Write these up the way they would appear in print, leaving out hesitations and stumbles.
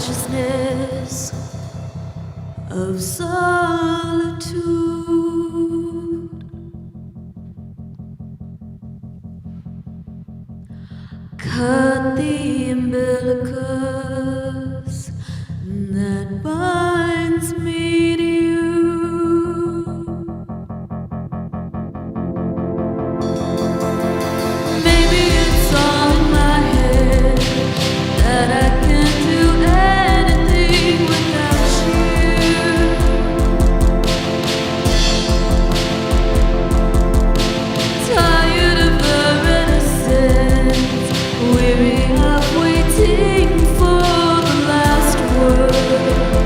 consciousness of solitude. Cut the umbilicus that binds me to you. Maybe it's all in my head that I can't do anything without you. Tired of the reticence, weary of waiting for the last word.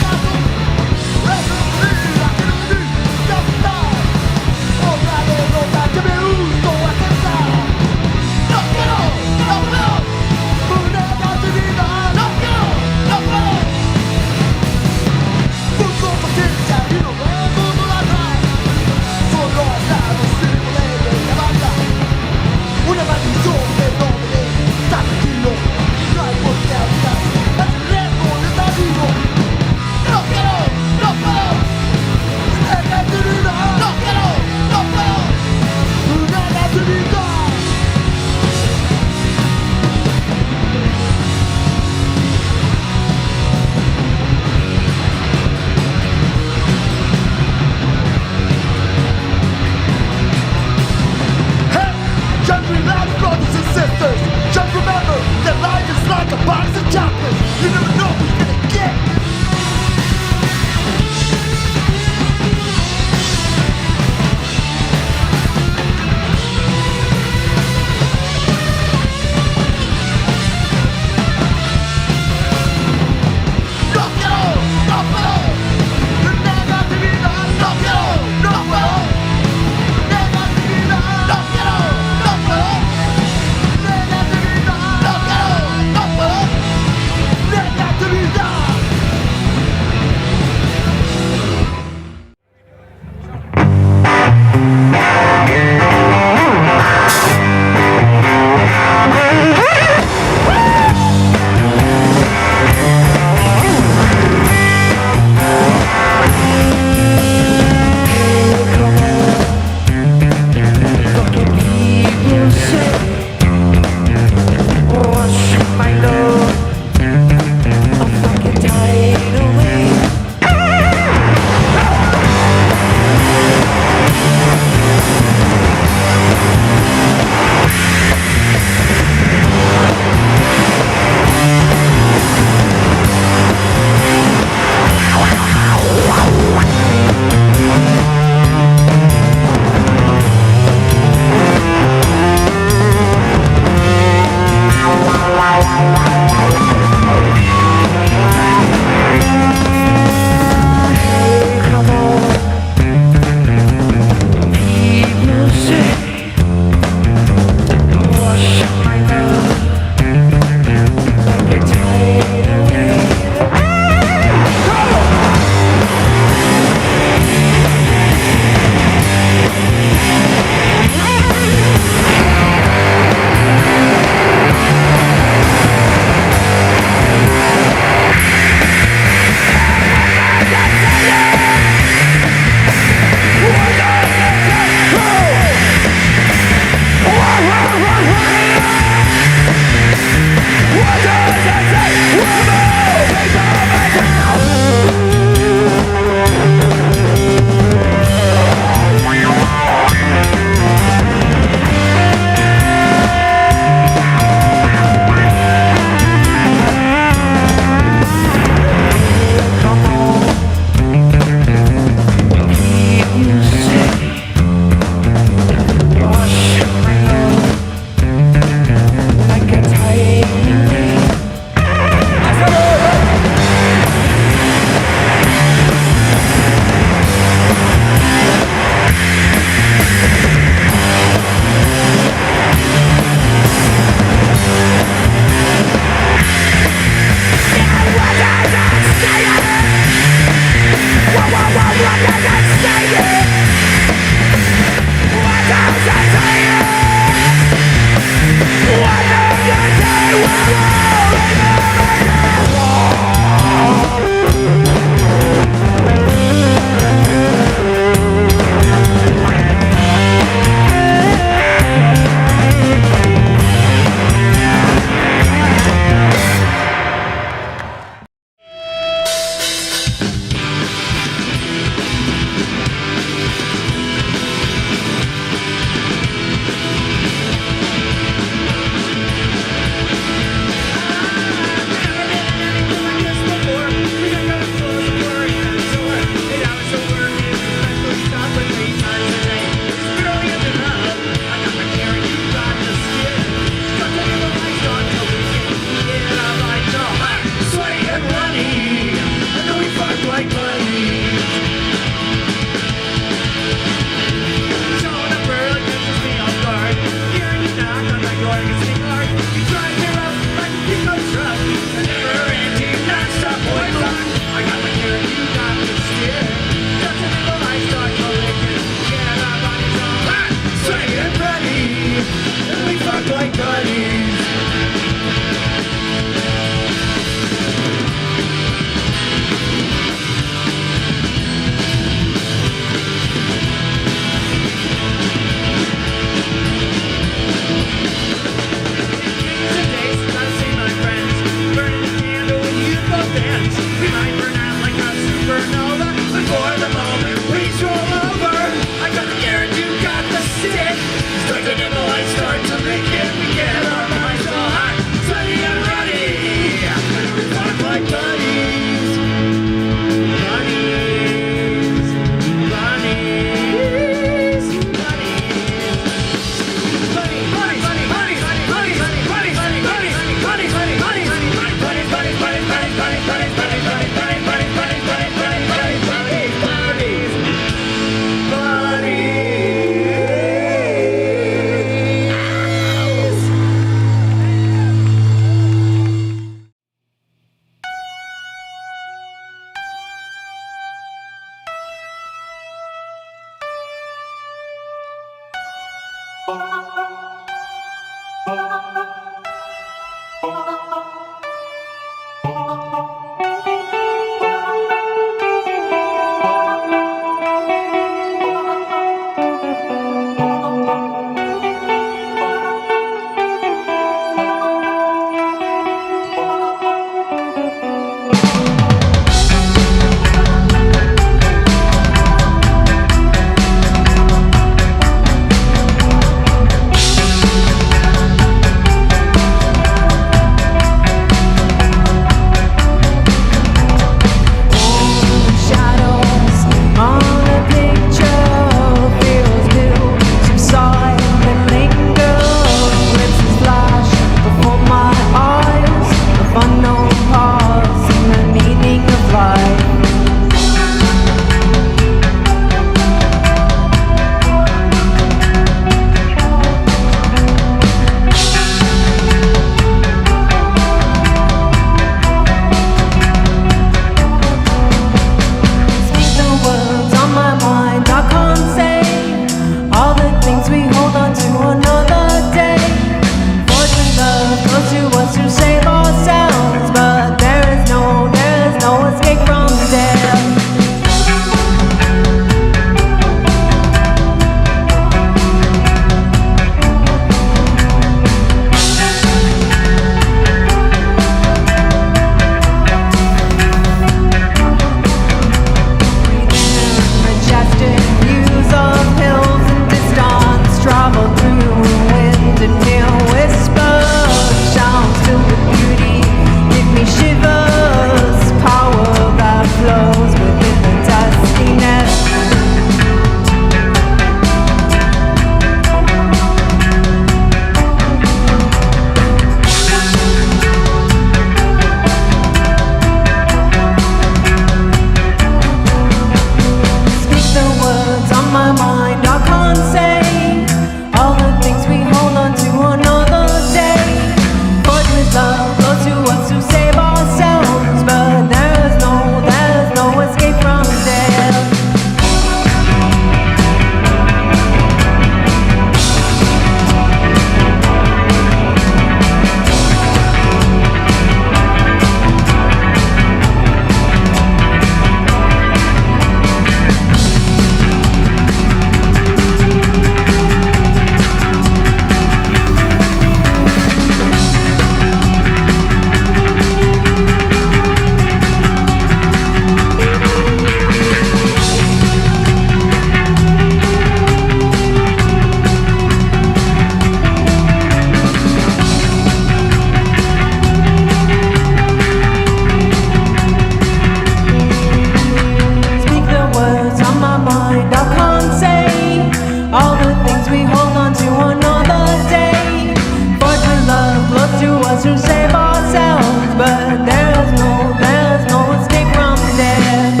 there's no escape from death.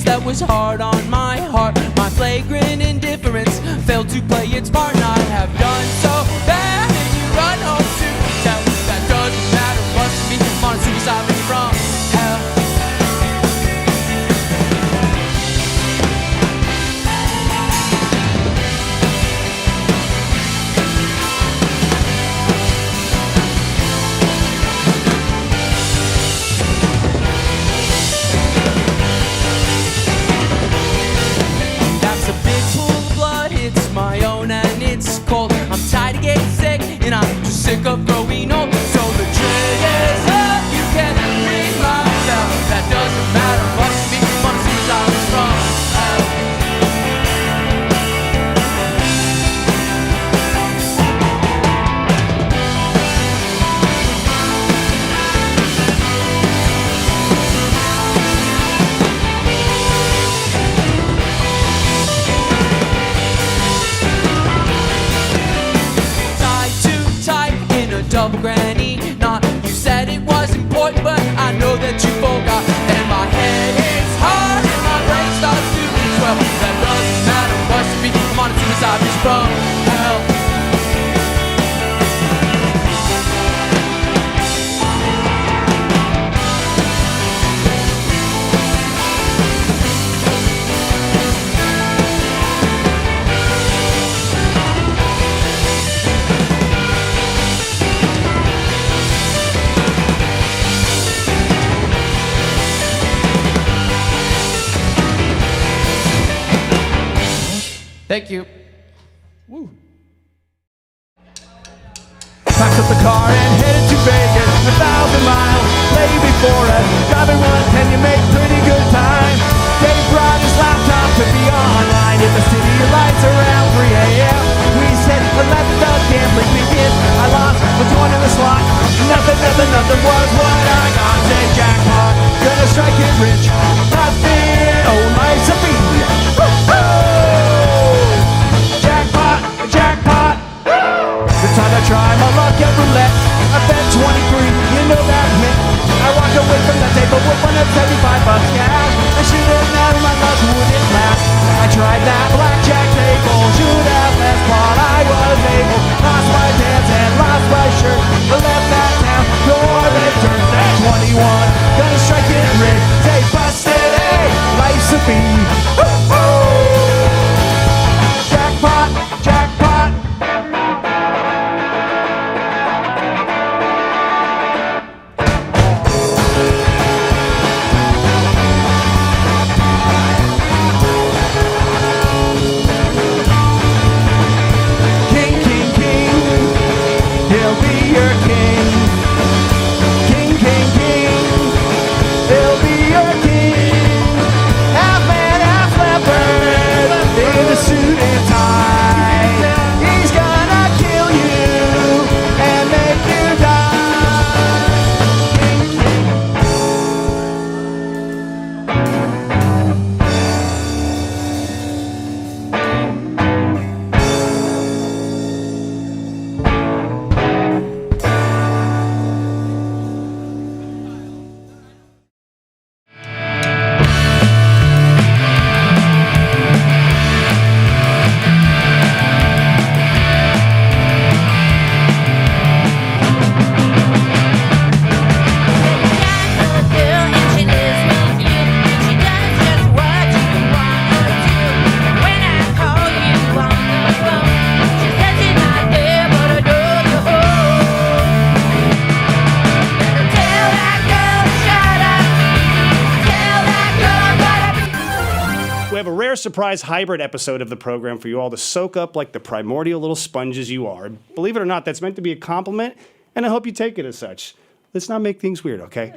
That was hard on my heart. My flagrant indifference failed to play its part, and I have done so bad. And you run home to tell me that doesn't matter. Bust me, I'm on a suicide mission from hell. Sick of growing old, so the trick is up. You can ring my bell. That doesn't matter. Bust me, I'm on a suicide mission from hell. Thank you. Woo. Packed up the car and headed to Vegas, 1,000 miles lay before us. Driving 110, you make pretty good time. Dave brought his laptop to be online in the city lights around 3 a.m. We said, let the gambling begin. I lost, but joining the slot. Nothing was what I got. Say jackpot, gonna strike it rich. Nothing, oh life's a beat. Jackpot, jackpot. The time I try my luck at roulette, I bet 23, you know that hit. I walked away from the table with one of 75 bucks cash. I should have known my luck wouldn't last. I tried that blackjack table, should have less pot. I was able, lost my dance and lost my shirt. I left that town, door that turns at 21. Gonna strike it rich, say busted, hey, life's a beat. Jackpot, jackpot. Surprise hybrid episode of the program for you all to soak up like the primordial little sponges you are. Believe it or not, that's meant to be a compliment, and I hope you take it as such. Let's not make things weird, okay?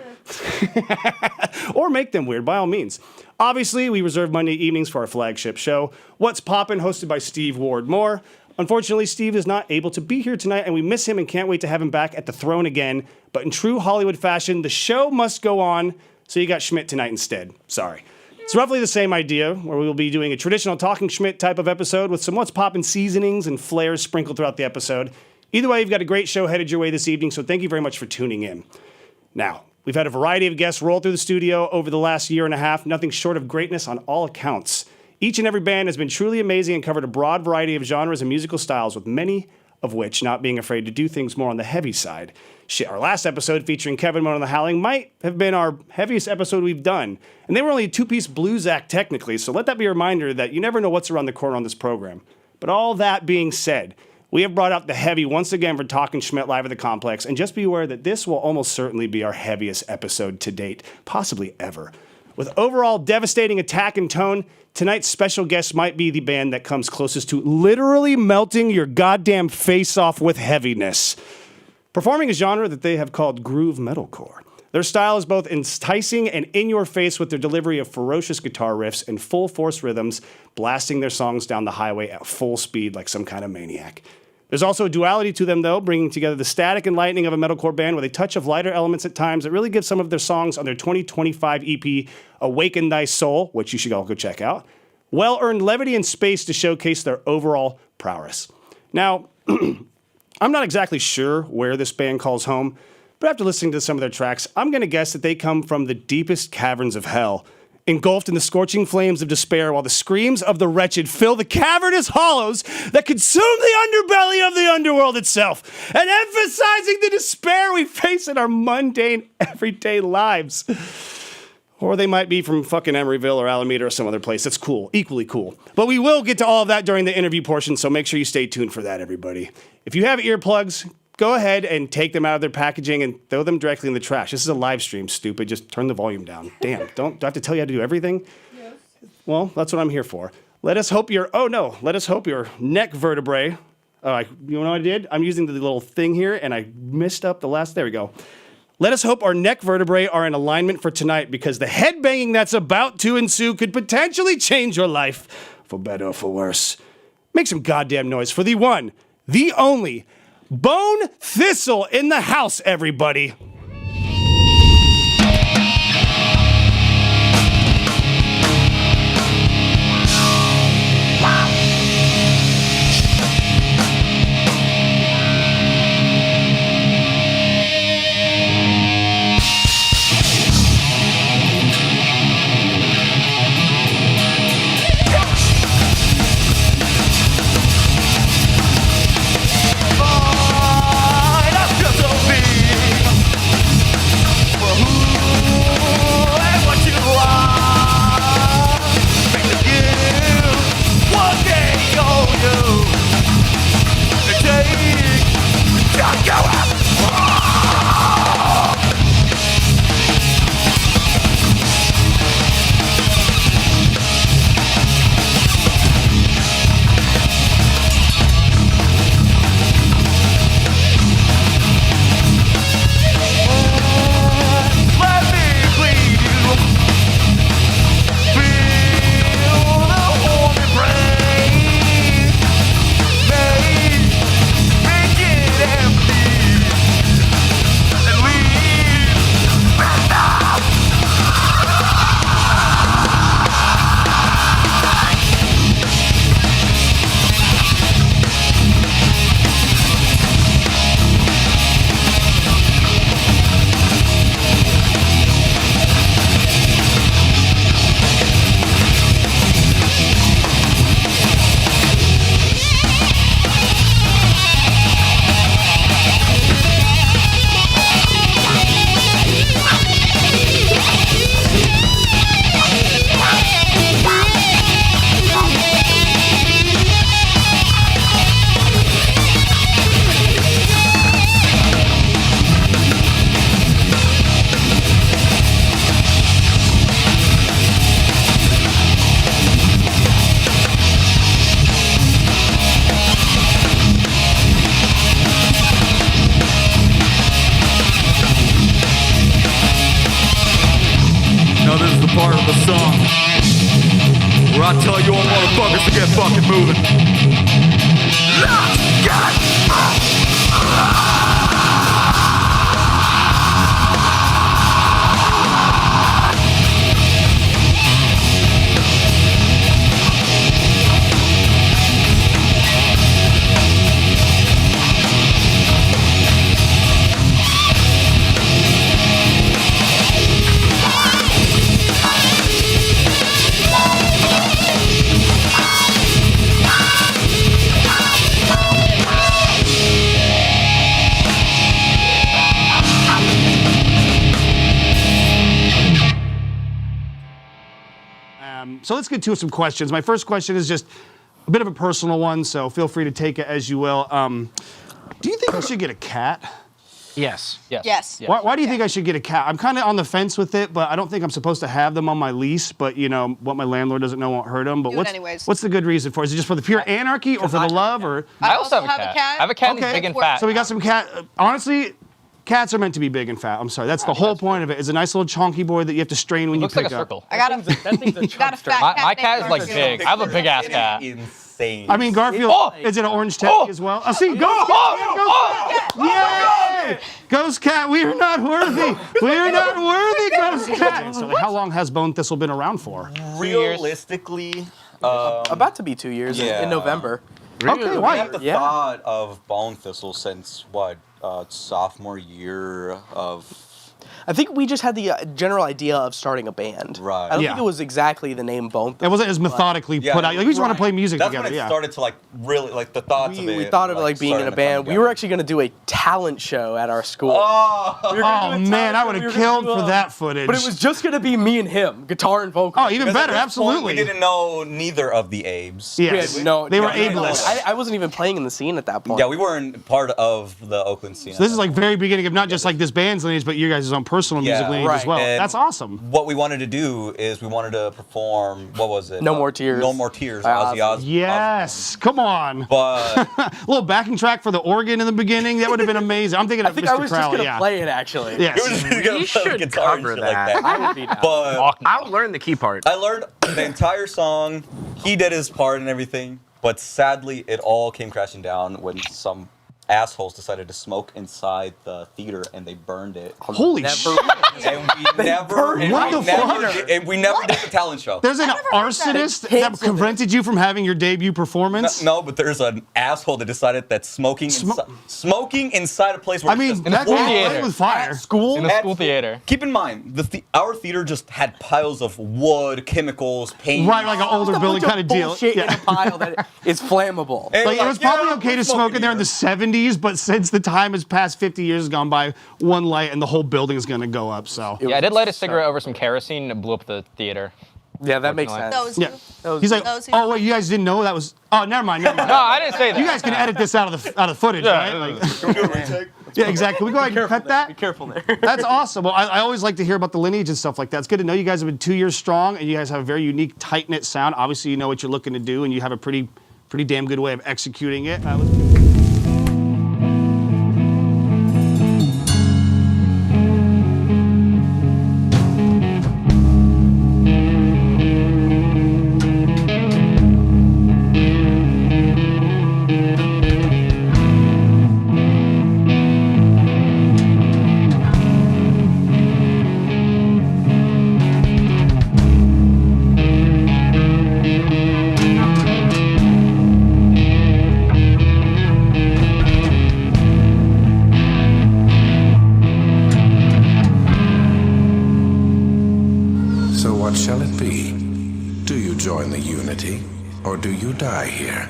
Or make them weird, by all means. Obviously, we reserve Monday evenings for our flagship show, What's Poppin', hosted by Steve Ward Moore. Unfortunately, Steve is not able to be here tonight, and we miss him and can't wait to have him back at the throne again. But in true Hollywood fashion, the show must go on, so you got Schmidt tonight instead. Sorry. It's roughly the same idea, where we will be doing a traditional Talking Schmidt type of episode with some What's Poppin' seasonings and flares sprinkled throughout the episode. Either way, you've got a great show headed your way this evening, so thank you very much for tuning in. Now, we've had a variety of guests roll through the studio over the last year and a half, nothing short of greatness on all accounts. Each and every band has been truly amazing and covered a broad variety of genres and musical styles, with many of which not being afraid to do things more on the heavy side. Shit, our last episode featuring Kevin Moon and the Howling might have been our heaviest episode we've done. And they were only a two-piece blues act technically, so let that be a reminder that you never know what's around the corner on this program. But all that being said, we have brought out the heavy once again for Talking Schmidt live at the Complex, and just be aware that this will almost certainly be our heaviest episode to date, possibly ever. With overall devastating attack and tone, tonight's special guest might be the band that comes closest to literally melting your goddamn face off with heaviness. Performing a genre that they have called groove metalcore. Their style is both enticing and in your face with their delivery of ferocious guitar riffs and full force rhythms, blasting their songs down the highway at full speed like some kind of maniac. There's also a duality to them, though, bringing together the static and lightning of a metalcore band with a touch of lighter elements at times that really give some of their songs on their 2025 EP, Awaken Thy Soul, which you should all go check out, well-earned levity and space to showcase their overall prowess. Now, I'm not exactly sure where this band calls home, but after listening to some of their tracks, I'm going to guess that they come from the deepest caverns of hell, engulfed in the scorching flames of despair while the screams of the wretched fill the cavernous hollows that consume the underbelly of the underworld itself, and emphasizing the despair we face in our mundane, everyday lives. Or they might be from fucking Emeryville or Alameda or some other place. That's cool, equally cool. But we will get to all of that during the interview portion, so make sure you stay tuned for that, everybody. If you have earplugs, go ahead and take them out of their packaging and throw them directly in the trash. This is a live stream, stupid. Just turn the volume down. Damn, do I have to tell you how to do everything? Yes. Well, that's what I'm here for. Let us hope your neck vertebrae. You know what I did? I'm using the little thing here, and I messed up the last. There we go. Let us hope our neck vertebrae are in alignment for tonight, because the headbanging that's about to ensue could potentially change your life, for better or for worse. Make some goddamn noise for the one, the only, Bone Thistle in the house, everybody. Part of the song where I tell you all motherfuckers to get fucking moving. Let's get So let's get to some questions. My first question is just a bit of a personal one, so feel free to take it as you will. Do you think I should get a cat? Yes. Yes. Why do you think I should get a cat? I'm kind of on the fence with it, but I don't think I'm supposed to have them on my lease. But you know, what my landlord doesn't know won't hurt them. But Do it anyways. what's the good reason for it? Is it just for the pure anarchy, or for the love, or? I also have a cat. I have a cat that's big and fat. So we got some cat. Honestly, cats are meant to be big and fat. I'm sorry. That's the whole point of it. It's a nice little chonky boy that you have to strain when you pick looks like a up. circle. I got a fat cat. My cat is named like Garfield. big. I have a big ass cat. Insane. I mean, Garfield, is it an orange teddy as well? See, Ghost Cat! Yay! Ghost Cat, we are not worthy. We are not worthy, Ghost Cat. So how long has Bone Thistle been around for? Realistically, About to be 2 years in November. Okay, I why? have the thought of Bone Thistle since what, sophomore year of. I think we just had the general idea of starting a band. Right. I don't Yeah. think it was exactly the name Bone Thistle. It wasn't as methodically put out. Like, we just want to play music That's together. when it Yeah. started to like really like the thoughts of it. We thought of it like being in a starting to come band. We together. were actually going to do a talent show at our school. Oh, We were gonna do Oh a man, talent I show. would We have were gonna killed do for a- that footage. But it was just going to be me and him, guitar and vocal. Oh, even because better, at this point, absolutely. we didn't know neither of the Abes. Yes. We had no, they were no, no, ableist. I wasn't even playing in the scene at that point. Yeah, we weren't part of the Oakland scene. So this is like very beginning of not just like this band's lineage, but your guys' own own personal music lineage as well. And That's awesome. What we wanted to do is we wanted to perform, what was it? No More Tears. No More Tears, Ozzy Osbourne. Yes, come on. But a little backing track for the organ in the beginning. That would have been amazing. I'm thinking of Mr. I was just Crowley. gonna play it actually. Yes. it was just gonna play guitar and shit like that. I would be down. But I'll learn the key part. I learned the entire song. He did his part and everything. But sadly, it all came crashing down when some assholes decided to smoke inside the theater and they burned it. Holy shit. And we never, and we never did the talent show. There's an arsonist that prevented you from having your debut performance? No, but there's an asshole that decided that smoking inside a place where I mean, it's just that's school theater. with fire. In the school theater. Keep in mind, our theater just had piles of wood, chemicals, paint. Right, like an older building kind of deal. Bullshit in a pile that is flammable. And Like, it was probably okay to smoke in there in the here. 70s, but since the time has passed, 50 years has gone by, one light and the whole building is going to go up. So Yeah, I did light a cigarette over some kerosene and it blew up the theater. Yeah, that makes sense. Those yeah, two. he's like, Those who- oh wait, you guys didn't know that was? Oh, never mind. No, I didn't say that. You guys can edit this out of the footage, right? Like, yeah, exactly. Can we go ahead and cut that? Be careful there. That's awesome. Well, I always like to hear about the lineage and stuff like that. It's good to know you guys have been 2 years strong and you guys have a very unique, tight-knit sound. Obviously, you know what you're looking to do and you have a pretty damn good way of executing it. So what shall it be? Do you join the Unity, or do you die here?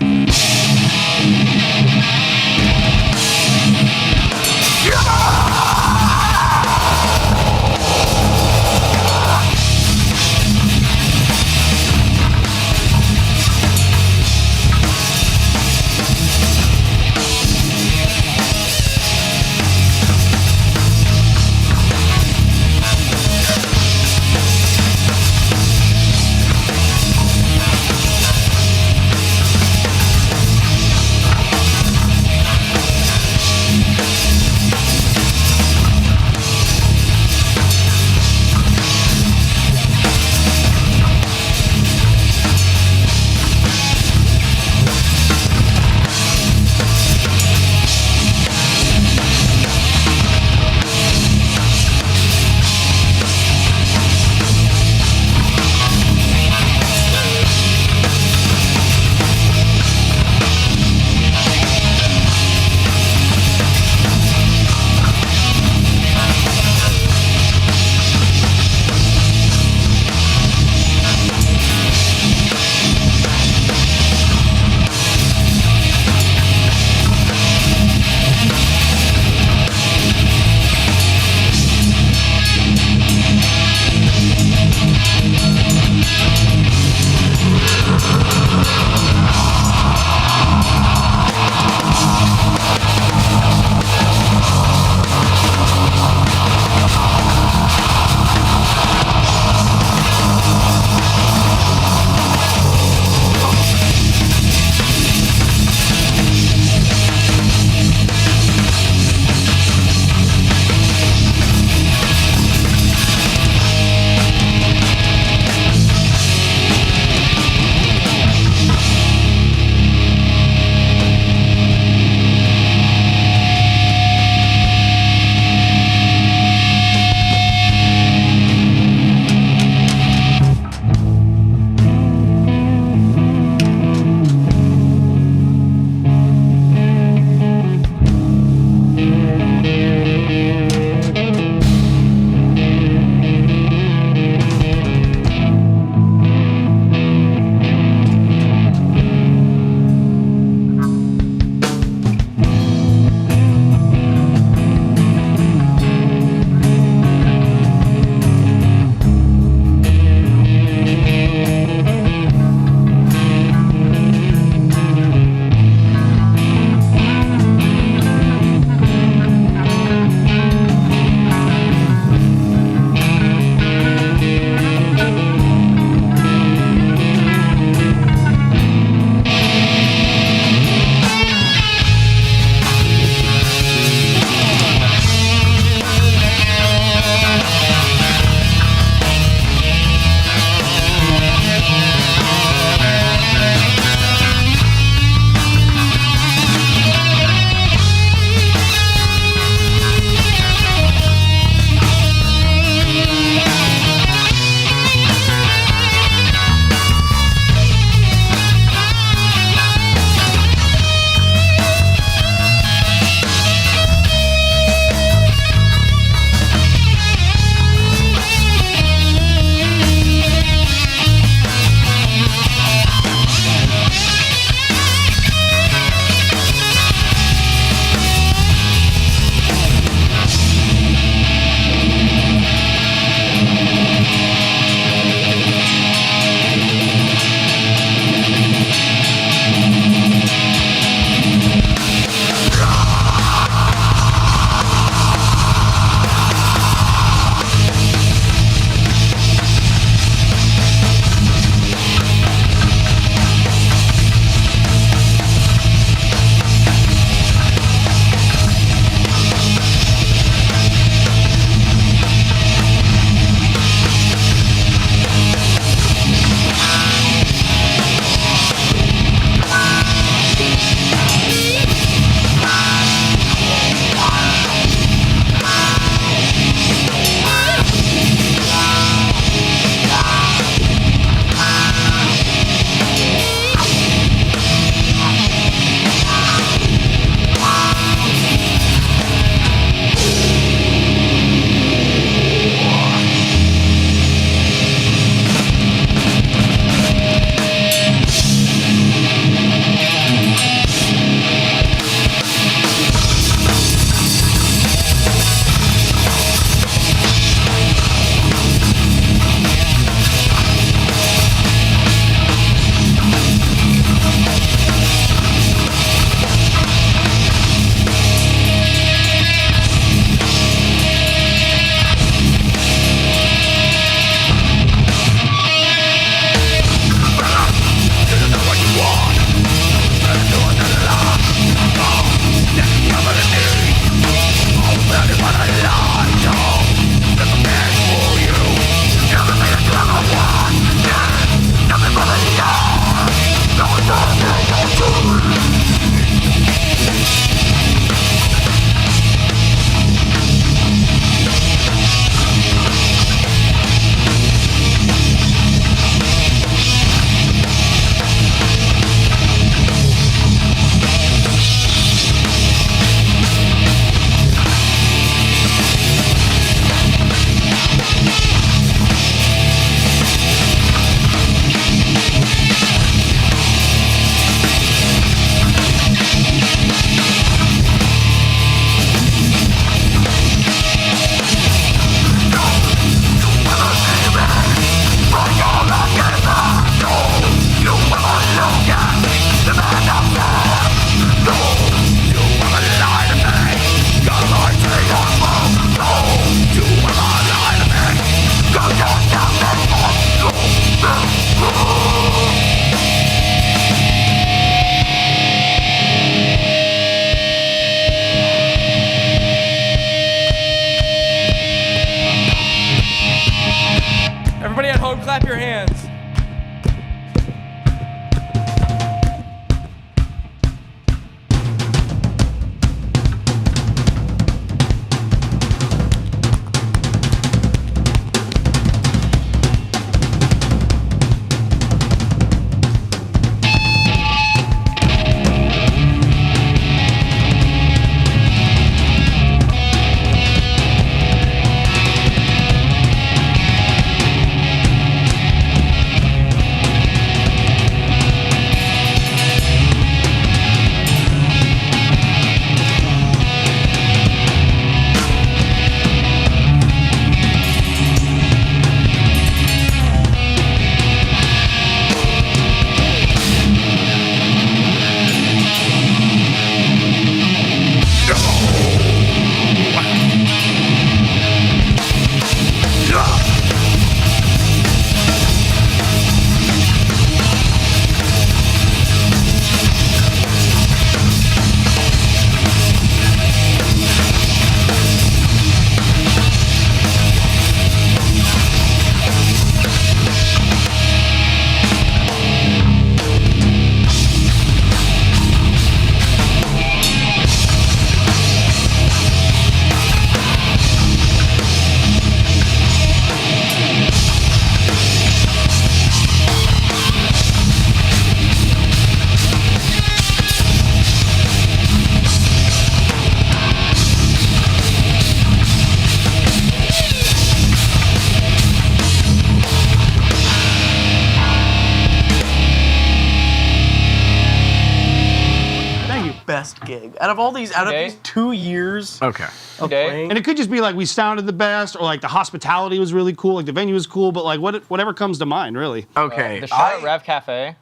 big. Out of these 2 years Okay. of playing. And it could just be like we sounded the best, or like the hospitality was really cool, like the venue was cool, but like whatever comes to mind, really. Okay. The show at Rev Cafe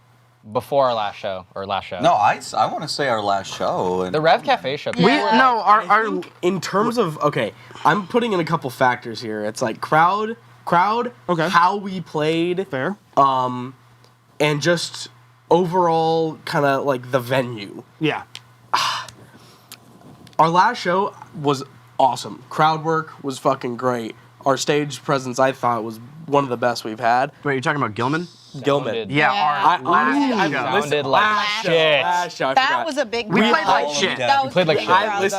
before our last show. No, I want to say our last show. And The Rev Cafe show. I think in terms of I'm putting in a couple factors here. It's like crowd, Okay. how we played, Fair. and just overall kind of like the venue. Yeah. Our last show was awesome. Crowd work was fucking great. Our stage presence, I thought, was one of the best we've had. Wait, you're talking about Gilman? Gilman. Yeah, I Sounded like shit. That was a big We crowd. played like shit. That was played a like big shit. crowd,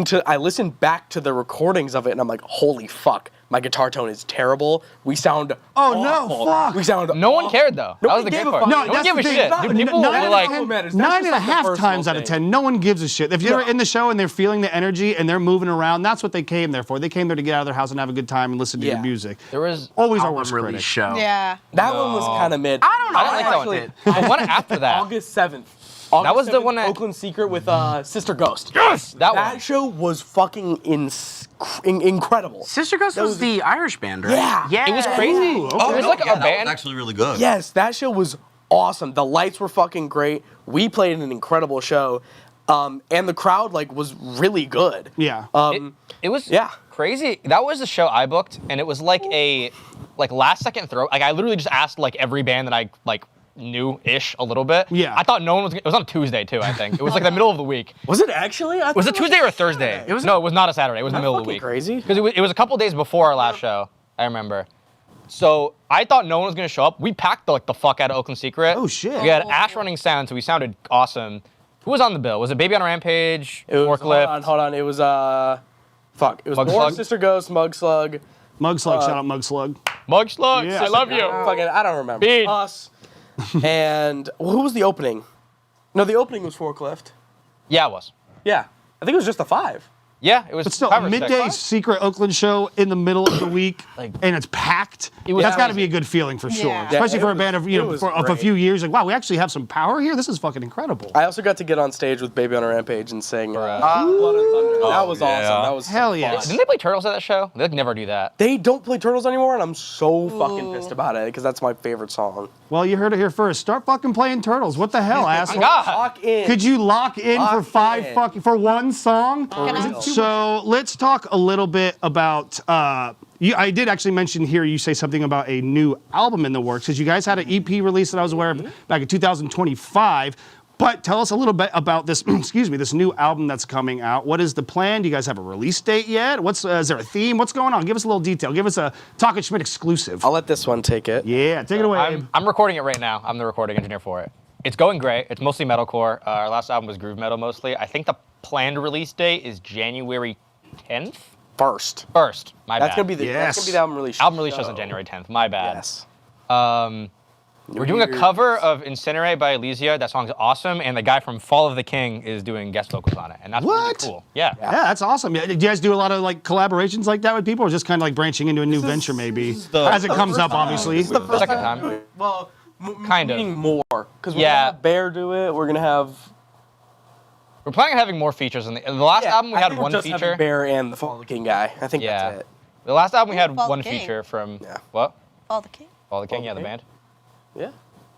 though. I listened back to the recordings of it, and I'm like, holy fuck, my guitar tone is terrible. We sound awful. fuck. We sound No one cared though. That was Nobody the gave good a part. fuck. No No, one that's gave a the thing. shit. Not- Dude, people nine were out like, of 10 matters. Nine That's and a just like half the personal times out of thing. 10, no one gives a shit. If you're in the show and they're feeling the energy and they're moving around, that's what they came there for. They came there to get out of their house and have a good time and listen to your music. there was Always our Album worst release critic. show. Yeah. That one was kind of mid. I don't know. I didn't like that one. The one after that. August 7th. That was the one at Oakland Secret with Sister Ghost. Yes, that That one. show was fucking incredible. Sister Ghost was the Irish band, right? Yeah. Yeah. It was crazy. Ooh, It was like a that band. was actually really good. Yes, that show was awesome. The lights were fucking great. We played an incredible show, and the crowd was really good. Yeah. It was Yeah. crazy. That was the show I booked, and it was like a last second throw. Like I literally just asked every band that I knew-ish a little bit. Yeah. I thought no one was. It was on a Tuesday too. I think it was like the middle of the week. Was it actually? Was it Tuesday or a Thursday? No, it was not a Saturday. It was the middle of the fucking week. crazy. Because it was a couple days before our last show. I remember. So I thought no one was gonna show up. We packed the fuck out of Oakland Secret. Oh, shit. We had Ash running sound, so we sounded awesome. Who was on the bill? Was it Baby on a Rampage? It was, Forklift? hold on. It was fuck. It was Mug more Slug? Sister Ghost, Mug Slug. Mug Slug, shout out Mug Slug. Mug Slugs. Yeah. I love you. Fucking, I don't remember. Bean. Us. And who was the opening? No, the opening was Forklift. Yeah, it was. Yeah, I think it was just a 5. Yeah, it was. But still, 5 a or 6. midday secret Oakland show in the middle of the week, and it's packed. was That's got to crazy. be a good feeling for sure. Yeah. Especially Yeah, for it a band of, was- it was for a great. few years. Like, wow, we actually have some power here? This is fucking incredible. I also got to get on stage with Baby on a Rampage and sing Blood and Bruh. Thunder. That was yeah. awesome. That was Hell so yeah. fun. Didn't they play Turtles at that show? They never do that. They don't play Turtles anymore, and I'm so fucking pissed about it because that's my favorite song. Well, you heard it here first. Start fucking playing Turtles. What the hell, asshole? God. Lock in. Could you lock in for Lock in. for one song? real. So let's talk a little bit about. I did actually mention here. You say something about a new album in the works because you guys had an EP release that I was aware of back in 2025. But tell us a little bit about this. Excuse me, this new album that's coming out. What is the plan? Do you guys have a release date yet? Is there a theme? What's going on? Give us a little detail. Give us a Talkin' Schmidt exclusive. I'll let this one take it. Yeah, take it away. Abe. I'm recording it right now. I'm the recording engineer for it. It's going great. It's mostly metalcore. Our last album was groove metal mostly. I think the planned release date is January 10th? First. My That's bad. gonna be the album release. Album release shows on January 10th. My bad. Yes. We're doing a cover of Incinerate by Elysia. That song's awesome, and the guy from Fall of the King is doing guest vocals on it, and that's really cool. Yeah. Yeah, that's awesome. Yeah, do you guys do a lot of collaborations like that with people, or just kind of branching into a new venture maybe as it comes up, obviously? Second time. Well, Kind of. meaning more because we're Yeah. gonna have Bear do it. We're gonna have. We're planning on having more features. In the last album, we I had think one we're just having feature. Bear and the Fall of the King guy. I think Yeah. that's it. The last album, we had Fall of one the King. feature from Yeah. what? All the king. Fall of the King, yeah, Fall the of band. Yeah.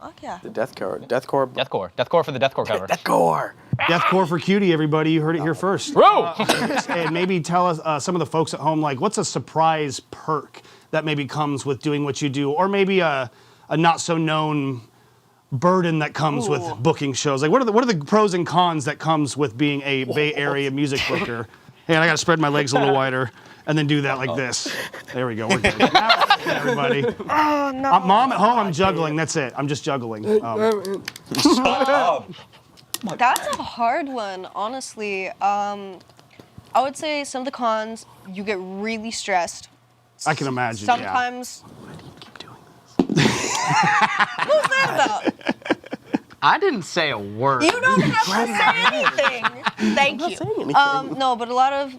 Fuck yeah. The deathcore. Deathcore for the Deathcore cover. Deathcore. Deathcore for Cutie, everybody. You heard it here first. Bro! And maybe tell us, some of the folks at home, what's a surprise perk that maybe comes with doing what you do, or maybe a not so known burden that comes with booking shows. What are the pros and cons that comes with being a Bay Area music booker? Hey, I got to spread my legs a little wider and then do that like this. There we go. We're good. Everybody. Oh, no. Mom at home, I'm juggling. That's it. I'm just juggling. That's a hard one, honestly. I would say some of the cons, you get really stressed. I can imagine. Sometimes. Why do you keep doing this? What's that about? I didn't say a word. You don't have to say anything. Thank you. saying anything. No, but a lot of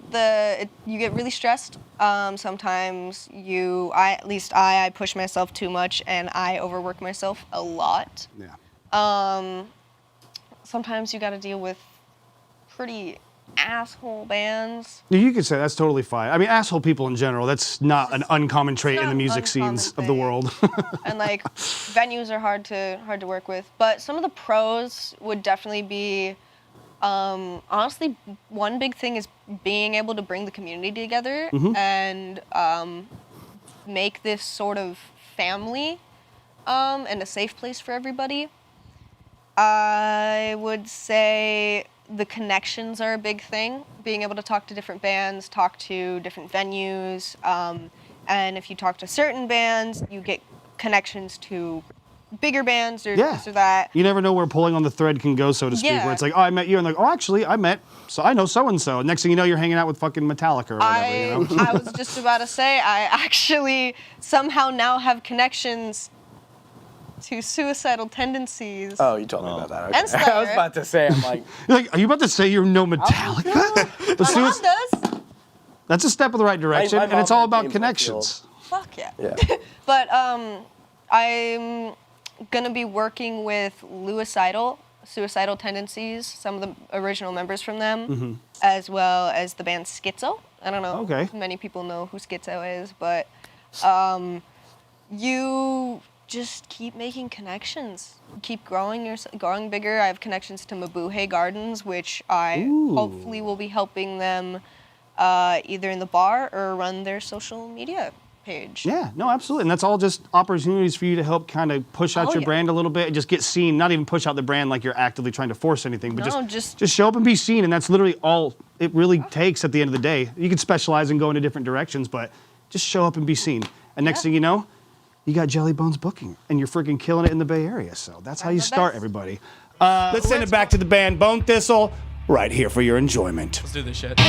you get really stressed. Sometimes I push myself too much and I overwork myself a lot. Yeah. Sometimes you got to deal with pretty asshole bands. You could say that's totally fine. I mean, asshole people in general, that's not an uncommon trait in the music scenes of the world. And like venues are hard to work with. But some of the pros would definitely be honestly, one big thing is being able to bring the community together and make this sort of family and a safe place for everybody. I would say the connections are a big thing. Being able to talk to different bands, talk to different venues, and if you talk to certain bands, you get connections to bigger bands or this or that. You never know where pulling on the thread can go, so to speak, where it's like, oh, I met you, and like, oh, actually, I know so-and-so. Next thing you know, you're hanging out with fucking Metallica or whatever, you know? I was just about to say, I actually somehow now have connections to Suicidal Tendencies. Oh, you told me about that. Okay. And Slayer. I was about to say, I'm like... You're like, are you about to say you know Metallica? My mom does. That's a step in the right direction, My and it's mom all about James connections. Fuck yeah. Yeah. But I'm gonna be working with Suicidal Tendencies, some of the original members from them, as well as the band Schizo. I don't know if many people know who Schizo is, but you just keep making connections. Keep growing bigger. I have connections to Mabuhay Gardens, which I hopefully will be helping them either in the bar or run their social media page. Yeah, no, absolutely. And that's all just opportunities for you to help kind of push out your brand a little bit and just get seen, not even push out the brand like you're actively trying to force anything, but just show up and be seen. And that's literally all it really takes at the end of the day. You can specialize and go into different directions, but just show up and be seen. And next thing you know, you got Jelly Bones booking and you're freaking killing it in the Bay Area. So that's how you start, everybody. Let's send it back to the band Bone Thistle right here for your enjoyment. Let's do this shit.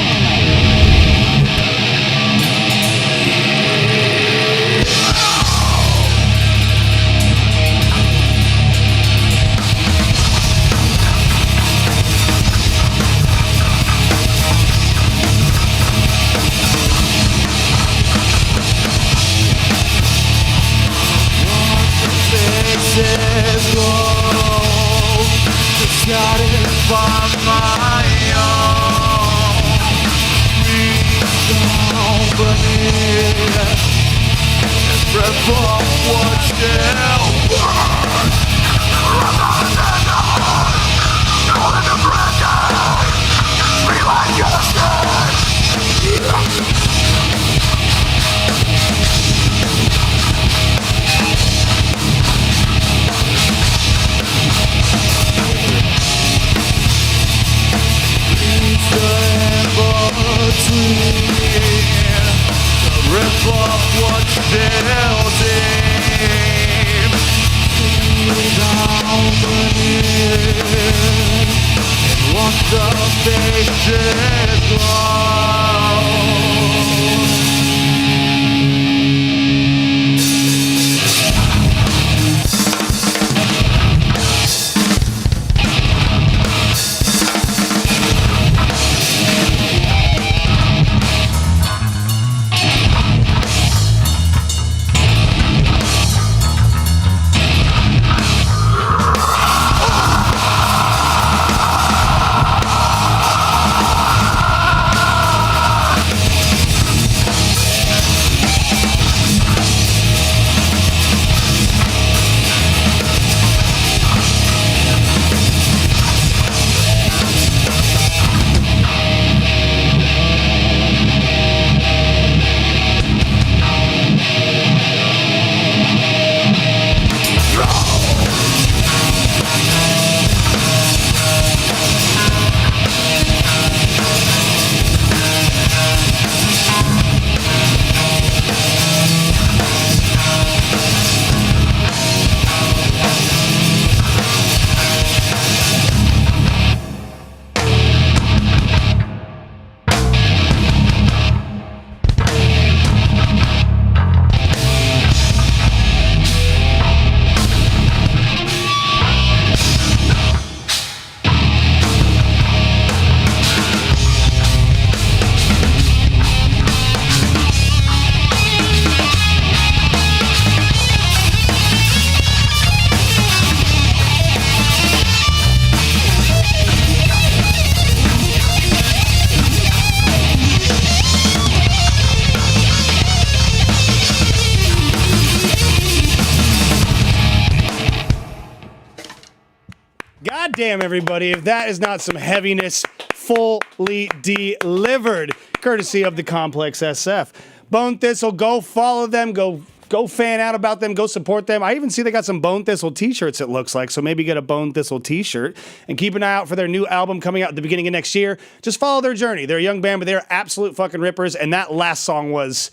damn, everybody, if that is not some heaviness fully delivered, courtesy of the Complex SF. Bone Thistle, go follow them, go fan out about them, go support them. I even see they got some Bone Thistle t-shirts, it looks like, so maybe get a Bone Thistle t-shirt and keep an eye out for their new album coming out at the beginning of next year. Just follow their journey. They're a young band, but they're absolute fucking rippers, and that last song was...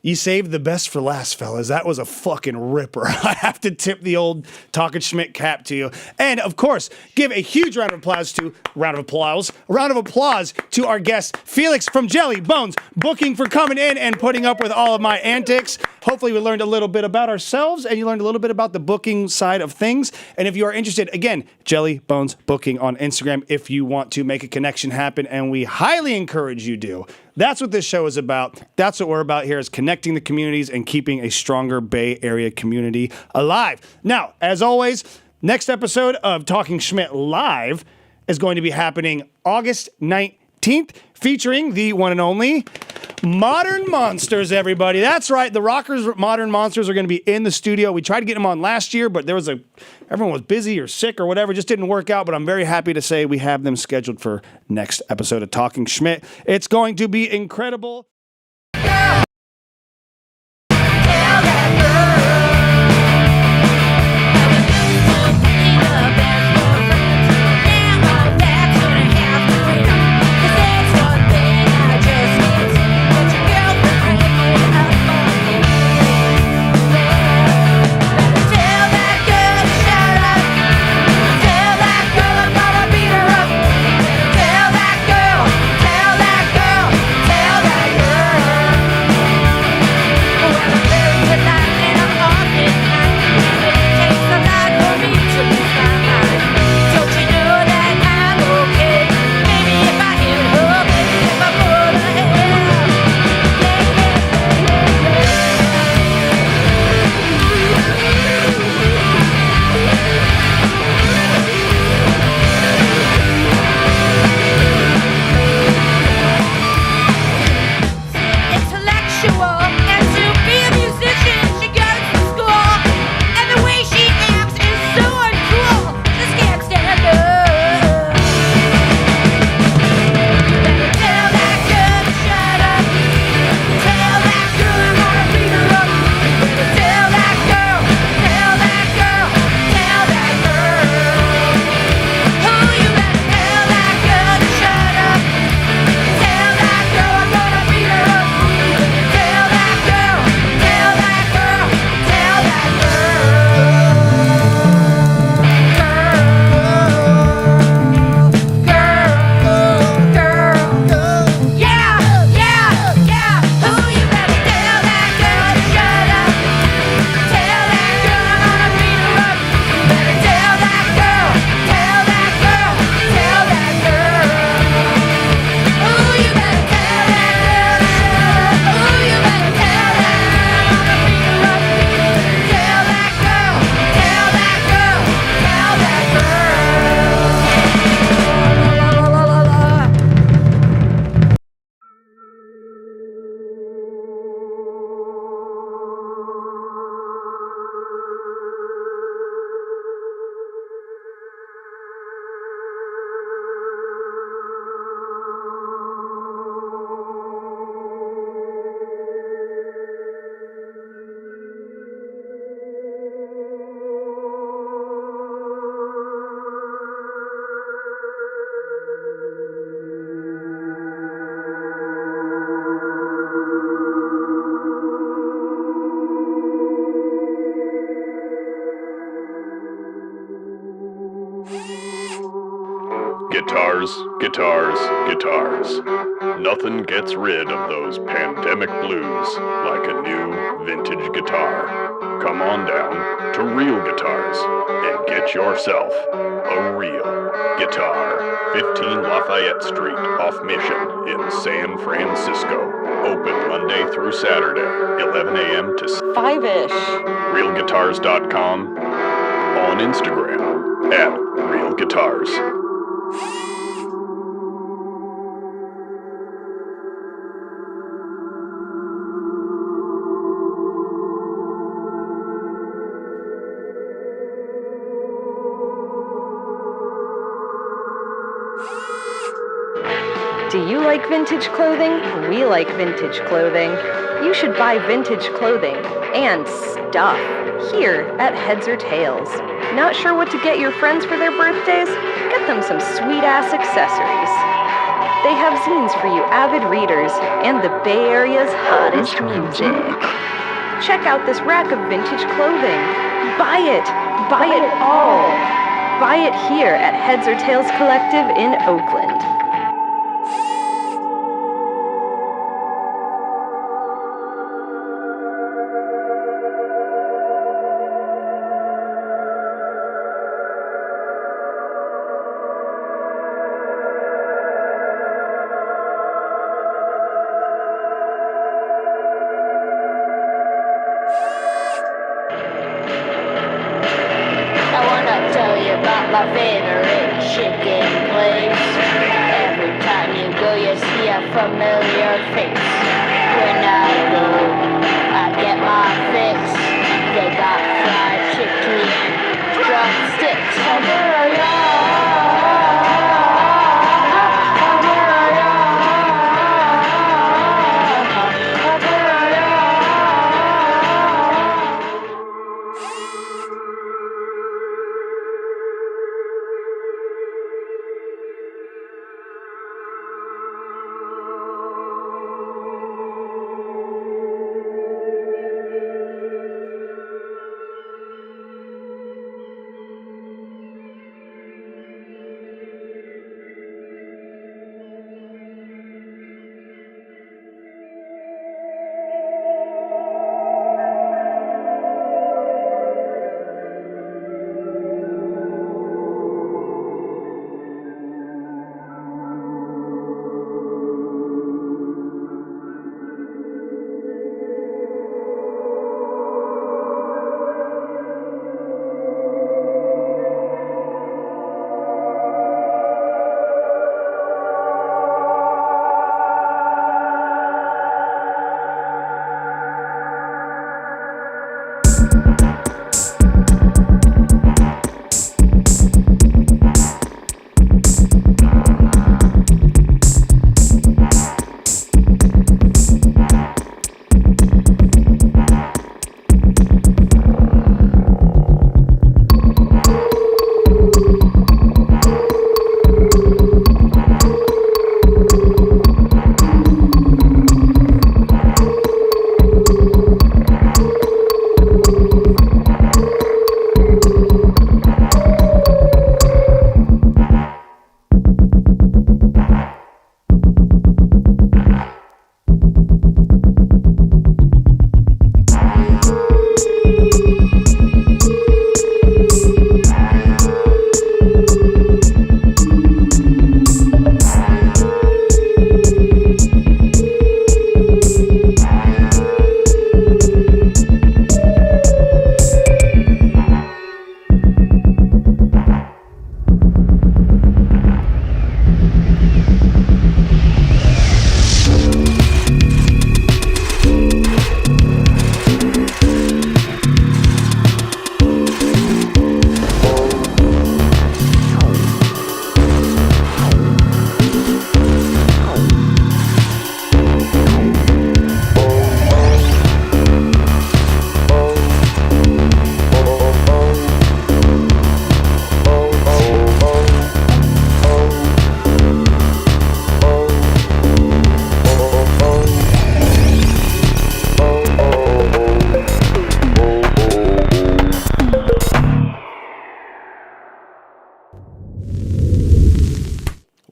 You saved the best for last, fellas. That was a fucking ripper. I have to tip the old Talkin' Schmidt cap to you. And, of course, give a huge round of applause to our guest, Felix from Jelly Bones, booking for coming in and putting up with all of my antics. Hopefully we learned a little bit about ourselves and you learned a little bit about the booking side of things. And if you are interested, again, Jelly Bones Booking on Instagram if you want to make a connection happen, and we highly encourage you do. That's what this show is about. That's what we're about here, is connecting the communities and keeping a stronger Bay Area community alive. Now, as always, next episode of Talking Schmidt Live is going to be happening August 19th, featuring the one and only Modern Monsters, everybody. That's right. The Rockers Modern Monsters are going to be in the studio. We tried to get them on last year, but everyone was busy or sick or whatever. It just didn't work out, but I'm very happy to say we have them scheduled for next episode of Talking Schmidt. It's going to be incredible. Guitars, guitars, guitars. Nothing gets rid of those pandemic blues like a new vintage guitar. Come on down to Real Guitars and get yourself a real guitar. 15 Lafayette Street off Mission in San Francisco. Open Monday through Saturday, 11 a.m. to 5-ish. RealGuitars.com. On Instagram at Real Guitars. Do you like vintage clothing? We like vintage clothing. You should buy vintage clothing and stuff here at Heads or Tails. Not sure what to get your friends for their birthdays? Get them some sweet-ass accessories. They have zines for you avid readers and the Bay Area's hottest music. Check out this rack of vintage clothing. Buy it! Buy it all! Buy it here at Heads or Tails Collective in Oakland. My favorite chicken place. Every time you go, you see a familiar face. When I go, I get my fix. They got fried chicken and drumsticks.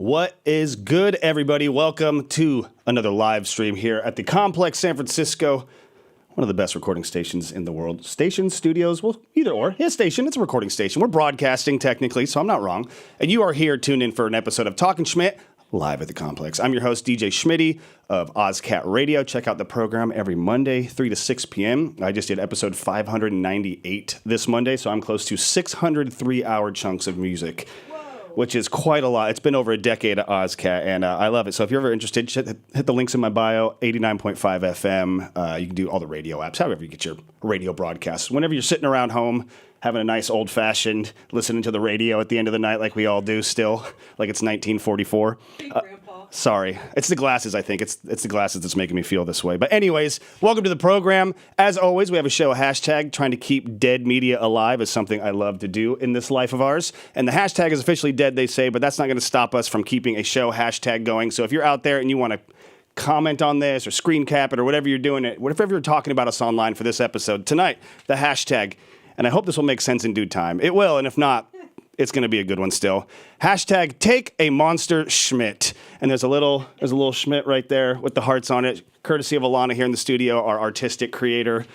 What is good, everybody? Welcome to another live stream here at the Complex San Francisco, one of the best recording stations in the world. Stations, studios, well, either or. Yeah, station, it's a recording station. We're broadcasting technically, so I'm not wrong. And you are here tuned in for an episode of Talkin' Schmidt live at the Complex. I'm your host, DJ Schmidt of Ozcat Radio. Check out the program every Monday, 3 to 6 p.m. I just did episode 598 this Monday, so I'm close to 603-hour chunks of music, which is quite a lot. It's been over a decade at Ozcat, and I love it. So if you're ever interested, hit the links in my bio, 89.5 FM. You can do all the radio apps, however you get your radio broadcasts. Whenever you're sitting around home, having a nice old-fashioned, listening to the radio at the end of the night like we all do still, like it's 1944. Sorry. It's the glasses, I think. It's the glasses that's making me feel this way. But anyways, welcome to the program. As always, we have a show hashtag trying to keep dead media alive is something I love to do in this life of ours. And the hashtag is officially dead, they say, but that's not going to stop us from keeping a show hashtag going. So if you're out there and you want to comment on this or screen cap it or whatever you're doing, whatever you're talking about us online for this episode tonight, the hashtag, and I hope this will make sense in due time. It will, and if not, it's going to be a good one still. Hashtag take a monster Schmidt. And there's a little Schmidt right there with the hearts on it, courtesy of Alana here in the studio, our artistic creator,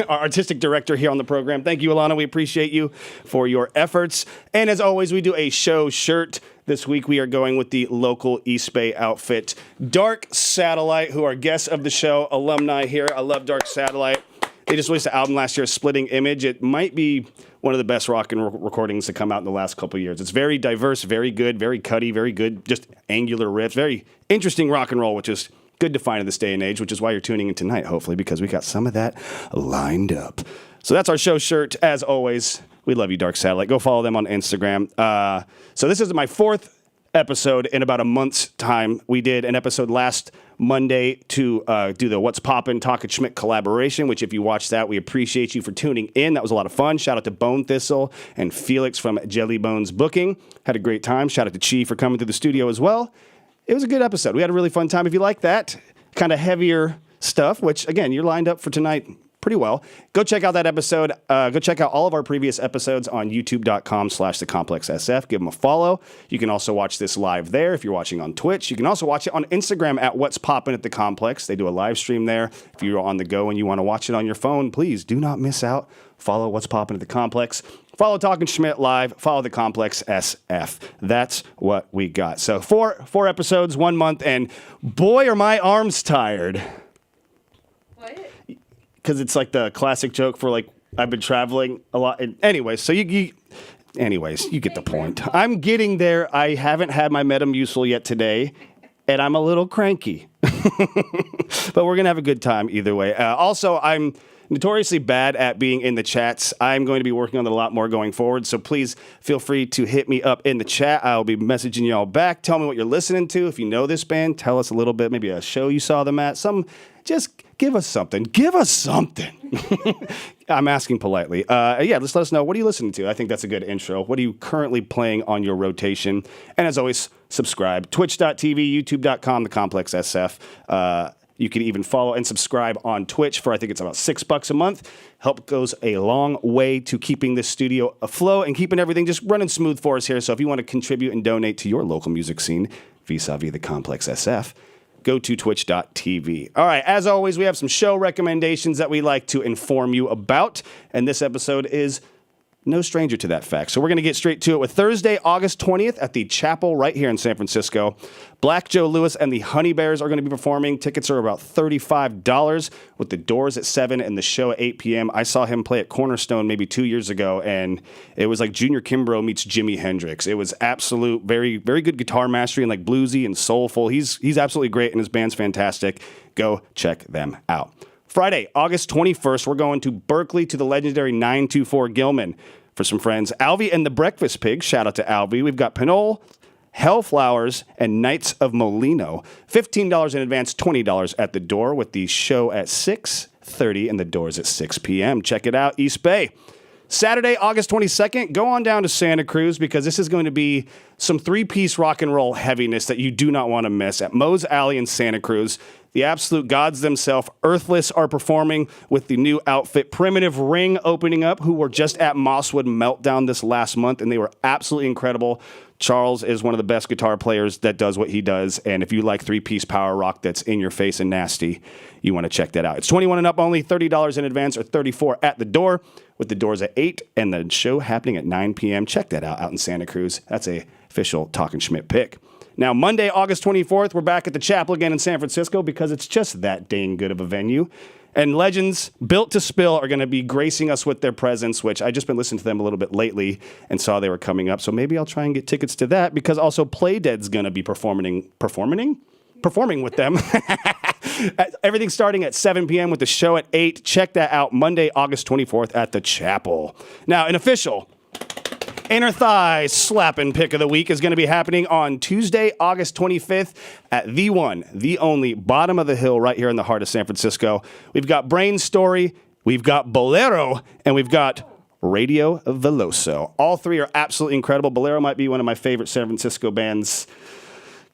our artistic director here on the program. Thank you, Alana. We appreciate you for your efforts. And as always, we do a show shirt. This week we are going with the local East Bay outfit, Dark Satellite, who are guests of the show, alumni here. I love Dark Satellite. They just released an album last year, Splitting Image. It might be one of the best rock and roll recordings to come out in the last couple of years. It's very diverse, very good, very cutty, very good, just angular riffs, very interesting rock and roll, which is good to find in this day and age, which is why you're tuning in tonight, hopefully, because we got some of that lined up. So that's our show shirt. As always, we love you, Dark Satellite. Go follow them on Instagram. So this is my 4th episode in about a month's time. We did an episode last Monday to do the What's Poppin' Talkin' Schmidt collaboration, which if you watched that, we appreciate you for tuning in. That was a lot of fun. Shout out to Bone Thistle and Felix from Jelly Bones Booking. Had a great time. Shout out to Chi for coming to the studio as well. It was a good episode. We had a really fun time. If you like that kind of heavier stuff, which again, you're lined up for tonight pretty well, go check out that episode. Go check out all of our previous episodes on youtube.com/thecomplexsf. Give them a follow. You can also watch this live there if you're watching on Twitch. You can also watch it on Instagram at What's Poppin' at the Complex. They do a live stream there. If you're on the go and you want to watch it on your phone, please do not miss out. Follow What's Poppin' at the Complex. Follow Talkin' Schmidt live. Follow the Complex SF. That's what we got. So four episodes, 1 month, and boy, are my arms tired. Because it's like the classic joke for like, I've been traveling a lot. And anyways, so you get the point. I'm getting there. I haven't had my Metamucil yet today, and I'm a little cranky. But we're going to have a good time either way. Also, I'm notoriously bad at being in the chats. I'm going to be working on it a lot more going forward, so please feel free to hit me up in the chat. I'll be messaging you all back. Tell me what you're listening to. If you know this band, tell us a little bit, maybe a show you saw them at. Just give us something. Give us something. I'm asking politely. Just let us know. What are you listening to? I think that's a good intro. What are you currently playing on your rotation? And as always, subscribe. Twitch.tv, youtube.com, The Complex SF. You can even follow and subscribe on Twitch for, I think it's about $6 a month. Help goes a long way to keeping this studio afloat and keeping everything just running smooth for us here. So if you want to contribute and donate to your local music scene, vis-a-vis The Complex SF, go to twitch.tv. All right, as always, we have some show recommendations that we like to inform you about, and this episode is no stranger to that fact. So we're going to get straight to it with Thursday, August 20th at the Chapel right here in San Francisco. Black Joe Lewis and the Honey Bears are going to be performing. Tickets are about $35 with the doors at 7 and the show at 8 p.m. I saw him play at Cornerstone maybe 2 years ago, and it was like Junior Kimbrough meets Jimi Hendrix. It was absolute, very, very good guitar mastery and like bluesy and soulful. He's absolutely great, and his band's fantastic. Go check them out. Friday, August 21st, we're going to Berkeley to the legendary 924 Gilman for some friends. Alvy and the Breakfast Pigs, shout out to Alvy. We've got Pinole, Hellflowers, and Knights of Molino. $15 in advance, $20 at the door with the show at 6:30 and the doors at 6 p.m. Check it out, East Bay. Saturday, August 22nd, go on down to Santa Cruz because this is going to be some three-piece rock and roll heaviness that you do not want to miss at Moe's Alley in Santa Cruz. The absolute gods themselves, Earthless, are performing with the new outfit Primitive Ring opening up, who were just at Mosswood Meltdown this last month, and they were absolutely incredible. Charles is one of the best guitar players that does what he does, and if you like three-piece power rock that's in your face and nasty, you want to check that out. It's 21 and up only, $30 in advance or $34 at the door, with the doors at 8 and the show happening at 9 p.m. Check that out in Santa Cruz. That's a official Talkin' Schmidt pick. Now, Monday, August 24th, we're back at the Chapel again in San Francisco because it's just that dang good of a venue. And legends Built to Spill are going to be gracing us with their presence, which I just been listening to them a little bit lately and saw they were coming up. So maybe I'll try and get tickets to that because also Playdead's going to be performing with them. Everything starting at 7 p.m. with the show at 8. Check that out Monday, August 24th at the Chapel. Now, an official Inner Thigh Slapping Pick of the Week is going to be happening on Tuesday, August 25th at the one, the only, bottom of the hill right here in the heart of San Francisco. We've got Brain Story, we've got Bolero, and we've got Radio Veloso. All three are absolutely incredible. Bolero might be one of my favorite San Francisco bands.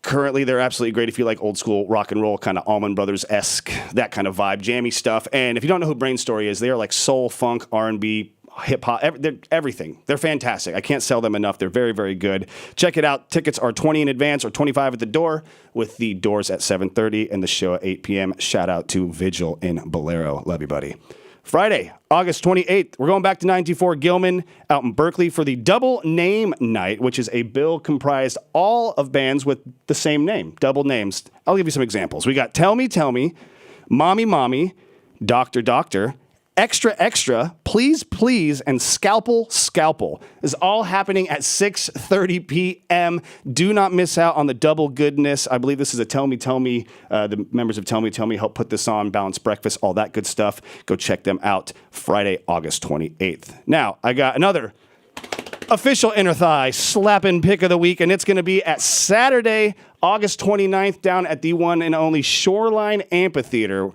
Currently, they're absolutely great if you like old school rock and roll, kind of Allman Brothers-esque, that kind of vibe, jammy stuff. And if you don't know who Brain Story is, they are like soul, funk, R&B, hip-hop, they're everything. They're fantastic. I can't sell them enough. They're very, very good. Check it out. Tickets are $20 in advance or $25 at the door, with the doors at 7:30 and the show at 8 p.m. Shout out to Vigil in Bolero. Love you, buddy. Friday, August 28th, we're going back to 924 Gilman out in Berkeley for the Double Name Night, which is a bill comprised all of bands with the same name, double names. I'll give you some examples. We got Tell Me, Mommy, Mommy, Doctor, Doctor, Extra, Extra, Please, Please, and Scalpel, Scalpel. This is all happening at 6:30 p.m. Do not miss out on the double goodness. I believe this is a Tell Me. The members of Tell Me help put this on, Balanced Breakfast, all that good stuff. Go check them out Friday, August 28th. Now, I got another official Inner Thigh Slapping Pick of the Week, and it's going to be at Saturday, August 29th, down at the one and only Shoreline Amphitheater.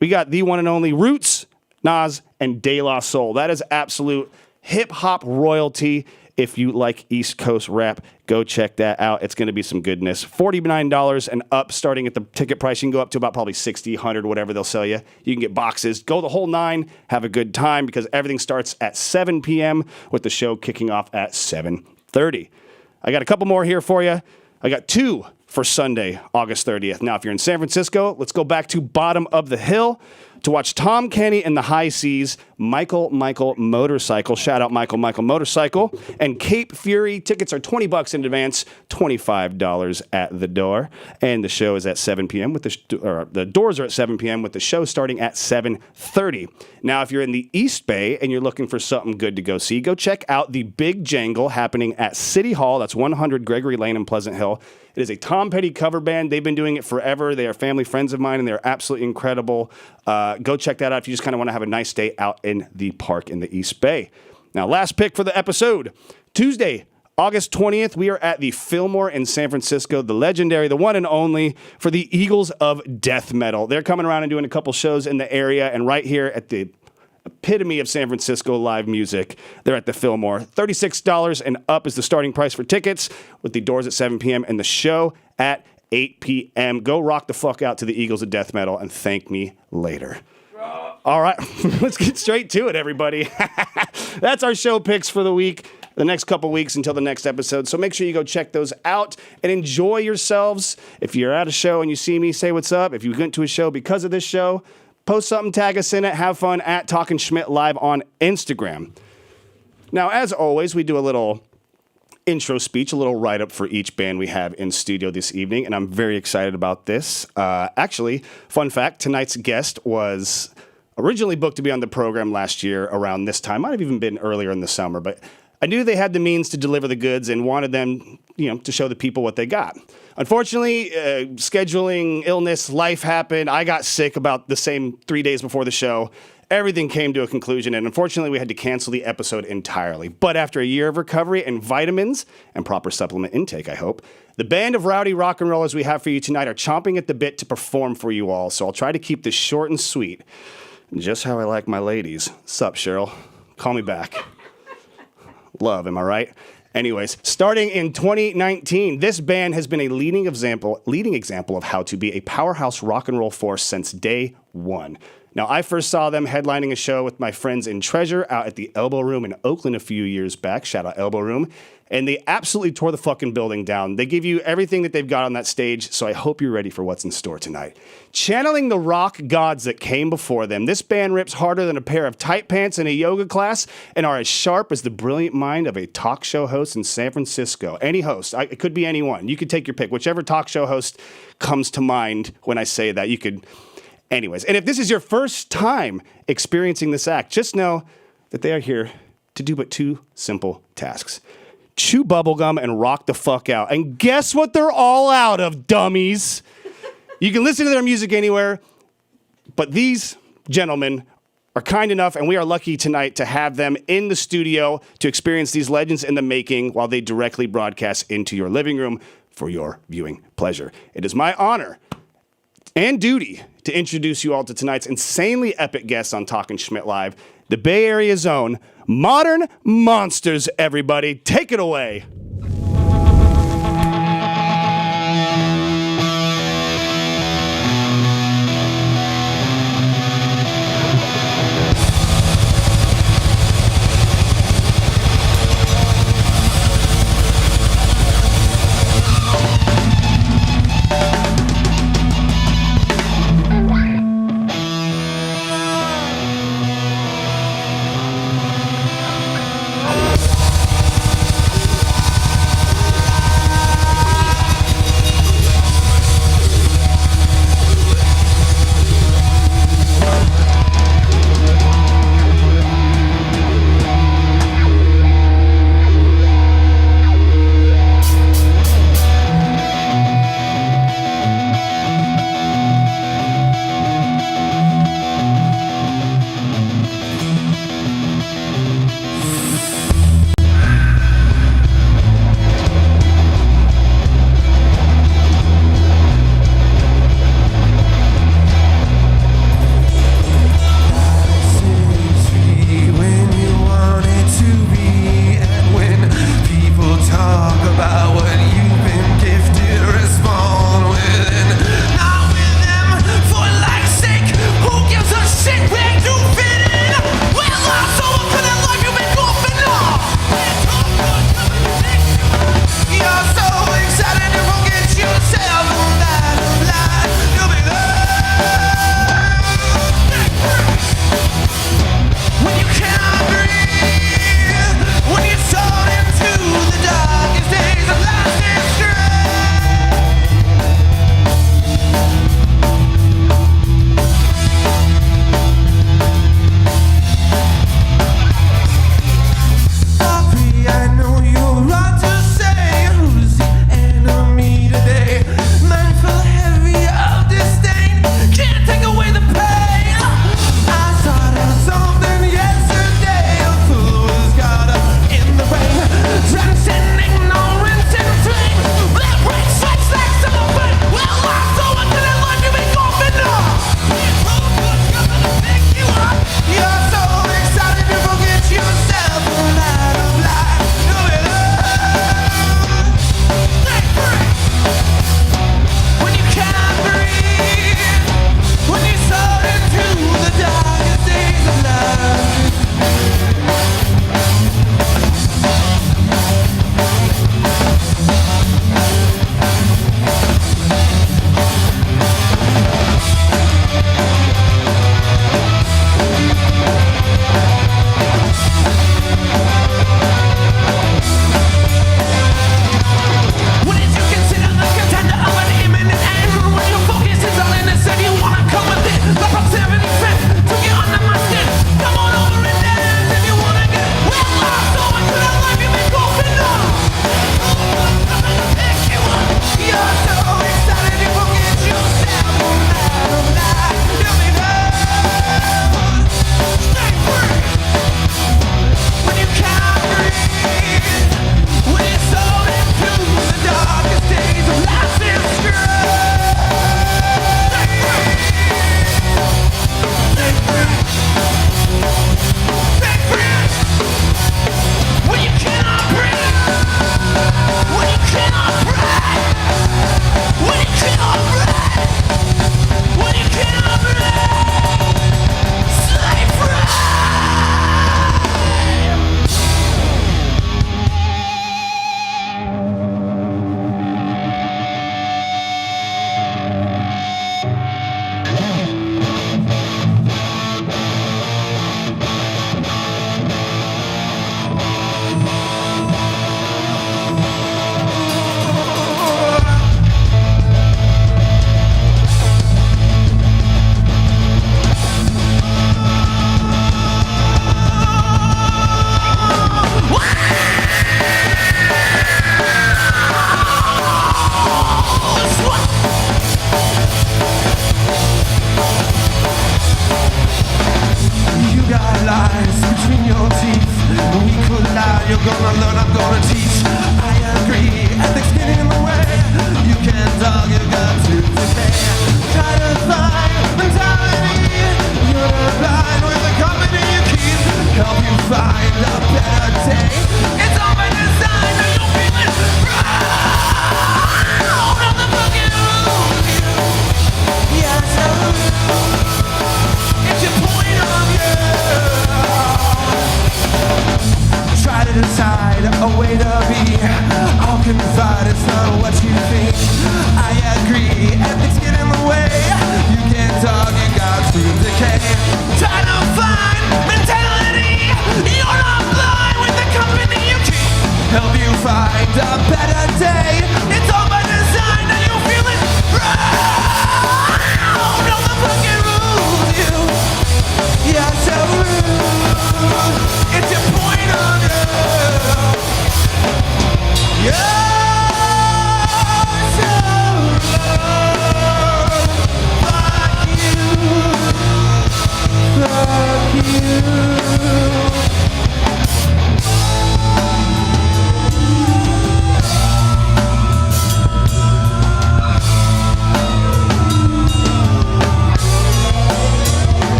We got the one and only Roots, Nas, and De La Soul. That is absolute hip-hop royalty. If you like East Coast rap, go check that out. It's going to be some goodness. $49 and up, starting at the ticket price. You can go up to about probably $60, $100, whatever they'll sell you. You can get boxes. Go the whole nine. Have a good time, because everything starts at 7 p.m. with the show kicking off at 7:30. I got a couple more here for you. I got two for Sunday, August 30th. Now, if you're in San Francisco, let's go back to bottom of the hill to watch Tom Kenny and the High Seas, Michael Motorcycle. Shout out Michael Motorcycle. And Cape Fury. Tickets are $20 in advance, $25 at the door. And the show is at 7 p.m. with the doors are at 7 p.m. with the show starting at 7:30. Now, if you're in the East Bay and you're looking for something good to go see, go check out the Big Jangle happening at City Hall. That's 100 Gregory Lane in Pleasant Hill. It is a Tom Petty cover band. They've been doing it forever. They are family friends of mine, and they're absolutely incredible. Go check that out if you just kind of want to have a nice day out in the park in the East Bay. Now, last pick for the episode. Tuesday, August 20th, we are at the Fillmore in San Francisco, the legendary, the one and only, for the Eagles of Death Metal. They're coming around and doing a couple shows in the area, and right here at the epitome of San Francisco live music, they're at the Fillmore. $36 and up is the starting price for tickets, with the doors at 7 p.m. and the show at 8 p.m. Go rock the fuck out to the Eagles of Death Metal and thank me later. All right, let's get straight to it, everybody. That's our show picks for the week, the next couple weeks until the next episode. So make sure you go check those out and enjoy yourselves. If you're at a show and you see me, say what's up. If you went to a show because of this show, post something, tag us in it, have fun at Talkin' Schmidt Live on Instagram. Now, as always, we do a little intro speech, a little write-up for each band we have in studio this evening, and I'm very excited about this. Actually, fun fact, tonight's guest was originally booked to be on the program last year around this time. Might have even been earlier in the summer, but I knew they had the means to deliver the goods and wanted them, to show the people what they got. Unfortunately, scheduling, illness, life happened. I got sick about the same 3 days before the show. Everything came to a conclusion, and unfortunately, we had to cancel the episode entirely. But after a year of recovery and vitamins and proper supplement intake, I hope, the band of rowdy rock and rollers we have for you tonight are chomping at the bit to perform for you all. So I'll try to keep this short and sweet, just how I like my ladies. Sup, Cheryl? Call me back. Love, am I right? Anyways, starting in 2019, this band has been a leading example of how to be a powerhouse rock and roll force since day one. Now, I first saw them headlining a show with my friends in Treasure out at the Elbow Room in Oakland a few years back. Shout out Elbow Room. And they absolutely tore the fucking building down. They give you everything that they've got on that stage, so I hope you're ready for what's in store tonight. Channeling the rock gods that came before them, this band rips harder than a pair of tight pants in a yoga class and are as sharp as the brilliant mind of a talk show host in San Francisco. Any host. It could be anyone. You could take your pick. Whichever talk show host comes to mind when I say that, you could... Anyways, and if this is your first time experiencing this act, just know that they are here to do but two simple tasks. Chew bubblegum and rock the fuck out. And guess what they're all out of, dummies? You can listen to their music anywhere, but these gentlemen are kind enough, and we are lucky tonight to have them in the studio to experience these legends in the making while they directly broadcast into your living room for your viewing pleasure. It is my honor and duty to introduce you all to tonight's insanely epic guests on Talkin' Schmidt Live, the Bay Area's own Modern Monsters, everybody. Take it away.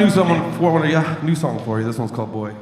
new song for you. This one's called Boy.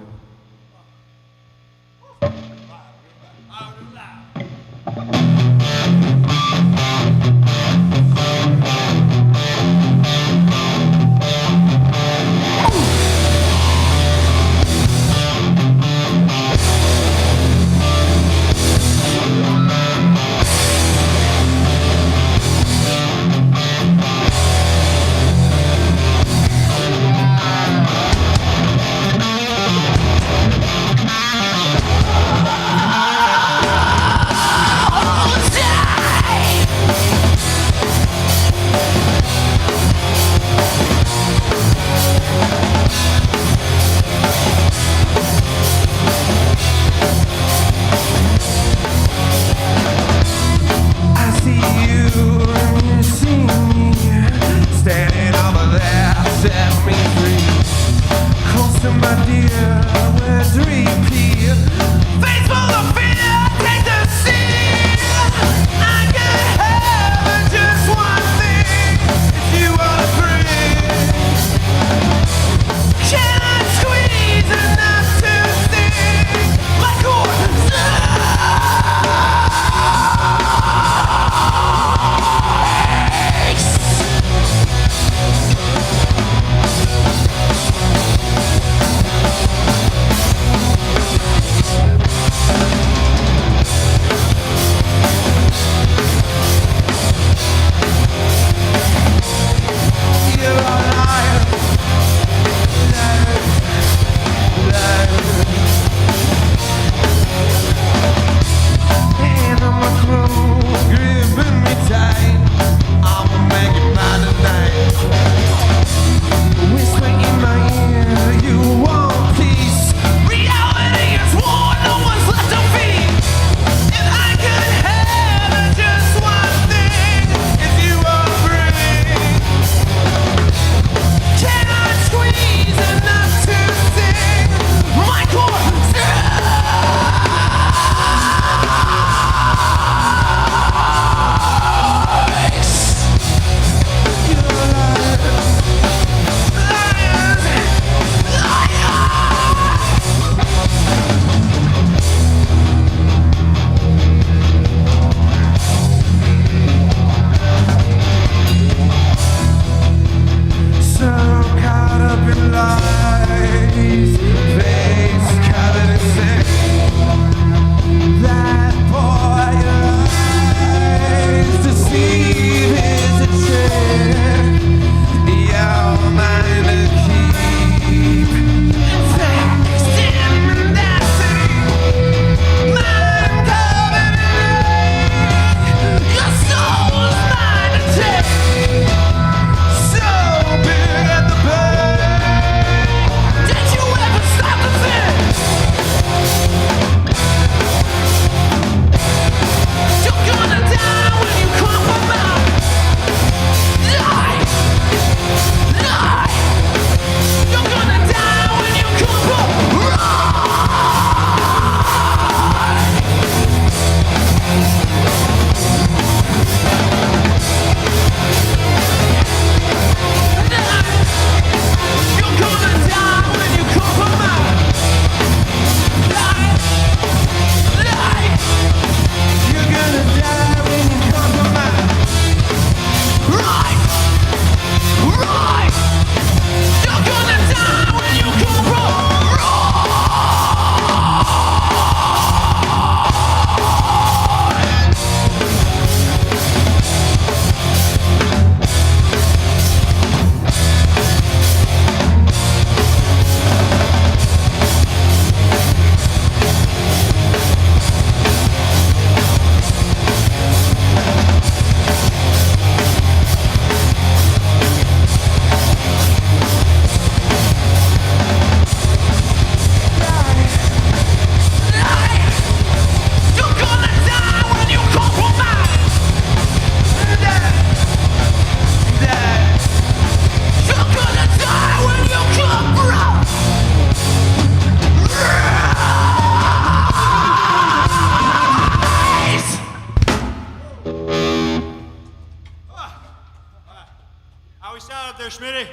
How we sound up there, Schmitty?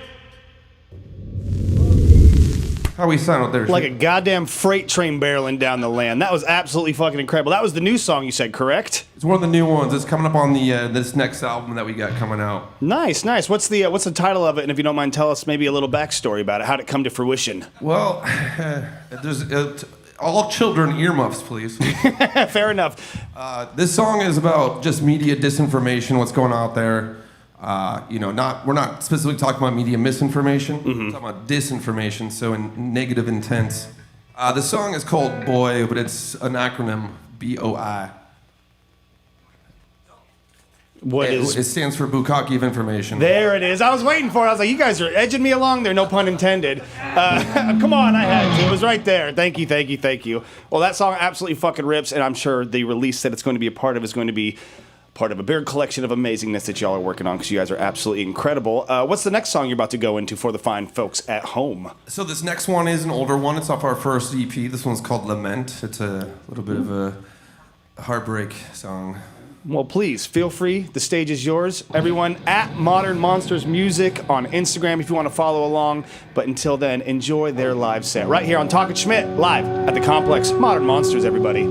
How we sound out there? Like a goddamn freight train barreling down the land. That was absolutely fucking incredible. That was the new song you said, correct? It's one of the new ones. It's coming up on the this next album that we got coming out. Nice, nice. What's the title of it? And if you don't mind, tell us maybe a little backstory about it. How'd it come to fruition? Well, there's all children earmuffs, please. Fair enough. This song is about just media disinformation, what's going on out there. We're not specifically talking about media misinformation. We're talking about disinformation, so in negative intent. The song is called Boy, but it's an acronym, BOI. It stands for Bukkake of Information. There it is. I was waiting for it. I was like, you guys are edging me along there, no pun intended. Come on, I had to. It was right there. Thank you. Well, that song absolutely fucking rips, and I'm sure the release that it's going to be a part of is going to be part of a big collection of amazingness that y'all are working on, because you guys are absolutely incredible. What's the next song you're about to go into for the fine folks at home? So this next one is an older one. It's off our first EP. This one's called Lament. It's a little bit of a heartbreak song. Well, please, feel free. The stage is yours. Everyone at Modern Monsters Music on Instagram if you want to follow along. But until then, enjoy their live set right here on Talkin' Schmidt, live at the Complex. Modern Monsters, everybody.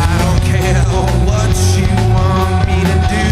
I don't care what you want me to do.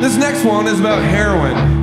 This next one is about heroin.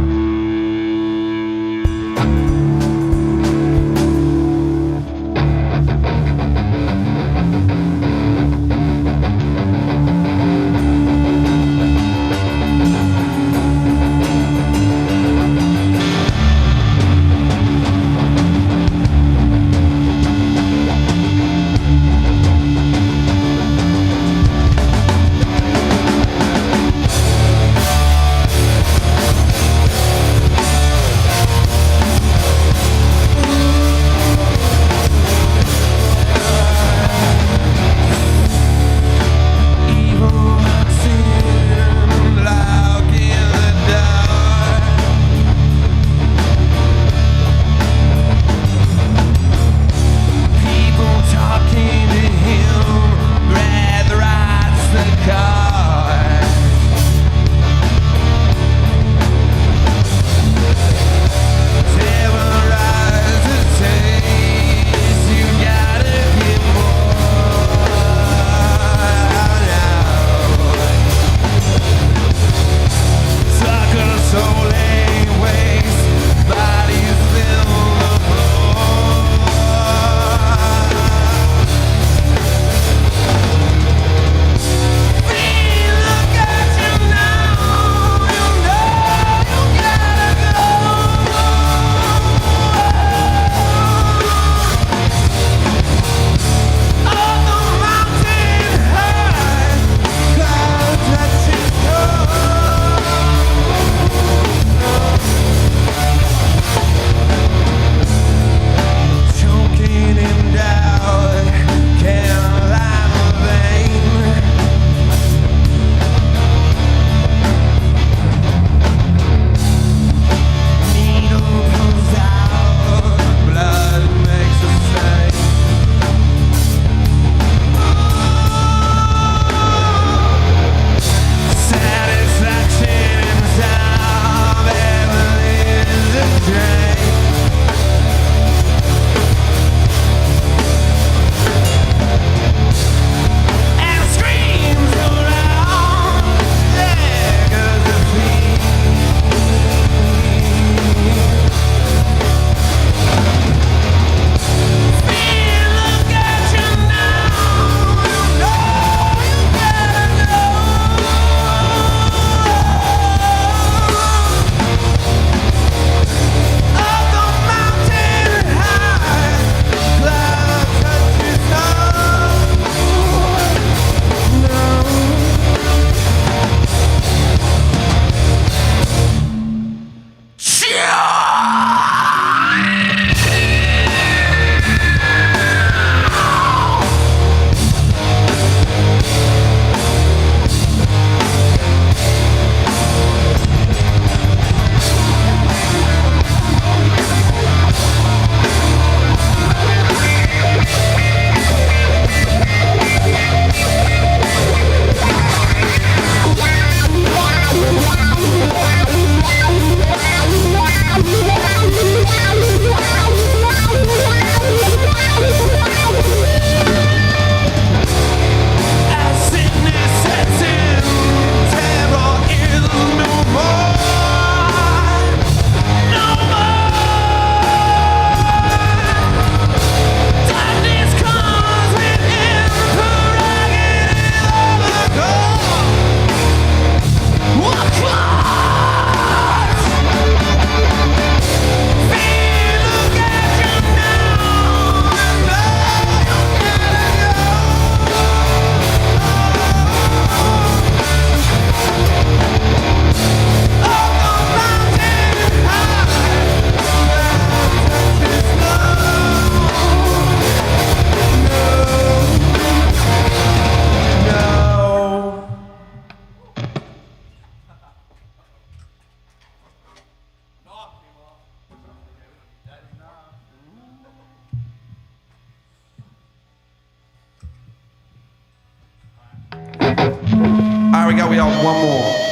All right, we got one more.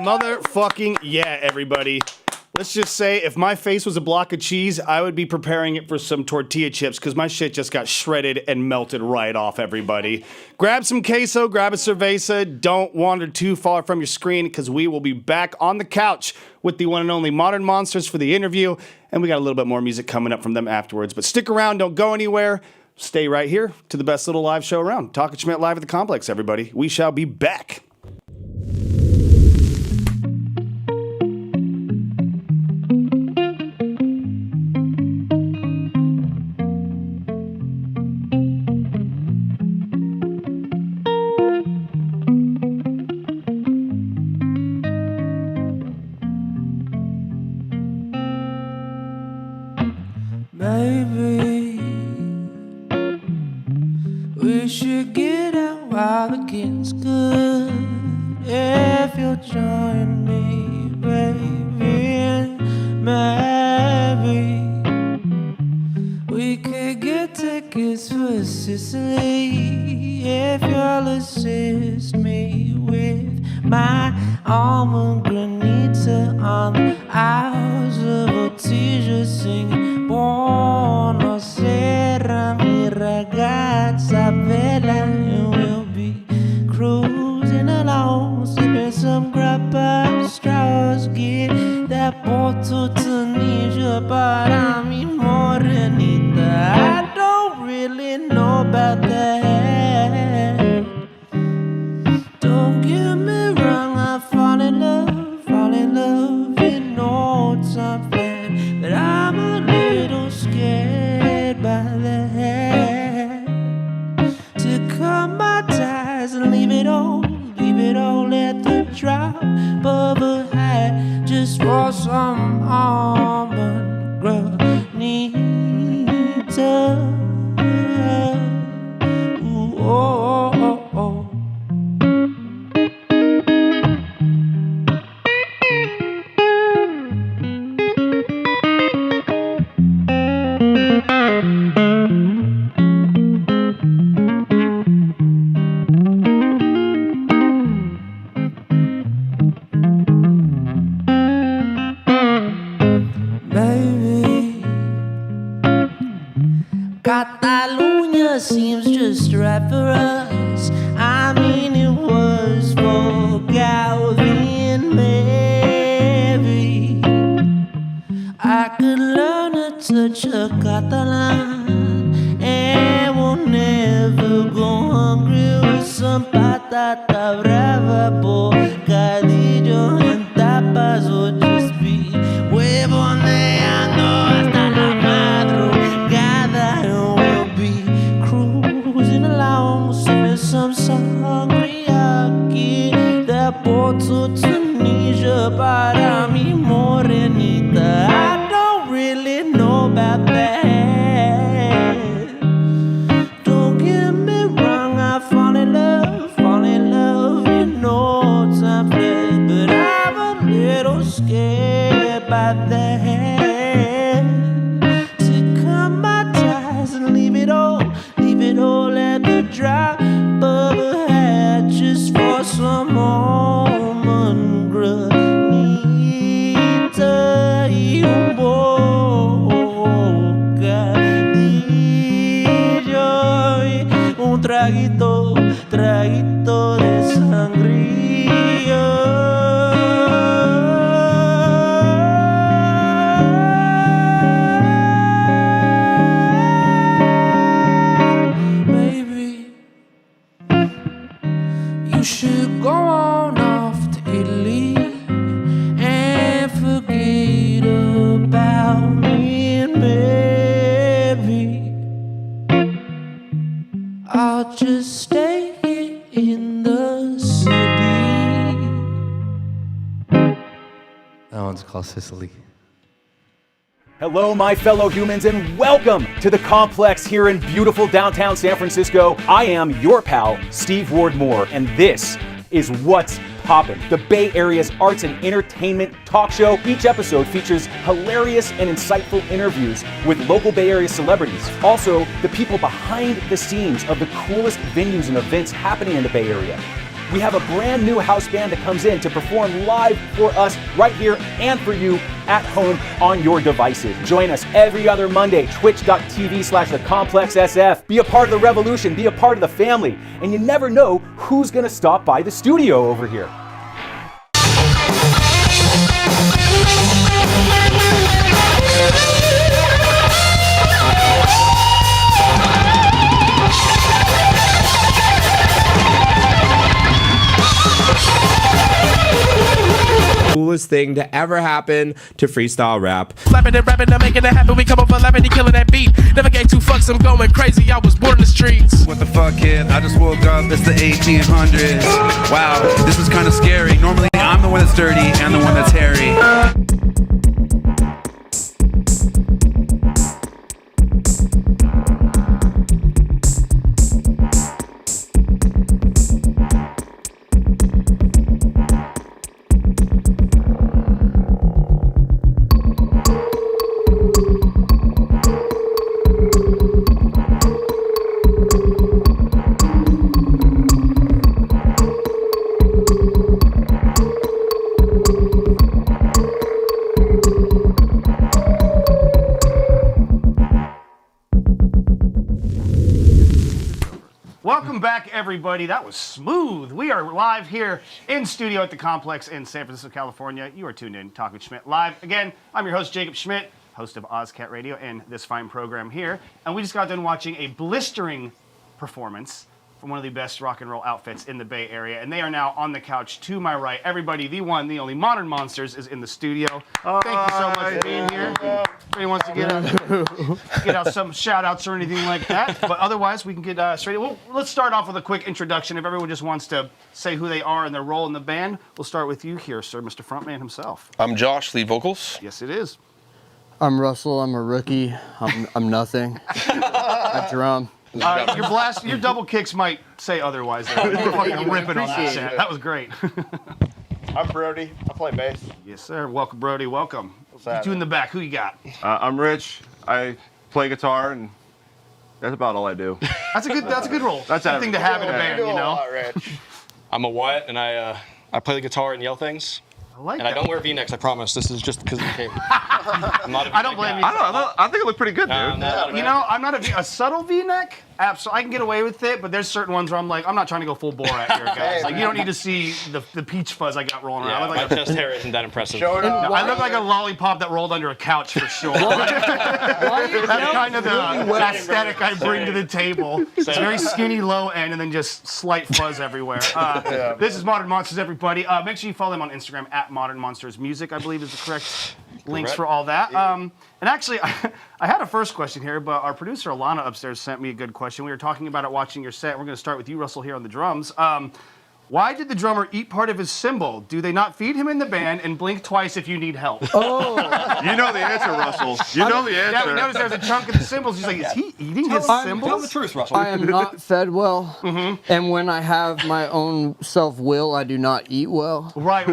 Motherfucking yeah, everybody. Let's just say if my face was a block of cheese, I would be preparing it for some tortilla chips because my shit just got shredded and melted right off, everybody. Grab some queso, grab a cerveza. Don't wander too far from your screen because we will be back on the couch with the one and only Modern Monsters for the interview. And we got a little bit more music coming up from them afterwards. But stick around, don't go anywhere. Stay right here to the best little live show around. Talking Schmidt live at the complex, everybody. We shall be back. Maybe we should get out while the getting's good. If you'll join me, baby, and maybe we could get tickets for Sicily. If you'll assist me with my almond granita on the Isles of Otija, singing Buonasera mi ragazza bella, and we'll be cruising along, sipping some grappa straws, get that Porto Tunisia, but I'm morenita. I don't really know about that. Don't get me wrong, I fall in love, you know it's unfair, but I'm a little scared by that. To cut my ties and leave it all at the drop of a hat, just for some almond granita. Ooh, oh, oh, oh. Catalunya seems just right for us. I mean, it was for Calvin, maybe I could learn to touch a Catalan, and we'll never go hungry with some patata brava, bocadillo and tapas, or just be huevoneando hasta la madrugada, and we'll be cruising along, sipping some sangria, get that Porto Tunisia, para mi morenita. I don't really know about that. Don't get me wrong, I fall in love, you know it's unfair, but I'm a little scared by that. To cut my ties and leave it all at the drop of a hat, just for some almond granita y un bocadillo y un traguito de sangría. You should go on off to Italy and forget about me, and maybe I'll just stay here in the city. That one's called Sicily. Hello, my fellow humans, and welcome to the complex here in beautiful downtown San Francisco. I am your pal, Steve Ward Moore, and this is What's Poppin', the Bay Area's arts and entertainment talk show. Each episode features hilarious and insightful interviews with local Bay Area celebrities. Also, the people behind the scenes of the coolest venues and events happening in the Bay Area. we have a brand new house band that comes in to perform live for us right here and for you at home on your devices. Join us every other Monday, twitch.tv/thecomplexsf. Be a part of the revolution, be a part of the family, and you never know who's gonna stop by the studio over here. Coolest thing to ever happen to freestyle rap. Slapping and rapping, I'm making it happen. We come up for lapping, killing that beat. Never gave two fucks, I'm going crazy. I was born in the streets. What the fuck, kid? I just woke up. It's the 1800s. Wow, this is kind of scary. Normally, I'm the one that's dirty and the one that's hairy. Welcome back, everybody. That was smooth. We are live here in studio at the Complex in San Francisco, California. You are tuned in, Talk with Schmidt live. Again, I'm your host, Jacob Schmidt, host of Ozcat Radio and this fine program here. And we just got done watching a blistering performance from one of the best rock and roll outfits in the Bay Area. And they are now on the couch to my right. Everybody, the one, the only Modern Monsters is in the studio. Thank you so much for being here. If anyone wants to get out some shout outs or anything like that. But otherwise, we can get straight. Well, let's start off with a quick introduction. If everyone just wants to say who they are and their role in the band, we'll start with you here, sir, Mr. Frontman himself. I'm Josh, lead vocals. Yes, it is. I'm Russell. I'm a rookie. I'm nothing. I drum. Your double kicks might say otherwise. Though. You're fucking ripping on that set. That was great. I'm Brody. I play bass. Yes, sir. Welcome, Brody. Welcome. You two in the back. Who you got? I'm Rich. I play guitar, and that's about all I do. That's a good role. That's a good thing to have in a band, you know. I'm a Wyatt, and I play the guitar and yell things. I like and that. I don't wear V-necks, I promise. This is just because of the cable. I don't blame you. I think it looked pretty good, dude. I'm not a subtle V-neck. Absolutely, I can get away with it, but there's certain ones where I'm like, I'm not trying to go full Borat here, guys. Like, you don't need to see the peach fuzz I got rolling around. My chest hair isn't that impressive. I look like a lollipop that rolled under a couch for sure. That's kind of the aesthetic I bring to the table. It's very skinny low end and then just slight fuzz everywhere. This is Modern Monsters, everybody. Make sure you follow them on Instagram at Modern Monsters Music, I believe is the correct links for all that. And actually, I had a first question here, but our producer Alana upstairs sent me a good question. We were talking about it watching your set. We're going to start with you, Russell, here on the drums. Why did the drummer eat part of his cymbal? Do they not feed him in the band and blink twice if you need help? Oh, you know the answer, Russell. You know the answer. Yeah, we noticed there's a chunk of the cymbals. He's like, is he eating his cymbals? Tell the truth, Russell. I am not fed well, and when I have my own self-will, I do not eat well. Right,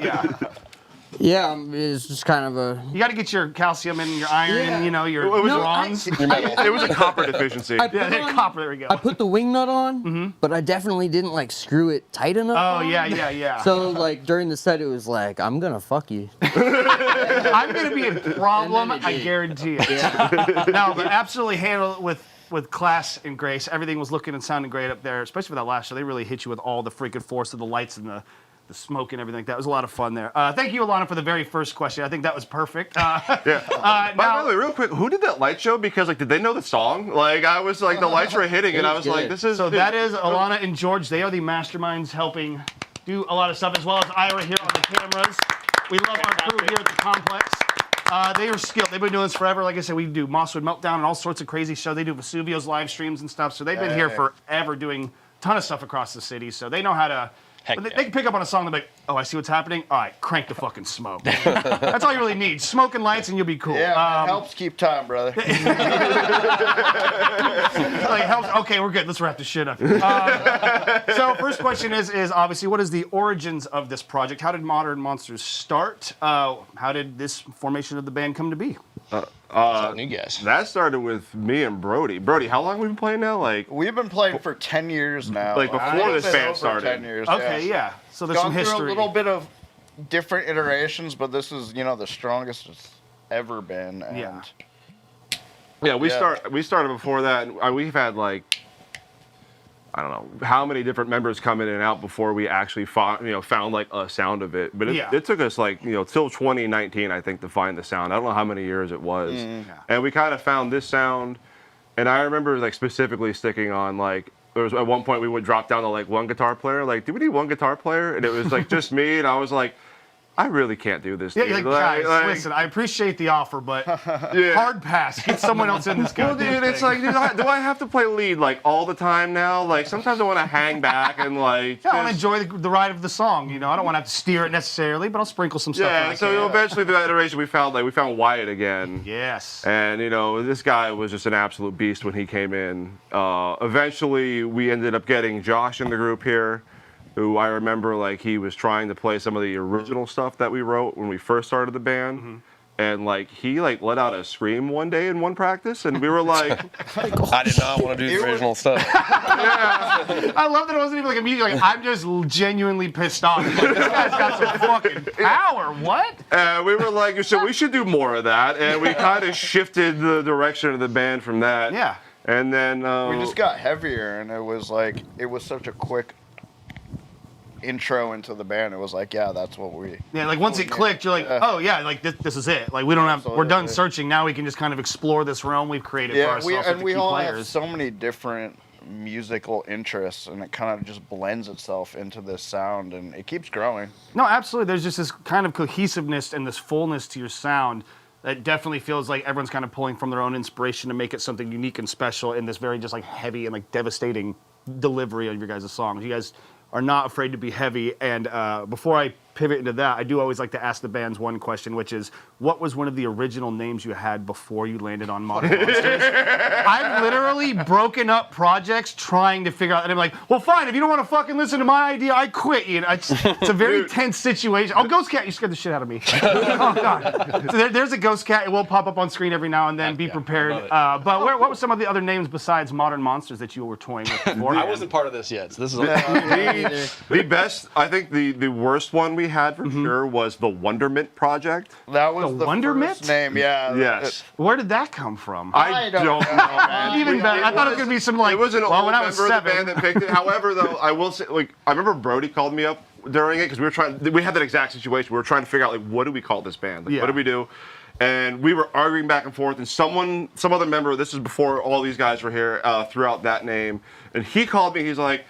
yeah. Yeah, it's just kind of a... You got to get your calcium and your iron, you know, your bronze. It was a copper deficiency. Copper, there we go. I put the wing nut on, but I definitely didn't, like, screw it tight enough. Oh, yeah. So, like, during the set, it was like, I'm going to fuck you. I'm going to be a problem, I guarantee it. No, but absolutely handle it with class and grace. Everything was looking and sounding great up there, especially for that last show. They really hit you with all the freaking force of the lights and the smoke and everything like that. It was a lot of fun there. Thank you, Alana, for the very first question. I think that was perfect. By the way, real quick, who did that light show? Because, like, did they know the song? Like, I was like, the lights were hitting, and I was like, this is... So that is Alana and George. They are the masterminds helping do a lot of stuff, as well as Ira here on the cameras. We love our crew here at the Complex. They are skilled. They've been doing this forever. Like I said, we do Mosswood Meltdown and all sorts of crazy shows. They do Vesuvio's live streams and stuff. So they've been here forever doing a ton of stuff across the city. So they know how to... They can pick up on a song and be like, oh, I see what's happening. All right, crank the fucking smoke. That's all you really need. Smoke and lights and you'll be cool. Yeah, it helps keep time, brother. Okay, we're good. Let's wrap this shit up. So first question is obviously, what is the origins of this project? How did Modern Monsters start? How did this formation of the band come to be? New guys. That started with me and Brody. Brody, how long have we been playing now? Like we've been playing for 10 years now. Like before this band over started. 10 years. Okay, yeah. So there's some Gone through history. a little bit of different iterations, but this is, the strongest it's ever been. And yeah, we started before that. And we've had like I don't know how many different members come in and out before we actually found like a sound of it. But it took us like till 2019 I think to find the sound. I don't know how many years it was. And we kind of found this sound. And I remember like specifically sticking on like there was at one point we would drop down to like one guitar player. Like, do we need one guitar player? And it was like just me. And I was like, I really can't do this. Yeah, guys, listen, I appreciate the offer, but hard pass. Get someone else in this guy. Well, dude, it's like, do I have to play lead like all the time now? Like sometimes I want to hang back and like. I want to enjoy the ride of the song. I don't want to have to steer it necessarily, but I'll sprinkle some stuff. Yeah, so eventually through that iteration we found Wyatt again. Yes. And this guy was just an absolute beast when he came in. Eventually we ended up getting Josh in the group here, who I remember like he was trying to play some of the original stuff that we wrote when we first started the band. And like he like let out a scream one day in one practice, and we were like, I did not want to do the original stuff. I love that it wasn't even like a music. Like I'm just genuinely pissed off. Like, this guy's got some fucking power. What? We were like, so we should do more of that, and we kind of shifted the direction of the band from that. Yeah. And then we just got heavier, and it was such a quick intro into the band. It was like, yeah, that's what we. Yeah, like once it clicked, you're like, oh yeah, like this is it. Like we don't have, we're done searching. Now we can just kind of explore this realm we've created for ourselves. We all have so many different musical interests, and it kind of just blends itself into this sound, and it keeps growing. No, absolutely. There's just this kind of cohesiveness and this fullness to your sound that definitely feels like everyone's kind of pulling from their own inspiration to make it something unique and special in this very just like heavy and like devastating delivery of your guys' songs. You guys are not afraid to be heavy. And before I pivot into that, I do always like to ask the bands one question, which is, what was one of the original names you had before you landed on Modern Monsters? I've literally broken up projects trying to figure out, and I'm like, well, fine, if you don't want to fucking listen to my idea, I quit. It's a very tense situation. Oh, Ghost Cat, you scared the shit out of me. Oh, God. So there's a Ghost Cat. It will pop up on screen every now and then. Be prepared. But what were some of the other names besides Modern Monsters that you were toying with before? I wasn't part of this yet, so this is the best, I think the worst one we had for sure was the Wonderment Project. That was the Wonderment first name, yeah. Yes. Where did that come from? I don't know, man. Even better. I thought it was going to be some like, it was an old when I member was of the 7. band that picked it. However, though, I will say, like, I remember Brody called me up during it because we had that exact situation. We were trying to figure out, like, what do we call this band? Like, what do we do? And we were arguing back and forth, and some other member, this is before all these guys were here, threw out that name. And he called me, he's like,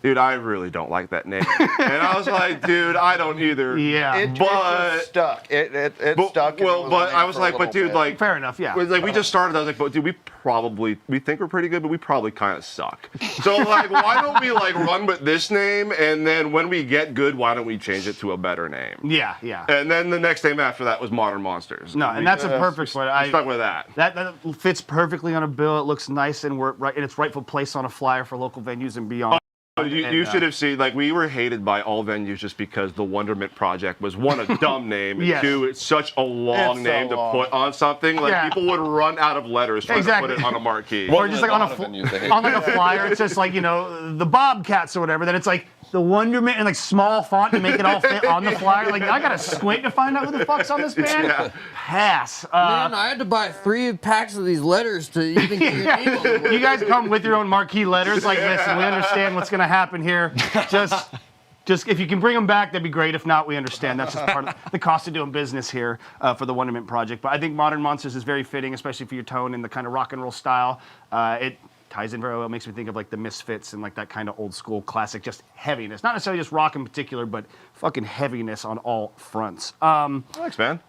dude, I really don't like that name. And I was like, dude, I don't either. Yeah. It just stuck. It stuck. Well, but I was like, but dude, like, fair enough, yeah. Like we just started. I was like, but dude, we think we're pretty good, but we probably kind of suck. So like, why don't we like run with this name, and then when we get good, why don't we change it to a better name? Yeah, yeah. And then the next name after that was Modern Monsters. No, and that's a perfect one. I stuck with that. That fits perfectly on a bill. It looks nice and we're right in its rightful place on a flyer for local venues and beyond. You should have seen, like, we were hated by all venues just because the Wonderment Project was, one, a dumb name, and two, it's such a long name to put on something. Like, people would run out of letters trying to put it on a marquee. Or just like on like a flyer, it's just like, the Bobcats or whatever, then it's like the Wonderment in like small font to make it all fit on the flyer. Like, I gotta squint to find out who the fuck's on this band. Yeah. Pass. Man, I had to buy 3 packs of these letters to even get your name on them. You guys come with your own marquee letters. Like, listen, we understand what's gonna happen here. Just if you can bring them back, that'd be great. If not, we understand. That's just part of the cost of doing business here for the Wonderment Project. But I think Modern Monsters is very fitting, especially for your tone and the kind of rock and roll style. It ties in very well. It makes me think of like the Misfits and like that kind of old school classic, just heaviness. Not necessarily just rock in particular, but fucking heaviness on all fronts. Thanks, man.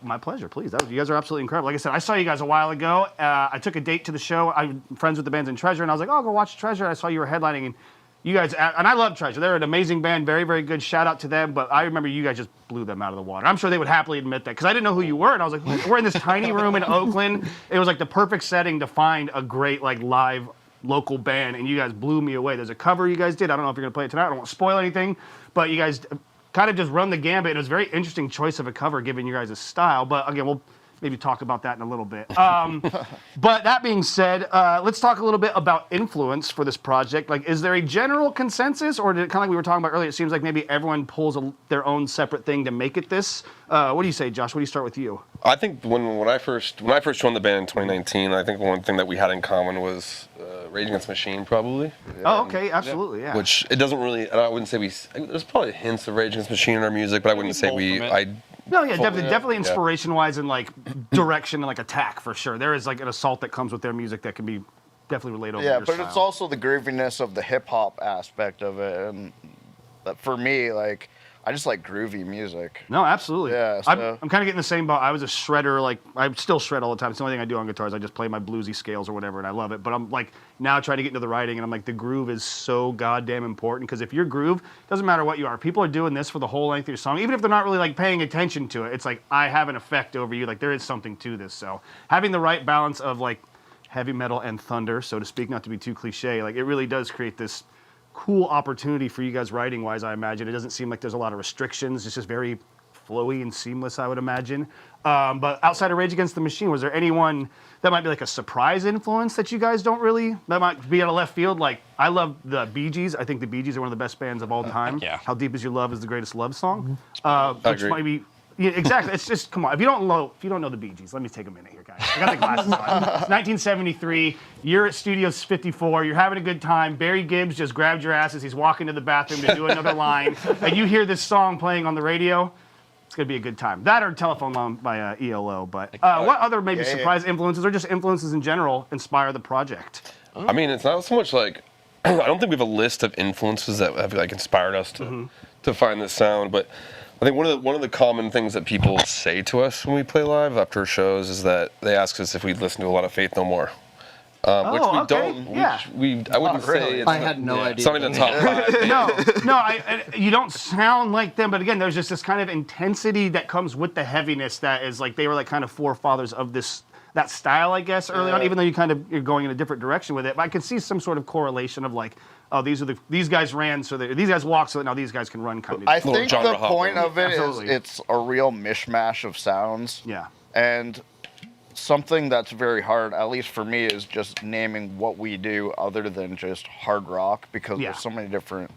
My pleasure, please. You guys are absolutely incredible. Like I said, I saw you guys a while ago. I took a date to the show. I'm friends with the bands in Treasure, and I was like, oh, I'll go watch Treasure. I saw you were headlining, and you guys, and I love Treasure. They're an amazing band, very, very good. Shout out to them. But I remember you guys just blew them out of the water. I'm sure they would happily admit that because I didn't know who you were, and I was like, we're in this tiny room in Oakland. It was like the perfect setting to find a great like live local band, and you guys blew me away. There's a cover you guys did. I don't know if you're gonna play it tonight. I don't want to spoil anything, but you guys kind of just run the gambit. It was a very interesting choice of a cover given you guys' style. But again, we'll maybe talk about that in a little bit. But that being said, let's talk a little bit about influence for this project. Like, is there a general consensus, or did it kind of like we were talking about earlier? It seems like maybe everyone pulls their own separate thing to make it this. What do you say, Josh? What do you start with you? I think when I first joined the band in 2019, I think one thing that we had in common was Rage Against the Machine, probably. Oh, okay, absolutely, yeah. Which it doesn't really. I wouldn't say there's probably hints of Rage Against the Machine in our music, but I wouldn't say No, yeah, definitely inspiration-wise and like direction and like attack for sure. There is like an assault that comes with their music that can be definitely relatable. Yeah, to your but style. it's also the grooviness of the hip hop aspect of it, and that for me, like, I just like groovy music. No, absolutely. Yeah, I'm so- kind of getting the same boat. I was a shredder, like I still shred all the time. It's the only thing I do on guitars. I just play my bluesy scales or whatever, and I love it. But I'm like now trying to get into the writing, and I'm like, the groove is so goddamn important, because if your groove, doesn't matter what you are, people are doing this for the whole length of your song, even if they're not really like paying attention to it. It's like, I have an effect over you. Like, there is something to this. So having the right balance of like heavy metal and thunder, so to speak, not to be too cliche, like it really does create this cool opportunity for you guys writing wise. I imagine it doesn't seem like there's a lot of restrictions. It's just very flowy and seamless, I would imagine. But outside of Rage Against the Machine, was there anyone that might be like a surprise influence that you guys don't really, that might be out of left field? Like, I love the Bee Gees. I think the Bee Gees are one of the best bands of all time. Yeah. How Deep Is Your Love is the greatest love song. I Which agree. might be, yeah, exactly. It's just, come on. If you don't know the Bee Gees, let me take a minute here, guys. I got the glasses on. It's 1973. You're at Studios 54. You're having a good time. Barry Gibbs just grabbed your asses. He's walking to the bathroom to do another line. And you hear this song playing on the radio. It's going to be a good time. That or Telephone Line by ELO. But what other maybe surprise influences or just influences in general inspire the project? I mean, it's not so much like I don't think we have a list of influences that have like inspired us to find this sound, but I think one of the common things that people say to us when we play live after shows is that they ask us if we listen to a lot of Faith No More. Which we don't. Yeah. I wouldn't say. I had no idea. It's not even top five. You don't sound like them, but again, there's just this kind of intensity that comes with the heaviness that is like, they were like kind of forefathers of that style, I guess, early on, even though you're going in a different direction with it. But I can see some sort of correlation of like, oh, these guys ran, so these guys walked, so now these guys can run kind of. I think the point of it is Absolutely. it's a real mishmash of sounds. Yeah. And something that's very hard, at least for me, is just naming what we do other than just hard rock, because Yeah. there's so many different.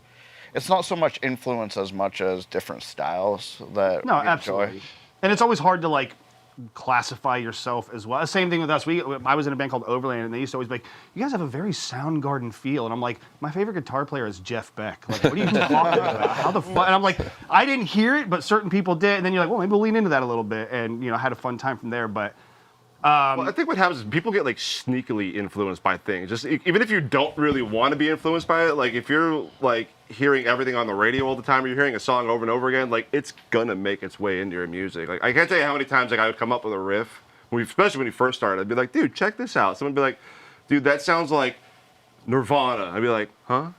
It's not so much influence as much as different styles that No, we absolutely. enjoy. And it's always hard to like classify yourself as well. Same thing with us. I was in a band called Overland, and they used to always be like, "You guys have a very Soundgarden feel," and I'm like, "My favorite guitar player is Jeff Beck." Like, what are you talking about? How the fuck? And I'm like, I didn't hear it, but certain people did. And then you're like, well, maybe we'll lean into that a little bit, and I had a fun time from there. But well, I think what happens is people get like sneakily influenced by things. Just even if you don't really want to be influenced by it, like if you're like hearing everything on the radio all the time, or you're hearing a song over and over again, like it's gonna make its way into your music. Like I can't tell you how many times like I would come up with a riff, especially when you first started. I'd be like, dude, check this out. Someone would be like, dude, that sounds like Nirvana. I'd be like, huh?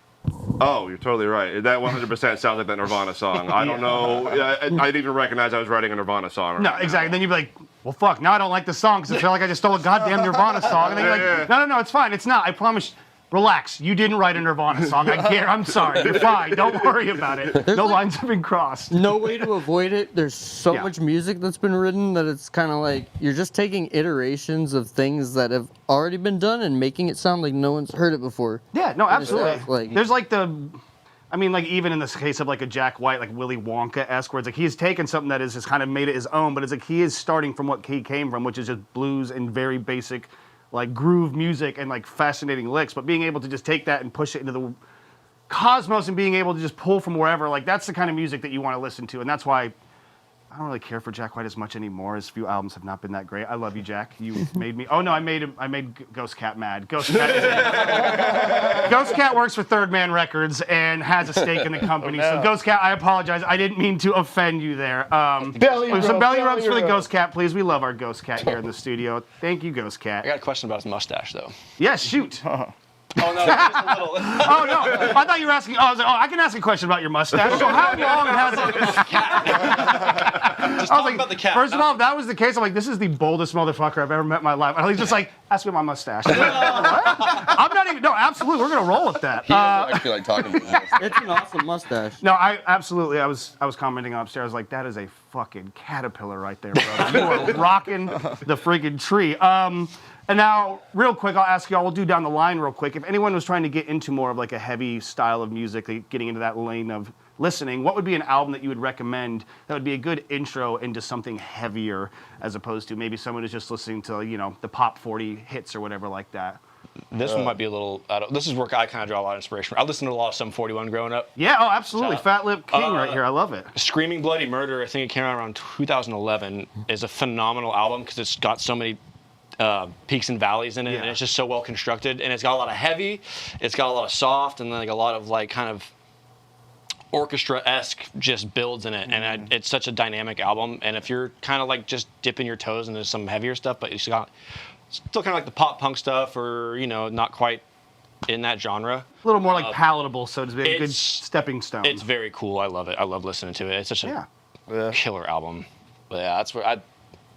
Oh, you're totally right. That 100% sounds like that Nirvana song. I don't know. I didn't even recognize I was writing a Nirvana song. No, exactly. Then you'd be like, well, fuck, now I don't like the song because I feel like I just stole a goddamn Nirvana song. And then you're like, no, it's fine. It's not. I promise. Relax. You didn't write a Nirvana song. I care. I'm sorry. You're fine. Don't worry about it. No lines have been crossed. No way to avoid it. There's so much music that's been written that it's kind of like you're just taking iterations of things that have already been done and making it sound like no one's heard it before. Yeah, no, And it's absolutely. like- There's like like even in this case of like a Jack White, like Willy Wonka-esque, where it's like he's taken something that is just kind of made it his own, but it's like he is starting from what he came from, which is just blues and very basic, like groove music and like fascinating licks, but being able to just take that and push it into the cosmos and being able to just pull from wherever, like that's the kind of music that you want to listen to, and that's why I don't really care for Jack White as much anymore. His few albums have not been that great. I love you, Jack. You made me. Oh no, I made Ghost Cat mad. Ghost Cat works for Third Man Records and has a stake in the company. Oh, no. So Ghost Cat, I apologize. I didn't mean to offend you there. Some belly rubs for the Ghost Cat, please. We love our Ghost Cat here in the studio. Thank you, Ghost Cat. I got a question about his mustache, though. Yes, shoot. Oh, no, just a little. Oh, no. I thought you were asking. I was like, I can ask a question about your mustache. So how long has it? Just talk about the cat. First of all, if that was the case, I'm like, this is the boldest motherfucker I've ever met in my life. And he's just like, Ask me my mustache. What? I'm not even. No, absolutely. We're gonna roll with that. He doesn't actually like talking about this. It's an awesome mustache. No, I absolutely. I was commenting upstairs like that is a fucking caterpillar right there, brother. You are rocking the friggin' tree. And now, real quick, I'll ask y'all. We'll do down the line real quick. If anyone was trying to get into more of like a heavy style of music, like getting into that lane of listening, what would be an album that you would recommend that would be a good intro into something heavier, as opposed to maybe someone who's just listening to the pop 40 hits or whatever like that? This one might be a little. This is where I kind of draw a lot of inspiration from. I listened to a lot of Sum 41 growing up. Yeah, oh, absolutely. Fat Lip King right here. I love it. Screaming Bloody Murder, I think it came out around 2011, is a phenomenal album because it's got so many peaks and valleys in it, and it's just so well constructed. And it's got a lot of heavy, it's got a lot of soft, and then like a lot of like kind of orchestra-esque just builds in it. And it's such a dynamic album. And if you're kind of like just dipping your toes into some heavier stuff, but it's got still kind of like the pop punk stuff, or not quite in that genre. A little more like palatable, so to speak. A good stepping stone. It's very cool. I love it. I love listening to it. It's such a killer album. But yeah,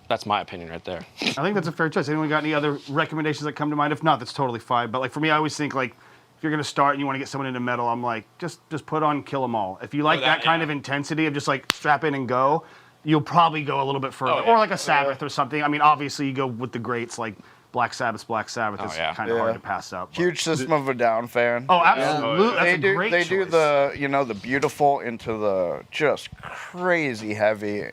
that's my opinion right there. I think that's a fair choice. Anyone got any other recommendations that come to mind? If not, that's totally fine. But like for me, I always think like if you're gonna start and you want to get someone into metal, I'm like just put on Kill 'Em All. If you like that kind of intensity of just like strap in and go, you'll probably go a little bit further. Or like a Sabbath or something. I mean, obviously you go with the greats like Black Sabbath is kind of hard to pass up. But. Huge System of a Down fan. Oh, absolutely. That's a great They choice. do the beautiful into the just crazy heavy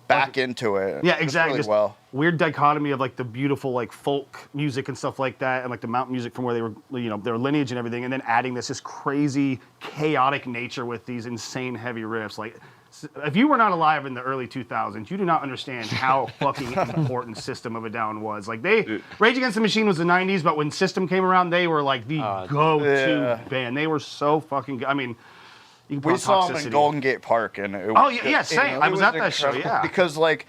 back into it. Yeah, exactly. Really well. Weird dichotomy of like the beautiful like folk music and stuff like that, and like the mountain music from where they were, their lineage and everything, and then adding this just crazy chaotic nature with these insane heavy riffs. Like, if you were not alive in the early 2000s, you do not understand how fucking important System of a Down was. Like Rage Against the Machine was the 90s, but when System came around, they were like the go-to band. They were so fucking good. I mean, we saw them in Golden Gate Park, and it was same. I was at that show, yeah. Because like,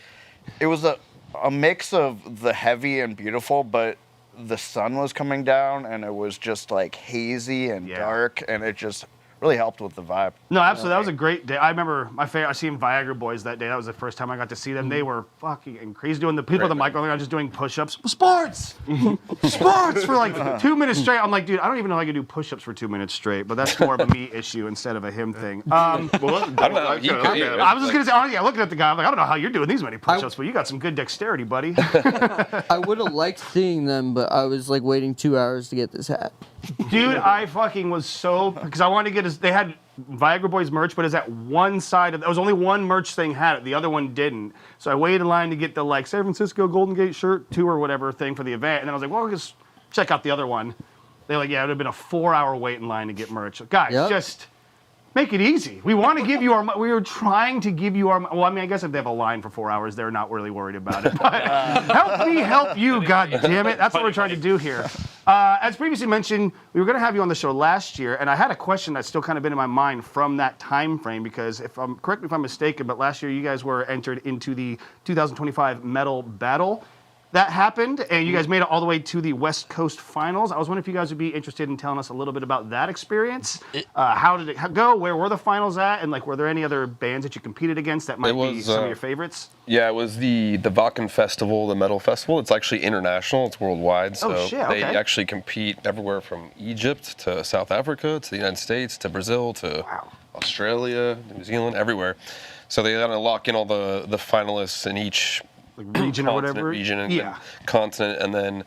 it was a mix of the heavy and beautiful, but the sun was coming down, and it was just like hazy and dark, and it just really helped with the vibe. No, absolutely. That was a great day. I remember I seen Viagra Boys that day. That was the first time I got to see them. They were fucking crazy doing the people at the microphone just doing push-ups. Sports! Sports for like 2 minutes straight. I'm like, dude, I don't even know how I can do push-ups for 2 minutes straight, but that's more of a me issue instead of a him thing. I don't know. I was just going to say, honestly, looking at the guy, I'm like, I don't know how you're doing these many push-ups, but you got some good dexterity, buddy. I would have liked seeing them, but I was like waiting 2 hours to get this hat. Dude, I fucking was so, because I wanted to get they had Viagra Boys merch, but it's at one side of, there was only one merch thing had it, the other one didn't. So I waited in line to get the like San Francisco Golden Gate shirt too or whatever thing for the event, and then I was like, well, I'll just check out the other one. They're like, yeah, it would have been a 4-hour wait in line to get merch. Guys, just make it easy. We want to give you our, we were trying to give you our, well, I mean, I guess if they have a line for 4 hours, they're not really worried about it. But help me help you, God damn it. That's what we're trying to do here. As previously mentioned, we were going to have you on the show last year, and I had a question that's still kind of been in my mind from that time frame, because correct me if I'm mistaken, but last year you guys were entered into the 2025 Metal Battle. That happened, and you guys made it all the way to the West Coast Finals. I was wondering if you guys would be interested in telling us a little bit about that experience. How did it go? Where were the finals at? And like, were there any other bands that you competed against that might be some of your favorites? Yeah, it was the Wacken Festival, the metal festival. It's actually international. It's worldwide. So they actually compete everywhere from Egypt to South Africa to the United States to Brazil to Australia, New Zealand, everywhere. So they got to lock in all the finalists in each region or whatever, region and continent, and then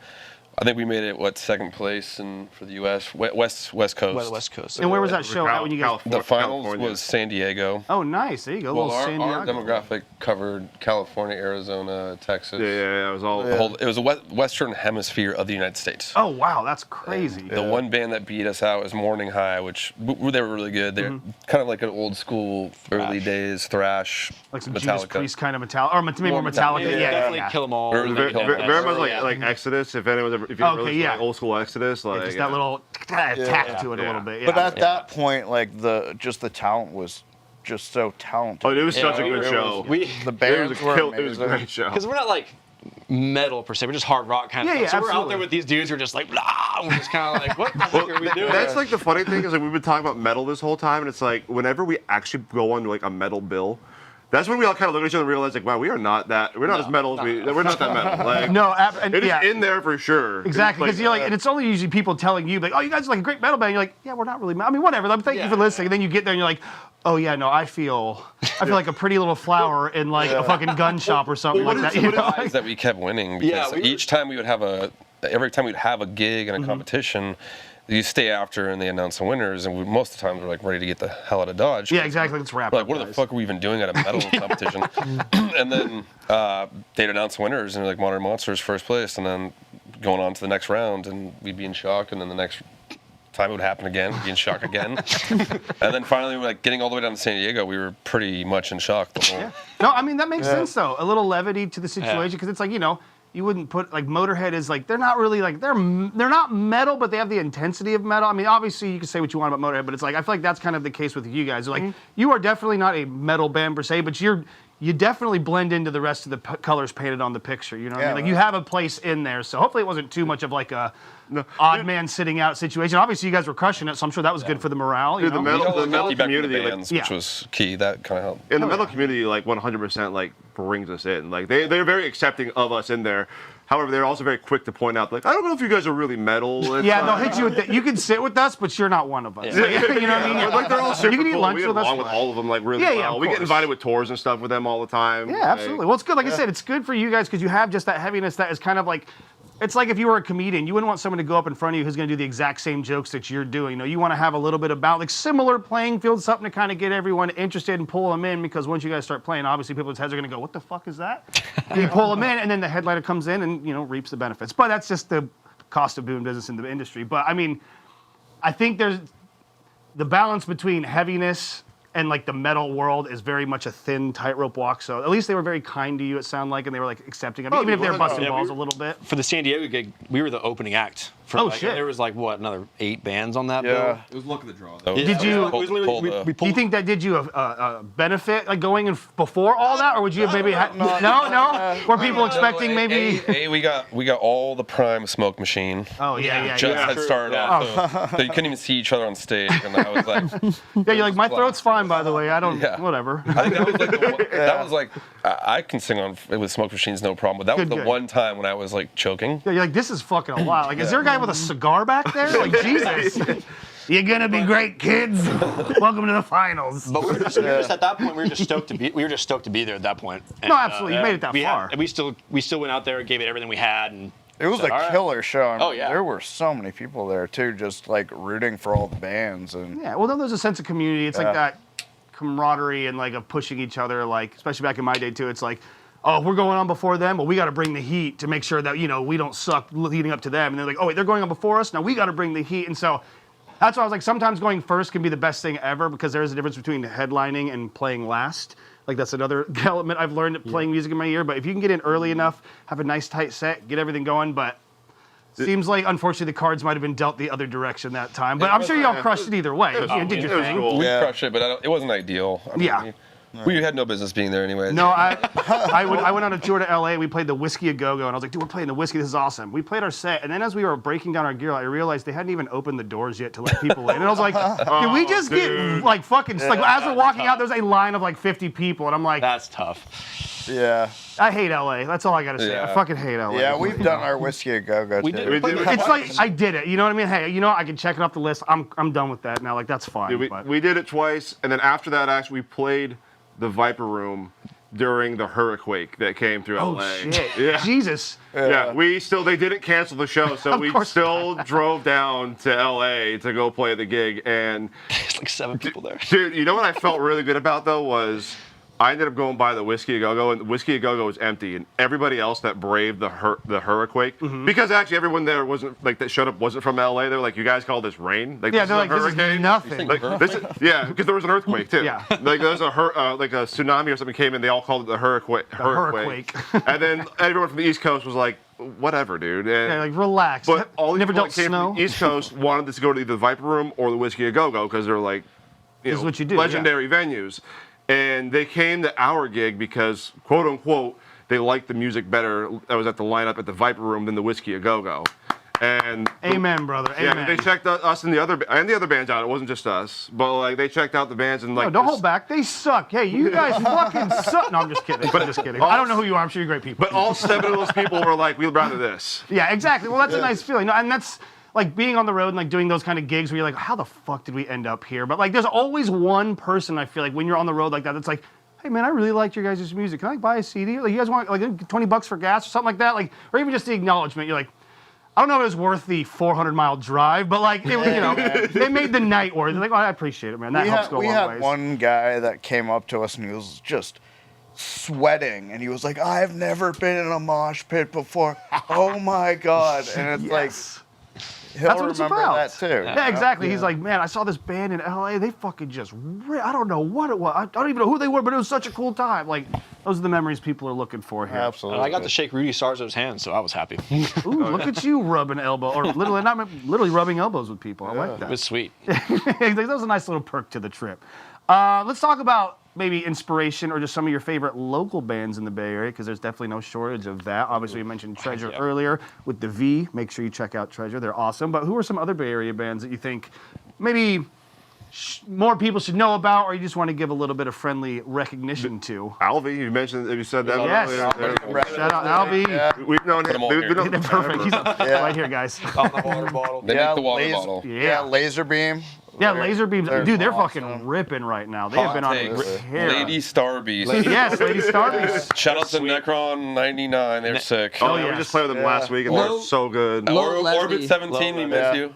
I think we made it second place for the U.S. West Coast. West Coast. And where was that show at when you guys? The finals was San Diego. Oh, nice. There you go. Well, San Diego. our demographic covered California, Arizona, Texas. Yeah. It was all. It was a Western Hemisphere of the United States. Oh wow, that's crazy. The one band that beat us out was Morning High, which they were really good. They're kind of like an old school, early days thrash, like some Metallica. Judas Priest kind of Metallica, or maybe more Metallica. Yeah, definitely Kill 'Em All. Very much like Exodus. If anyone's ever, if you really like old school Exodus, like just that little tack to it a little bit. But at that point, like the talent was just so talented. Oh, it was such a good show. The bands were amazing. It was a great show. Because we're not like metal per se, we're just hard rock kind of stuff. So we're out there with these dudes who are just like, blah, and we're just kind of like, what the fuck are we doing? That's like the funny thing is like we've been talking about metal this whole time, and it's like whenever we actually go on like a metal bill, That's when we all kind of look at each other and realize, like, wow, we're not as metal as we're not that metal. Like, No, it is in there for sure. Exactly, because you're like, and it's only usually people telling you, like, oh, you guys are like a great metal band. You're like, yeah, we're not really. I mean, whatever. Thank you for listening. And then you get there and you're like, oh yeah, no, I feel like a pretty little flower in like a fucking gun shop or something like that. You know? Is that we kept winning because each time we would have every time we'd have a gig and a competition. You stay after and they announce the winners, and most of the time we're like ready to get the hell out of Dodge. Yeah, exactly. Let's wrap we're up. Like, what the fuck are we even doing at a metal competition? And then they'd announce winners, and like Modern Monsters first place, and then going on to the next round, and we'd be in shock, and then the next time it would happen again, we'd be in shock again, and then finally, like getting all the way down to San Diego, we were pretty much in shock the whole. No, I mean that makes sense though. A little levity to the situation because it's like you wouldn't put like Motorhead is like they're not really like they're not metal, but they have the intensity of metal. I mean, obviously you can say what you want about Motorhead, but it's like I feel like that's kind of the case with you guys. Like you are definitely not a metal band per se, but you definitely blend into the rest of the colors painted on the picture. You know what I mean? Like you have a place in there. So hopefully it wasn't too much of like a odd man sitting out situation. Obviously you guys were crushing it, so I'm sure that was good for the morale. Dude, the metal community, bands, which was key. That kind of helped. And the metal community, like 100%, like brings us in. Like they're very accepting of us in there. However, they're also very quick to point out, like, I don't know if you guys are really metal. They'll hit you with that. You can sit with us, but you're not one of us. Yeah. Like, you know what I mean? Like they're all super you can eat cool. lunch We get with us. along with all of them like really well. We get invited with tours and stuff with them all the time. Yeah, absolutely. Well, it's good. Like I said, it's good for you guys because you have just that heaviness that is kind of like. It's like if you were a comedian, you wouldn't want someone to go up in front of you who's going to do the exact same jokes that you're doing. You want to have a little bit about like similar playing field, something to kind of get everyone interested and pull them in because once you guys start playing, obviously people's heads are going to go, what the fuck is that? And you pull them in and then the headliner comes in and, reaps the benefits. But that's just the cost of doing business in the industry. But I mean, I think there's the balance between heaviness and like the metal world is very much a thin tightrope walk. So at least they were very kind to you, it sounded like, and they were like accepting of it, even if they were busting balls a little bit. For the San Diego gig, we were the opening act. Shit! There was like another 8 bands on that bill. It was luck of the draw. Did you? Do you think that did you a benefit like going in before all that, or would you have maybe no? Were people expecting maybe? We got all the prime Smoke Machine. Oh yeah. Just had started off, so you couldn't even see each other on stage, and I was like, yeah, you're like my throat's fine by the way. I don't whatever. I think that was like I can sing on with Smoke Machines no problem, but that was the one time when I was like choking. Yeah, you're like this is fucking a lot. Like is there a guy with a cigar back there? Like Jesus. You're gonna be great, kids. Welcome to the finals. But we were just at that point. We were just stoked to be there at that point. And, no, absolutely. You made it that far. We still went out there, gave it everything we had, and it was a killer show. Oh yeah. There were so many people there too, just like rooting for all the bands and. Yeah. Well, then there's a sense of community. It's like that camaraderie and like of pushing each other. Like especially back in my day too. It's like. Oh, we're going on before them, but we got to bring the heat to make sure that, we don't suck leading up to them. And they're like, oh, wait, they're going on before us? Now we got to bring the heat. And so that's why I was like, sometimes going first can be the best thing ever because there is a difference between headlining and playing last. Like that's another element I've learned playing music in my ear. But if you can get in early enough, have a nice tight set, get everything going. But seems like, unfortunately, the cards might have been dealt the other direction that time. But I'm sure y'all crushed it either way. You did your thing. Cool. We crushed it, but it wasn't ideal. I mean, we had no business being there anyway. No, I went on a tour to LA. We played the Whiskey A Go-Go, and I was like, dude, we're playing the Whiskey. This is awesome. We played our set, and then as we were breaking down our gear, I realized they hadn't even opened the doors yet to let people in. And I was like, did we just get like fucking like as we're walking out, there's a line of like 50 people, and I'm like, that's tough. Yeah. I hate LA. That's all I gotta say. I fucking hate LA. Yeah, we've done our Whiskey A Go-Go too. It's like I did it. You know what I mean? Hey, I can check it off the list. I'm done with that now. Like that's fine. Dude, we did it twice, and then after that, actually, we played the Viper Room during the hurricane that came through LA. Oh shit! Yeah. Jesus. Yeah, they didn't cancel the show, so we still drove down to LA to go play the gig, and there's like 7 people there. Dude, you know what I felt really good about though was. I ended up going by the Whiskey A Go-Go, and the Whiskey A Go-Go was empty, and everybody else that braved the hurricane, because actually everyone there that showed up wasn't from LA. They were like, "You guys call this rain?" Like, yeah, they're like, "This is nothing." Because there was an earthquake too. Yeah, like there was a tsunami or something came in. They all called it the hurricane. And then everyone from the East Coast was like, "Whatever, dude." And, like relax. But all these never people dealt that came snow. from the East Coast wanted to go to either the Viper Room or the Whiskey A Go-Go because they're like, this is what you do, legendary venues. And they came to our gig because, quote unquote, they liked the music better that was at the lineup at the Viper Room than the Whiskey A Go-Go. And amen, brother. Amen. Yeah, they checked us and the other bands out. It wasn't just us, but like they checked out the bands and like. No, don't hold back. They suck. Hey, you guys fucking suck. No, I'm just kidding. I'm just kidding. I don't know who you are. I'm sure you're great people. But all 7 of those people were like, we'd rather this. Yeah, exactly. Well, that's a nice feeling. No, and that's like being on the road and like doing those kind of gigs where you're like, how the fuck did we end up here? But like, there's always one person I feel like when you're on the road like that, that's like, hey man, I really liked your guys' music. Can I buy a CD? Like, you guys want like $20 for gas or something like that? Like, or even just the acknowledgement. You're like, I don't know if it was worth the 400-mile drive, but like, it, you know, they made the night worth. They're like, oh, I appreciate it, man. That helps go a long ways. We had one guy that came up to us and he was just sweating, and he was like, I've never been in a mosh pit before. Oh my God. And it's like, he'll That's what it's remember about. that too. Yeah, exactly. He's like, man, I saw this band in LA. They fucking just, I don't know what it was. I don't even know who they were, but it was such a cool time. Like, those are the memories people are looking for here. Absolutely. I got to shake Rudy Sarzo's hand, so I was happy. Ooh, look at you rubbing elbow, or literally rubbing elbows with people. I like that. It was sweet. That was a nice little perk to the trip. Let's talk about maybe inspiration or just some of your favorite local bands in the Bay Area, because there's definitely no shortage of that. Obviously, you mentioned Treasure earlier with the V. Make sure you check out Treasure. They're awesome. But who are some other Bay Area bands that you think maybe more people should know about, or you just want to give a little bit of friendly recognition to? Alvy, you said that. Yes. Earlier. Shout out Alvy. Yeah. We've known him. Perfect. He's right here, guys. On the water bottle. They make the water bottle. Yeah, Laser Beam. Yeah, Laser Beams. They're Dude, they're awesome. fucking ripping right now. They have been on a tear. Lady Starbeast. Yes, Lady Starbeast. Shout out to Necron 99. They're sick. Oh, yeah, we just played with them last week, and they're so good. Orbit 17, we miss you.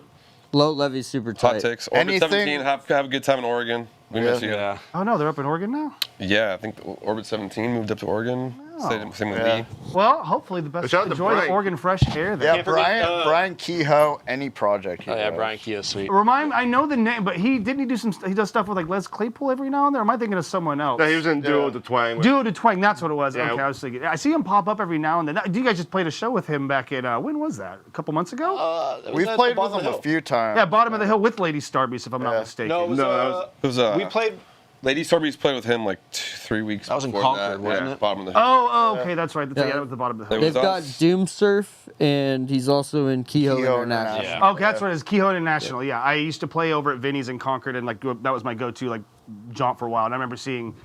Low Levy super tight. Hot takes. Orbit 17, have a good time in Oregon. We miss you. Yeah. Oh no, they're up in Oregon now? Yeah, I think Orbit 17 moved up to Oregon. Same with Lee. Well, hopefully the best. Shout out to Enjoy the Brian. Oregon fresh air there. Yeah, Brian Kehoe, any project. Oh yeah, Brian Kehoe's sweet. I know the name, but he does stuff with like Les Claypool every now and then. Or am I thinking of someone else? No, he was in Duo to Twang. Duo to Twang, that's what it was. Yeah. Okay, I was thinking. I see him pop up every now and then. You guys just played a show with him back in, when was that? A couple months ago? We've played with him a few times. Yeah, Bottom of the Hill with Lady Starbeast, if I'm not mistaken. No, it was, we played. Lady Starbeast played with him like 3 weeks. That was in before Concord, wasn't it? Bottom of the Hill. Oh, okay, that's right. That was the Bottom of the Hill. They've got Doom Surf, and he's also in Kehoe International. Yeah. Okay, that's what it is. Kehoe International. Yeah, I used to play over at Vinny's in Concord, and like that was my go-to like jaunt for a while. And I remember seeing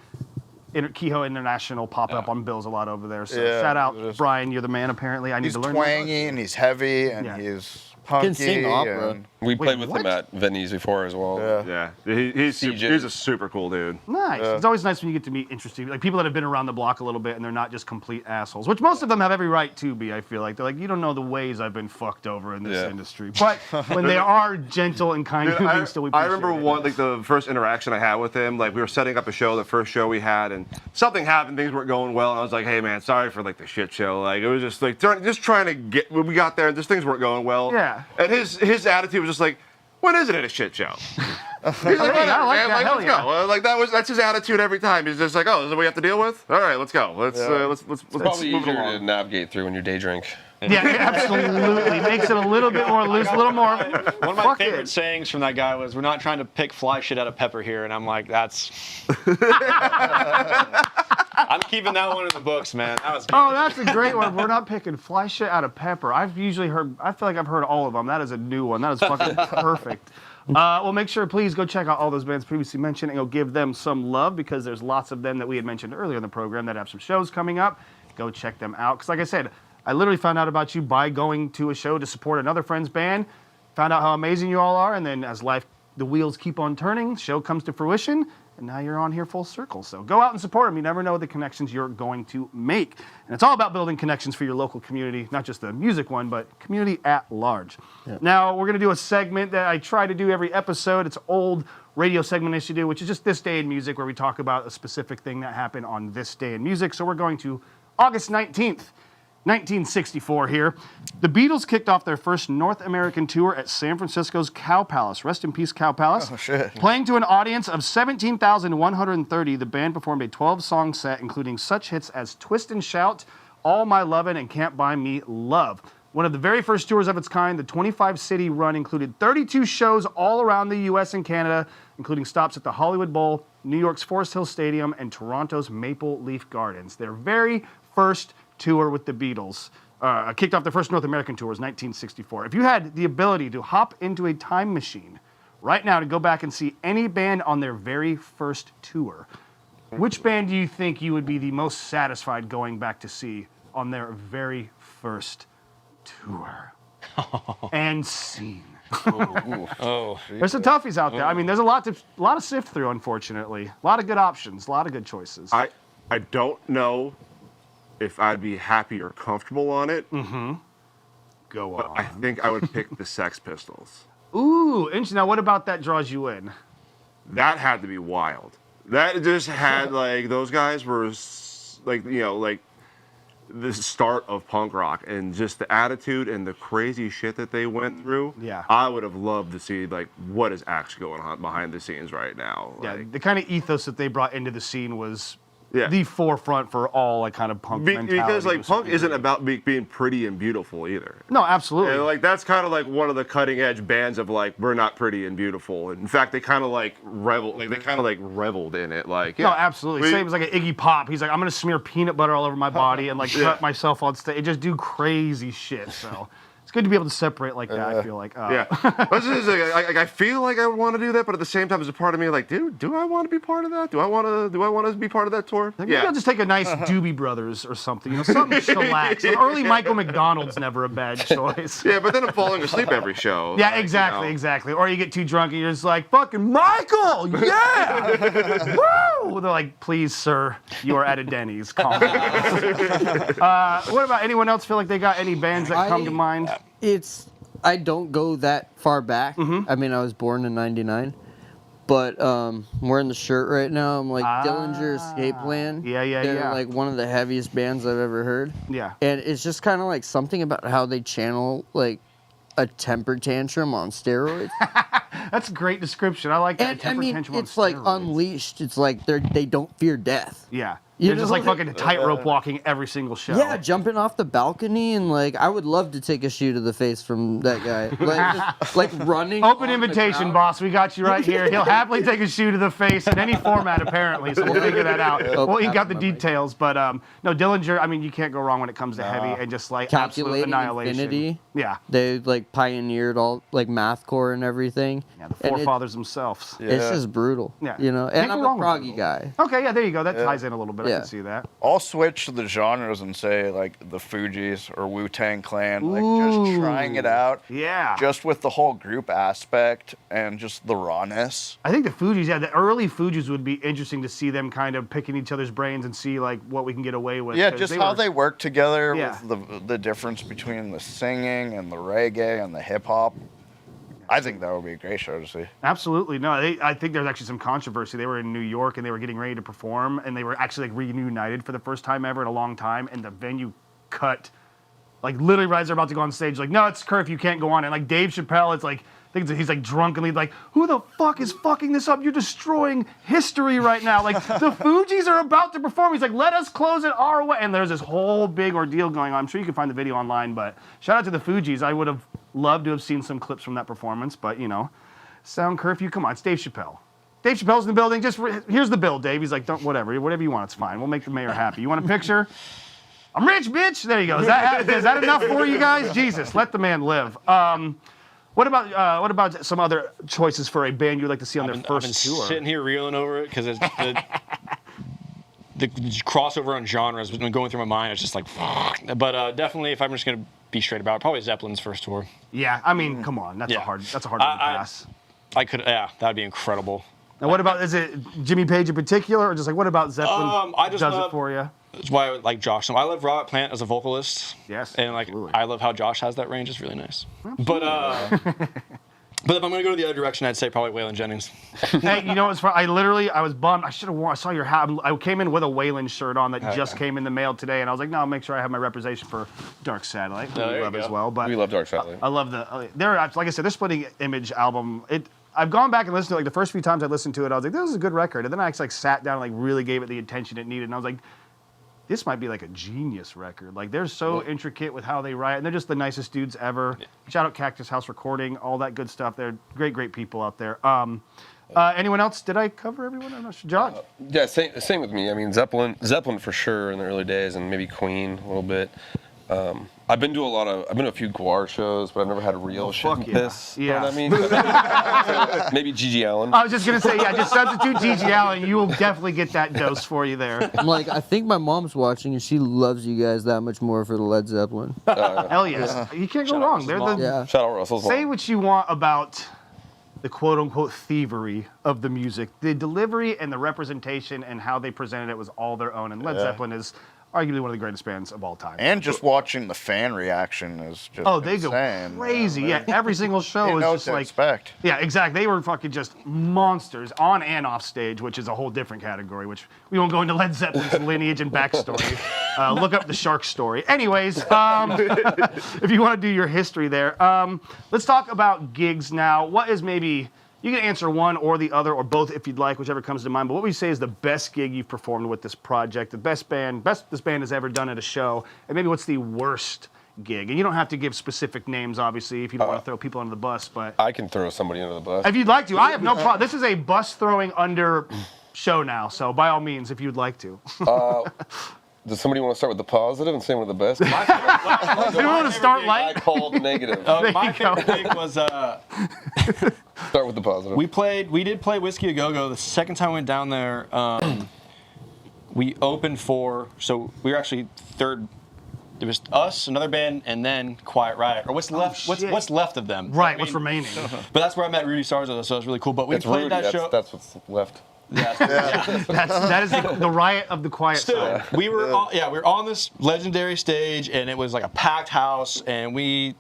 Kehoe International pop up on bills a lot over there. So shout out, Brian. You're the man. Apparently, I need to learn. He's twangy and he's heavy and he's punky. Can sing opera. We played with him at Vinny's before as well. Yeah, he's a super cool dude. Nice. It's always nice when you get to meet interesting, like people that have been around the block a little bit and they're not just complete assholes, which most of them have every right to be. I feel like they're like, you don't know the ways I've been fucked over in this industry. But when they are gentle and kind, I remember the first interaction I had with him. Like we were setting up a show, the first show we had, and something happened. Things weren't going well, and I was like, hey man, sorry for like the shit show. Like it was just like just trying to get. When we got there, just things weren't going well. Yeah. And his attitude was just like, when isn't it a shit show? He's like, I like man, that. let's go. Like that's his attitude every time. He's just like, oh, this is what we have to deal with. All right, let's go. Let's Probably move it easier along. to navigate through when you day drink. Yeah, absolutely. Makes it a little bit more loose, a little more. One of my favorite sayings from that guy was, "We're not trying to pick fly shit out of pepper here," and I'm like, that's. I'm keeping that one in the books, man. That was. Oh, that's a great one. We're not picking fly shit out of pepper. I feel like I've heard all of them. That is a new one. That is fucking perfect. Well, make sure, please, go check out all those bands previously mentioned and go give them some love, because there's lots of them that we had mentioned earlier in the program that have some shows coming up. Go check them out. Because like I said, I literally found out about you by going to a show to support another friend's band, found out how amazing you all are, and then as the wheels keep on turning, show comes to fruition, and now you're on here full circle. So go out and support them. You never know the connections you're going to make. And it's all about building connections for your local community, not just the music one, but community at large. Yeah. Now, we're going to do a segment that I try to do every episode. It's an old radio segment I used to do, which is just This Day in Music, where we talk about a specific thing that happened on this day in music. So we're going to August 19th. 1964 here. The Beatles kicked off their first North American tour at San Francisco's Cow Palace. Rest in peace, Cow Palace. Oh, shit. Playing to an audience of 17,130, the band performed a 12-song set, including such hits as Twist and Shout, All My Lovin', and Can't Buy Me Love. One of the very first tours of its kind, the 25-city run included 32 shows all around the U.S. and Canada, including stops at the Hollywood Bowl, New York's Forest Hill Stadium, and Toronto's Maple Leaf Gardens. Their very first tour with the Beatles. kicked off their first North American tour was 1964. If you had the ability to hop into a time machine right now to go back and see any band on their very first tour, which band do you think you would be the most satisfied going back to see on their very first tour? And scene. There's some toughies out there. I mean, there's a lot to sift through, unfortunately. A lot of good options, a lot of good choices. I don't know if I'd be happy or comfortable on it. Go on. I think I would pick the Sex Pistols. Ooh, interesting. Now, what about that draws you in? That had to be wild. That just had, like, those guys were, like, you know, like, the start of punk rock, and just the attitude and the crazy shit that they went through. Yeah. I would have loved to see, like, what is actually going on behind the scenes right now. Yeah, Like, the kind of ethos that they brought into the scene was Yeah. the forefront for all like kind of punk mentality. Because like was punk something isn't great. about being pretty and beautiful either. No, absolutely. And like that's kind of like one of the cutting edge bands of like we're not pretty and beautiful. In fact, they kind of like reveled in it. Like No, absolutely. Same as like an Iggy Pop. He's like, I'm gonna smear peanut butter all over my body and like cut myself on stage. Just do crazy shit. So it's good to be able to separate like that. I feel like. Yeah. But it's just, like, I feel like I want to do that, but at the same time, there's a part of me like, dude, do I want to be part of that? Do I want to be part of that tour? Maybe I'll just take a nice Doobie Brothers or something. You know, something chillax. An early Michael McDonald's never a bad choice. Yeah, but then I'm falling asleep every show. Yeah, like, exactly, you know. exactly. Or you get too drunk and you're just like, fucking Michael, yeah! Woo! They're like, please, sir, you are at a Denny's. Calm down. What about anyone else feel like they got any bands that come to mind? I don't go that far back. I mean, I was born in '99, but I'm wearing the shirt right now. I'm like Dillinger Escape Plan. They're like one of the heaviest bands I've ever heard. Yeah. And it's just kind of like something about how they channel like a temper tantrum on steroids. That's a great description. I like that. And I mean, it's like unleashed. It's like they don't fear death. Yeah. You They're just know, like fucking tightrope walking every single show. Yeah, jumping off the balcony and like I would love to take a shoe to the face from that guy. Like, just, like running. Open invitation, boss. We got you right here. He'll happily take a shoe to the face in any format, apparently. So we'll figure that out. Well, he got the details, but no, Dillinger. I mean, you can't go wrong when it comes to heavy and just like absolute Calculating annihilation. infinity. Yeah. They like pioneered all like mathcore and everything. Yeah, the forefathers themselves. It's just brutal. Yeah. You know, and I'm a proggy guy. Okay, yeah, there you go. That ties in a little bit. I Yeah. can see that. I'll switch the genres and say like the Fugees or Wu-Tang Clan, like just trying it out. Yeah. Just with the whole group aspect and just the rawness. I think the Fugees, yeah, the early Fugees would be interesting to see them kind of picking each other's brains and see like what we can get away with. Yeah, just how they work together Yeah. with the difference between the singing and the reggae and the hip hop. I think that would be a great show to see. Absolutely. No, I think there's actually some controversy. They were in New York and they were getting ready to perform and they were actually like reunited for the first time ever in a long time and the venue cut like literally right as they're about to go on stage like, no, it's curfew, you can't go on. And like Dave Chappelle, it's like, I think he's like drunkenly like, who the fuck is fucking this up? You're destroying history right now. Like the Fugees are about to perform. He's like, let us close it our way. And there's this whole big ordeal going on. I'm sure you can find the video online, but shout out to the Fugees. I would have loved to have seen some clips from that performance, but you know, sound curfew, come on, it's Dave Chappelle. Dave Chappelle's in the building, just here's the bill, Dave. He's like, don't, whatever you want, it's fine. We'll make the mayor happy. You want a picture? I'm rich, bitch. There you go. Is that enough for you guys? Jesus, let the man live. What about some other choices for a band you'd like to see on their first tour? Sitting here reeling over it because the crossover on genres has been going through my mind. It's just like, fuck. But definitely, if I'm just gonna be straight about it, probably Zeppelin's first tour. Yeah, I mean, come on, that's a hard one to pass. I could, that'd be incredible. Now, what about, is it Jimmy Page in particular, or just like, what about Zeppelin does it for you? That's why I would like Josh. I love Robert Plant as a vocalist. Yes, and like I love how Josh has that range. It's really nice. But but if I'm gonna go to the other direction, I'd say probably Waylon Jennings. Hey, you know what's funny? I was bummed. I should have worn. I saw your hat. I came in with a Waylon shirt on that just came in the mail today, and I was like, no, I'll make sure I have my representation for Dark Satellite, who we love as well. But we love Dark Satellite. I love they're like I said, their Splitting Image album. I've gone back and listened to it. Like the first few times I listened to it, I was like, this is a good record. And then I actually like sat down and like really gave it the attention it needed, and I was like, this might be like a genius record. Like they're so intricate with how they write, and they're just the nicest dudes ever. Yeah. Shout out Cactus House Recording, all that good stuff. They're great people out there. Anyone else? Did I cover everyone? I'm not sure. John? Yeah, same with me. I mean, Zeppelin for sure in the early days, and maybe Queen a little bit. I've been to a few Guar shows, but I've never had a real shit and piss. Yeah. You know what I mean? Maybe Gigi Allen. I was just gonna say, yeah, just substitute Gigi Allen. You will definitely get that dose for you there. I'm like, I think my mom's watching and she loves you guys that much more for the Led Zeppelin. Hell yes. You can't go wrong. They're the Shout out Russell's say mom. what you want about the quote-unquote thievery of the music. The delivery and the representation and how they presented it was all their own. And Led Zeppelin is arguably one of the greatest bands of all time. And just watching the fan reaction is just they insane. go crazy. Yeah, every single show You is know just what to like expect. Yeah, exactly. They were fucking just monsters on and off stage, which is a whole different category, which we won't go into Led Zeppelin's lineage and backstory. Look up the Shark story. Anyways, if you want to do your history there, let's talk about gigs now. What is maybe, you can answer one or the other or both if you'd like, whichever comes to mind, but what would you say is the best gig you've performed with this project, the best this band has ever done at a show, and maybe what's the worst gig? And you don't have to give specific names, obviously, if you don't want to throw people under the bus, but I can throw somebody under the bus. if you'd like to, I have no problem. This is a bus throwing under show now, so by all means, if you'd like to. Does somebody want to start with the positive and say one of the best? You want to start light? I called negative. My favorite gig was start with the positive. we did play Whiskey A Go Go. The second time we went down there, we opened for, so we were actually third. It was us, another band, and then Quiet Riot. Or what's left? What's left of them? Right. What's remaining? But that's where I met Rudy Sarzo, so it was really cool. But we It's played Rudy, that show. That's what's left. That is the riot of the quiet side. We were on this legendary stage, and it was like a packed house, and we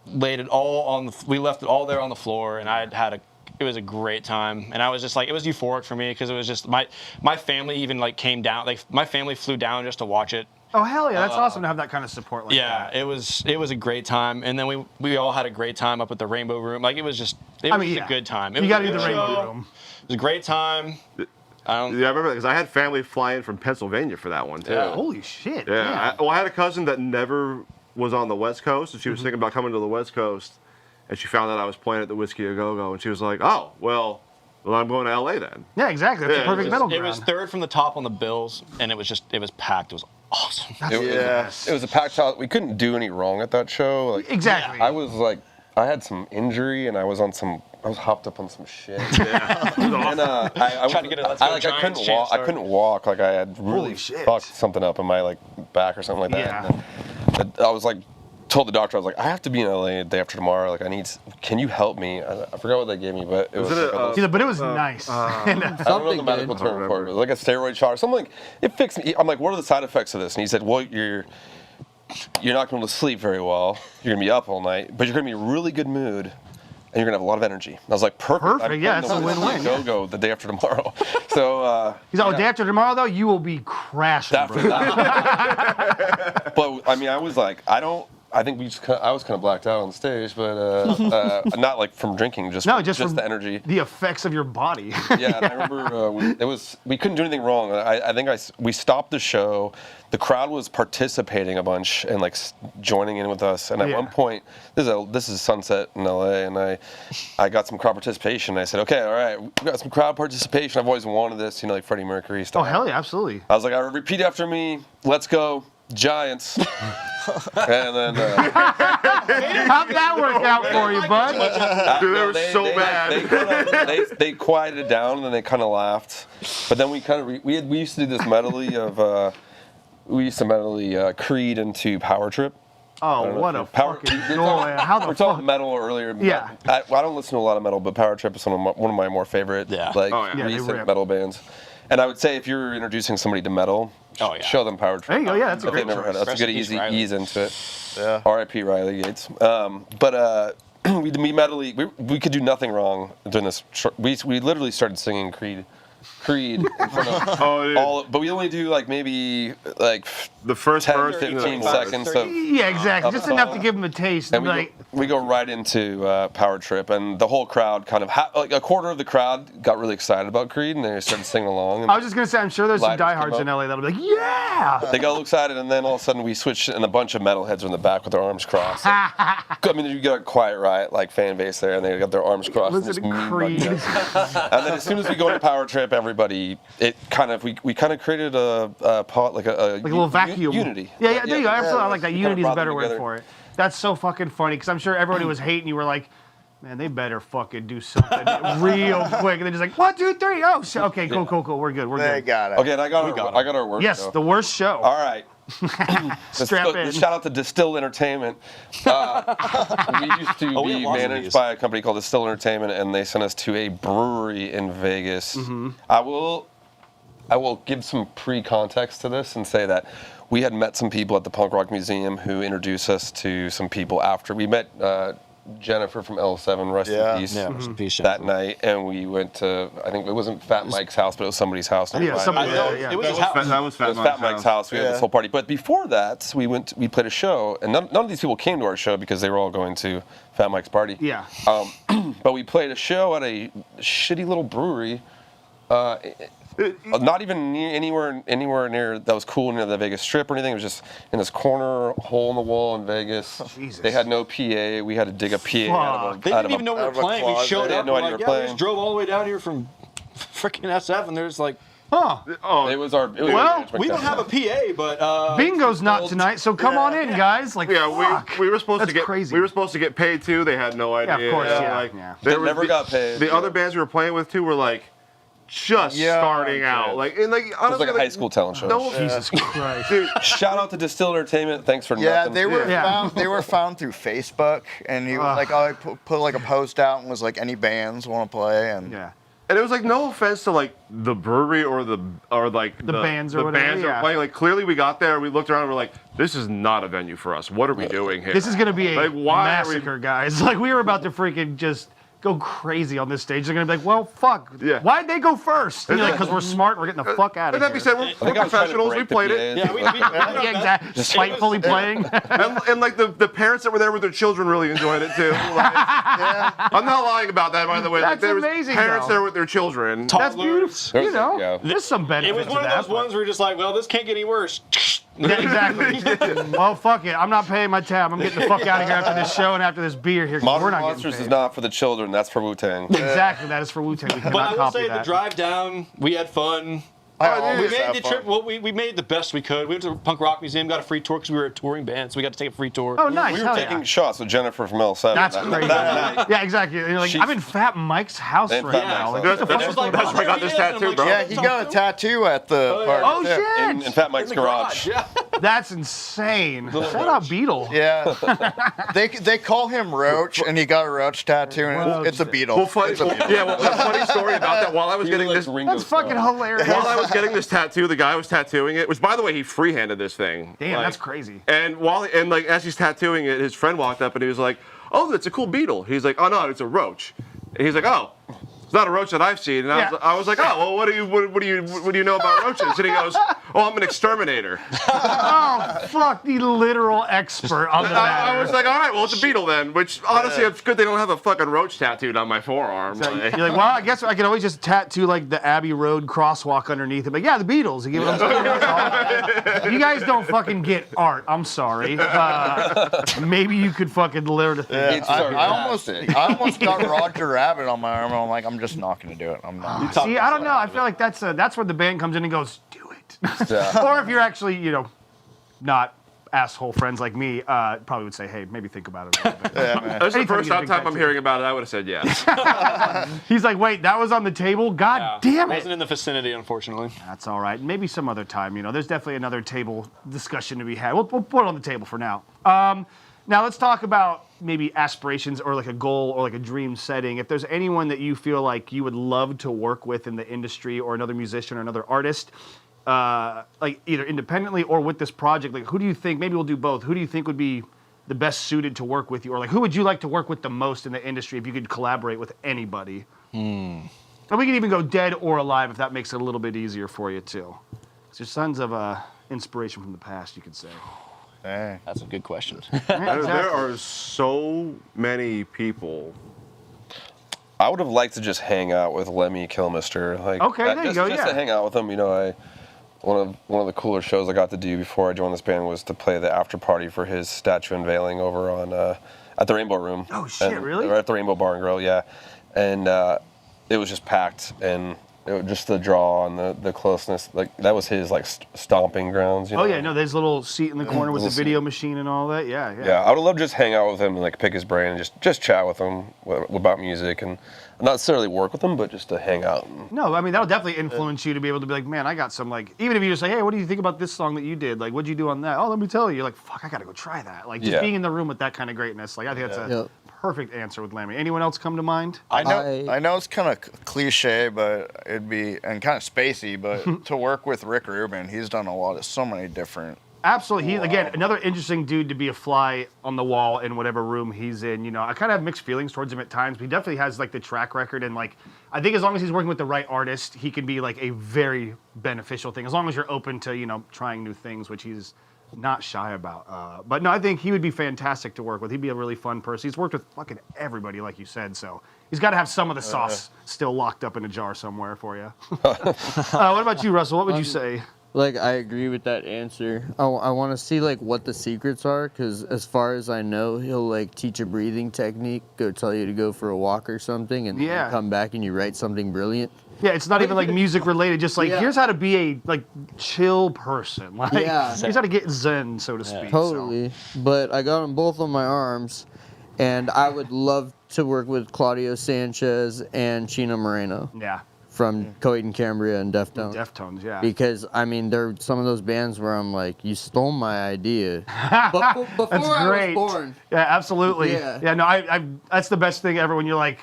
laid it all on we left it all there on the floor, and it was a great time, and I was just like, it was euphoric for me because it was just my family even like came down, like my family flew down just to watch it. Oh hell yeah, that's awesome to have that kind of support like that. Yeah, it was a great time, and then we all had a great time up at the Rainbow Room. Like it was a good time. You got to do the Rainbow Room. It was a great time. I remember because I had family flying from Pennsylvania for that one too. Yeah. Holy shit. Yeah. I had a cousin that never was on the West Coast, and she was thinking about coming to the West Coast, and she found out I was playing at the Whiskey A Go Go, and she was like, "Oh, well, I'm going to LA then." Yeah, exactly. That's the perfect middle ground. It was third from the top on the bills, and it was packed. It was awesome. It was a packed house. We couldn't do any wrong at that show. Like, exactly. I was like, I had some injury, and I was hopped up on some shit. Yeah. And I tried to get I couldn't walk. Like I had really fucked something up in my like back or something like that. Yeah. And I was like, told the doctor, I was like, I have to be in LA the day after tomorrow. Like can you help me? I forgot what they gave me, but it was but it was nice. I don't know the medical term for it. It was like a steroid shot or something. Like, it fixed me. I'm like, what are the side effects of this? And he said, well, you're not going to sleep very well. You're going to be up all night, but you're going to be in a really good mood. And you're going to have a lot of energy. And I was like, perfect. Yeah, it's a win-win. Go the day after tomorrow. So, he's like, day after tomorrow, though, you will be crashing, bro. But, I mean, I was like, I think I was kind of blacked out on stage, but not like from drinking, just from the energy. The effects of your body. Yeah, and I remember we couldn't do anything wrong. I think we stopped the show. The crowd was participating a bunch and like joining in with us. And at one point, this is Sunset in LA, and I got some crowd participation. And I said, okay, all right, we got some crowd participation. I've always wanted this, like Freddie Mercury stuff. Oh hell yeah, absolutely. I was like, all right, repeat after me. Let's go, Giants. And then how'd that work out for you, bud? Dude, they were so bad. They quieted it down and then they kind of laughed. But then we used to do this medley of Creed into Power Trip. Oh, what a fucking joy! How the we're talking metal earlier. Yeah. I don't listen to a lot of metal, but Power Trip is one of my more favorite recent metal bands. And I would say if you're introducing somebody to metal, show them Power Trip. There you go. Yeah, that's a great choice. That's a good easy ease into it. Yeah. R.I.P. Riley Gates. But we could do nothing wrong during this. We literally started singing Creed in front of all, but we only do like maybe like the first 10 verse, 15 seconds. So yeah, exactly. Just enough to give them a taste. And we go right into Power Trip, and the whole crowd kind of like a quarter of the crowd got really excited about Creed, and they started singing along. And I was just gonna say, I'm sure there's some diehards in LA that'll be like, yeah. They got all excited, and then all of a sudden we switched, and a bunch of metalheads are in the back with their arms crossed. I mean, you got a Quiet Riot like fan base there, and they got their arms crossed. Listen to Creed. And then as soon as we go into Power Trip, everybody everybody, we kind of created a pot, like a little vacuum. Unity. Yeah, there you go. Absolutely, I like that. We Unity is a brought them better word together. for it. That's so fucking funny because I'm sure everybody was hating you. Were like, man, they better fucking do something real quick. And they're just like, 1, 2, 3. Oh, shit. Okay, cool. We're good. They got it. Okay, and I got our worst Yes, show. the worst show. All right. Strap in. Shout out to Distill Entertainment. We used to be managed by a company called Distill Entertainment, and they sent us to a brewery in Vegas. Mm-hmm. I will give some pre-context to this and say that we had met some people at the Punk Rock Museum who introduced us to some people after. We met Jennifer from L7, rest in peace. Yeah, rest in peace, That night, and we went to, I think it wasn't Fat Mike's house, but it was somebody's house. Yeah, somebody. It was his house. That was It was Fat Mike's house. We had this whole party. But before that, we played a show, and none of these people came to our show because they were all going to Fat Mike's party. Yeah. But we played a show at a shitty little brewery. Not even anywhere near that was cool near the Vegas Strip or anything. It was just in this corner hole in the wall in Vegas. Jesus. They had no PA. We had to dig a PA out of They didn't even know we were playing. We showed up. They had no idea we were playing. We just drove all the way down here from freaking SF, and there's like, it was our. we don't have a PA, but Bingo's not tonight, so come on in, guys. Like, fuck. we were supposed That's to get crazy. We were supposed to get paid too. They had no idea. Yeah, of course. Yeah. Like, They never got paid. The other bands we were playing with too were like just starting out. Like, and like honestly, it was like a high school talent show. No, Jesus Christ. dude. Shout out to Distill Entertainment. Thanks for Yeah, nothing. they were found through Facebook, and he was like, I put like a post out and was like, any bands want to play, and And it was like no offense to like the brewery or the bands or whatever, bands that were playing. Like clearly we got there, we looked around, and we're like, this is not a venue for us. What are we doing here? This is gonna be a like, why are we- massacre, guys. Like we were about to freaking just go crazy on this stage. They're gonna be like, well, fuck. Yeah. Why'd they go first? And you're like, because we're smart. We're getting the fuck out of But here. that being said, we're professionals. We played it. Yeah, exactly. Spitefully playing. and like the parents that were there with their children really enjoyed it too. Like, I'm not lying about that, by the way. That's like, there was amazing, parents though. there with their children. That's beautiful. You know, there's some benefit it was one to of that. those ones where you're just like, well, this can't get any worse. Yeah, exactly. Well, fuck it. I'm not paying my tab. I'm getting the fuck out of here after this show and after this beer here. 'Cause Modern we're not Monsters getting is paid. not for the children. That's for Wu-Tang. Exactly. That is for Wu-Tang. We But cannot I will copy say that. the drive down, we had fun. We made the trip. Well, we made the best we could. We went to the Punk Rock Museum, got a free tour because we were a touring band, so we got to take a free tour. Oh, nice. We were Hell taking yeah. shots with Jennifer from L7. That's that crazy. night. Yeah, exactly. And you're like, I'm in Fat Mike's house And right Fat now. Mike's Like, house. what the fuck is going That's on? where I got this tattoo, bro. Yeah, he got a tattoo at the party. Oh, too. shit. In Fat Mike's garage. That's insane. Shout out Beetle. Yeah, they call him Roach, and he got a Roach tattoo, and it's a beetle. Well, funny story about that. While I was getting this, That's fucking hilarious. while I was getting this tattoo, the guy was tattooing it. Which, by the way, he freehanded this thing. Damn, Like, that's crazy. And as he's tattooing it, his friend walked up and he was like, "Oh, that's a cool beetle." He's like, "Oh no, it's a roach." And he's like, "Oh, it's not a roach that I've seen." And I was like, "Oh, well, what do you know about roaches?" And he goes, "Oh, I'm an exterminator." Oh, fuck, the literal expert on the matter. I was like, "All right, well, it's a beetle then." Which honestly, it's good they don't have a fucking roach tattooed on my forearm. So you're like, well, I guess I can always just tattoo like the Abbey Road crosswalk underneath it. But yeah, the Beatles. You get what I'm saying? That's all. You guys don't fucking get art. I'm sorry. Maybe you could fucking learn a thing. I almost got Roger Rabbit on my arm, and I'm like, I'm just not gonna do it. I'm not. See, I don't know. I feel like that's where the band comes in and goes, do it. Yeah. Or if you're actually, not asshole friends like me, probably would say, hey, maybe think about it a little bit. Yeah, man. That's the first time I'm hearing about it. I would have said yes. He's like, wait, that was on the table? God damn it. Wasn't in the vicinity, unfortunately. That's all right. Maybe some other time, there's definitely another table discussion to be had. We'll put it on the table for now. Now let's talk about maybe aspirations or like a goal or like a dream setting. If there's anyone that you feel like you would love to work with in the industry or another musician or another artist, like either independently or with this project, like who do you think, maybe we'll do both, who do you think would be the best suited to work with you? Or like who would you like to work with the most in the industry if you could collaborate with anybody? And we can even go dead or alive if that makes it a little bit easier for you too. So sons of inspiration from the past, you could say. That's a good question. There are so many people. I would have liked to just hang out with Lemmy Kilmister. Like, Okay, there you go, just to hang out with him. One of the cooler shows I got to do before I joined this band was to play the after party for his statue unveiling over on at the Rainbow Room. Oh shit, really? Right at the Rainbow Bar and Grill, yeah. And it was just packed, and just the draw and the closeness, like that was his like stomping grounds. You know? Oh yeah, no, there's a little seat in the corner with the video machine and all that. Yeah. Yeah, I would love to just hang out with him and like pick his brain and just chat with him about music and not necessarily work with him, but just to hang out. No, I mean that'll definitely influence you to be able to be like, man, I got some like, even if you just say, hey, what do you think about this song that you did? Like, what'd you do on that? Oh, let me tell you. You're like, fuck, I gotta go try that. Like just being in the room with that kind of greatness. Like I think that's a perfect answer with Lammy. Anyone else come to mind? I know it's kind of cliche, but it'd be and kind of spacey, but to work with Rick Rubin, he's done so many different. Absolutely. Again, another interesting dude to be a fly on the wall in whatever room he's in. You know, I kind of have mixed feelings towards him at times, but he definitely has like the track record and like I think as long as he's working with the right artist, he can be like a very beneficial thing. As long as you're open to, you know, trying new things, which he's not shy about. But no, I think he would be fantastic to work with. He'd be a really fun person. He's worked with fucking everybody, like you said, so he's got to have some of the sauce still locked up in a jar somewhere for you. What about you, Russell? What would you say? Like, I agree with that answer. I want to see, like, what the secrets are, because as far as I know, he'll, like, teach a breathing technique, go tell you to go for a walk or something, and then you come back and you write something brilliant. Yeah, it's not even, like, music related, just, like, here's how to be a, like, chill person. Like, here's how to get zen, so to speak. Totally. So. But I got them both on my arms, and I would love to work with Claudio Sanchez and Chino Moreno. Yeah. From Coheed and Cambria and Deftones. Deftones, yeah. Because, I mean, they're some of those bands where I'm like, you stole my idea. Before I was born. Yeah, absolutely. Yeah, no, I that's the best thing ever when you're like,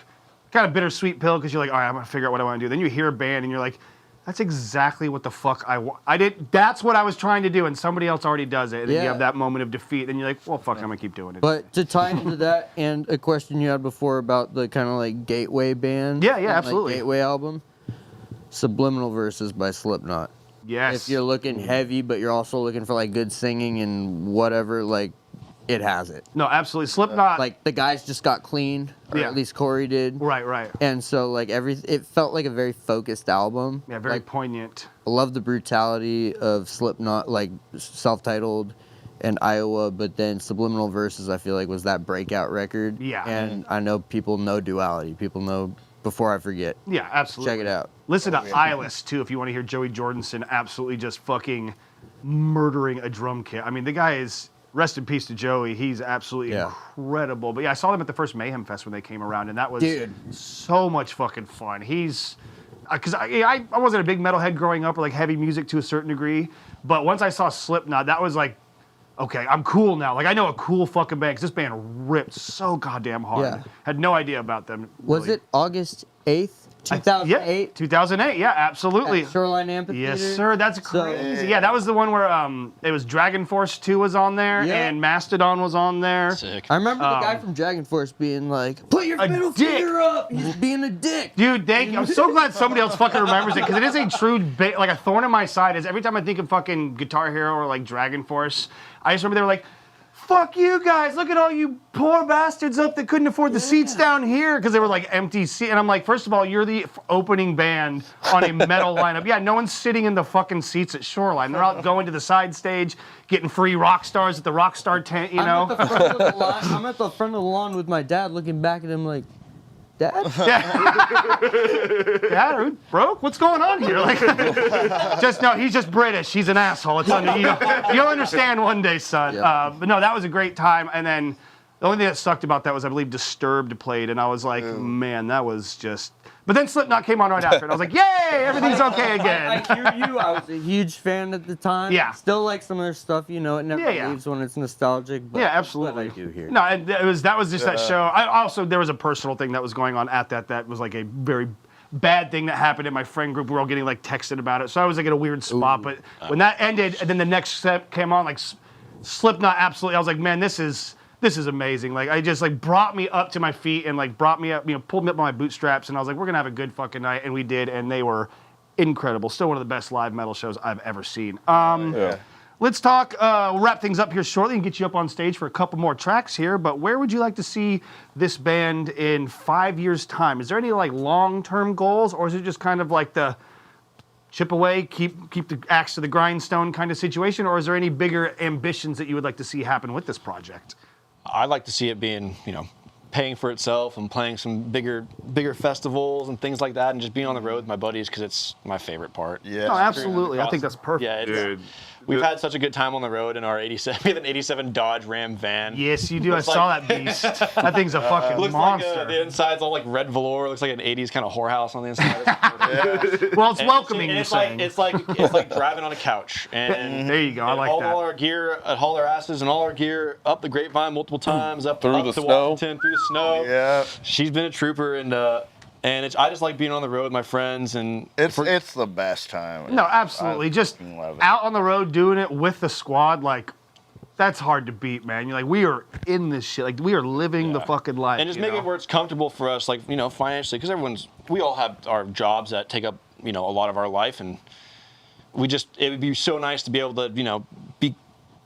kind of bittersweet pill because you're like, all right, I'm going to figure out what I want to do. Then you hear a band and you're like, that's exactly what the fuck I did. That's what I was trying to do, and somebody else already does it. And then you have that moment of defeat. Then you're like, well, fuck, I'm going to keep doing it. But to tie into that and a question you had before about the kind of like gateway band. Yeah, absolutely. Like gateway album. Subliminal Verses by Slipknot. Yes. If you're looking heavy, but you're also looking for like good singing and whatever, like it has it. No, absolutely. Slipknot. Like the guys just got clean, or at least Corey did. Right. And so like it felt like a very focused album. Yeah, very like, poignant. I love the brutality of Slipknot, like self-titled and Iowa, but then Subliminal Verses I feel like was that breakout record. Yeah. And I know people know Duality. People know Before I Forget. Yeah, absolutely. Check it out. Listen to Eyeless, too, if you want to hear Joey Jordison absolutely just fucking murdering a drum kit. I mean, the guy is, rest in peace to Joey, he's absolutely incredible. But yeah, I saw them at the first Mayhem Fest when they came around, and that was so much fucking fun. He's, because I wasn't a big metalhead growing up or like heavy music to a certain degree, but once I saw Slipknot, that was like, okay, I'm cool now. Like, I know a cool fucking band, because this band ripped so goddamn hard. Yeah. Had no idea about them. Was it August 8th, 2008? 2008, yeah, absolutely. At Shoreline Amphitheater? Yes, sir, that's crazy. Yeah, that was the one where it was Dragon Force 2 was on there, and Mastodon was on there. Sick. I remember the guy from Dragon Force being like, put your middle finger up! He's being a dick! Dude, thank you. I'm so glad somebody else fucking remembers it, because it is a true, like a thorn in my side is every time I think of fucking Guitar Hero or like Dragon Force, I just remember they were like, fuck you guys, look at all you poor bastards up that couldn't afford the seats down here, because they were like empty seats. And I'm like, first of all, you're the opening band on a metal lineup. Yeah, no one's sitting in the fucking seats at Shoreline. They're out going to the side stage, getting free rock stars at the Rockstar tent, you know? I'm at the front of the lawn with my dad looking back at him like, Dad? Dad, are we broke? What's going on here? Like, he's just British. He's an asshole. It's you'll understand one day, son. But no, that was a great time. And then the only thing that sucked about that was I believe Disturbed played, and I was like, man, that was just. But then Slipknot came on right after, and I was like, yay, everything's okay again. I hear you. I was a huge fan at the time. Yeah. Still like some of their stuff, you know, it never leaves when it's nostalgic. But yeah, absolutely. I do hear. No, that was just that show. There was a personal thing that was going on at that was like a very bad thing that happened in my friend group. We were all getting like texted about it. So I was like in a weird spot. But when that ended, and then the next step came on, like Slipknot, absolutely. I was like, man, this is amazing. Like, I just like brought me up to my feet and like brought me up, pulled me up by my bootstraps, and I was like, we're gonna have a good fucking night, and we did, and they were incredible. Still one of the best live metal shows I've ever seen. Let's talk. We'll wrap things up here shortly and get you up on stage for a couple more tracks here. But where would you like to see this band in 5 years' time? Is there any like long-term goals, or is it just kind of like the chip away, keep the axe to the grindstone kind of situation, or is there any bigger ambitions that you would like to see happen with this project? I'd like to see it being, paying for itself and playing some bigger festivals and things like that, and just being on the road with my buddies because it's my favorite part. Yeah, no, absolutely. I think that's perfect. Yeah, we've had such a good time on the road in our 87. We have an 87 Dodge Ram van. Yes, you do. I saw that beast. That thing's a fucking looks monster. Like the inside's all like red velour. Looks like an 80s kind of whorehouse on the inside. Well, it's welcoming. It's like driving on a couch. And there you go. I like that. All our gear, haul our asses and all our gear up the Grapevine multiple times, up through the to snow. Washington, through the snow. Yeah. She's been a trooper, and I just like being on the road with my friends, and it's the best time. No, absolutely. Just out on the road doing it with the squad, like that's hard to beat, man. You're like, we are in this shit. Like we are living the fucking life. And just make it where it's comfortable for us, like, you know, financially, because we all have our jobs that take up, you know, a lot of our life, and it would be so nice to be able to, you know, be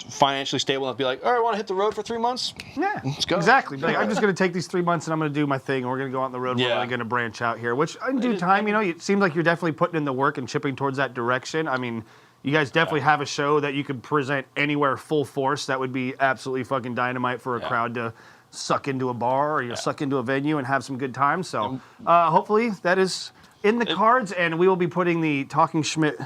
financially stable enough to be like, all right, I want to hit the road for 3 months. Yeah, let's go. Exactly. Like, I'm just going to take these 3 months and I'm going to do my thing, and we're going to go out on the road. We're really going to branch out here, which in due time, you know, it seems like you're definitely putting in the work and chipping towards that direction. I mean, you guys definitely have a show that you could present anywhere full force. That would be absolutely fucking dynamite for a crowd to suck into a bar or suck into a venue and have some good time. So hopefully that is in the cards, and we will be putting the Talking Schmidt,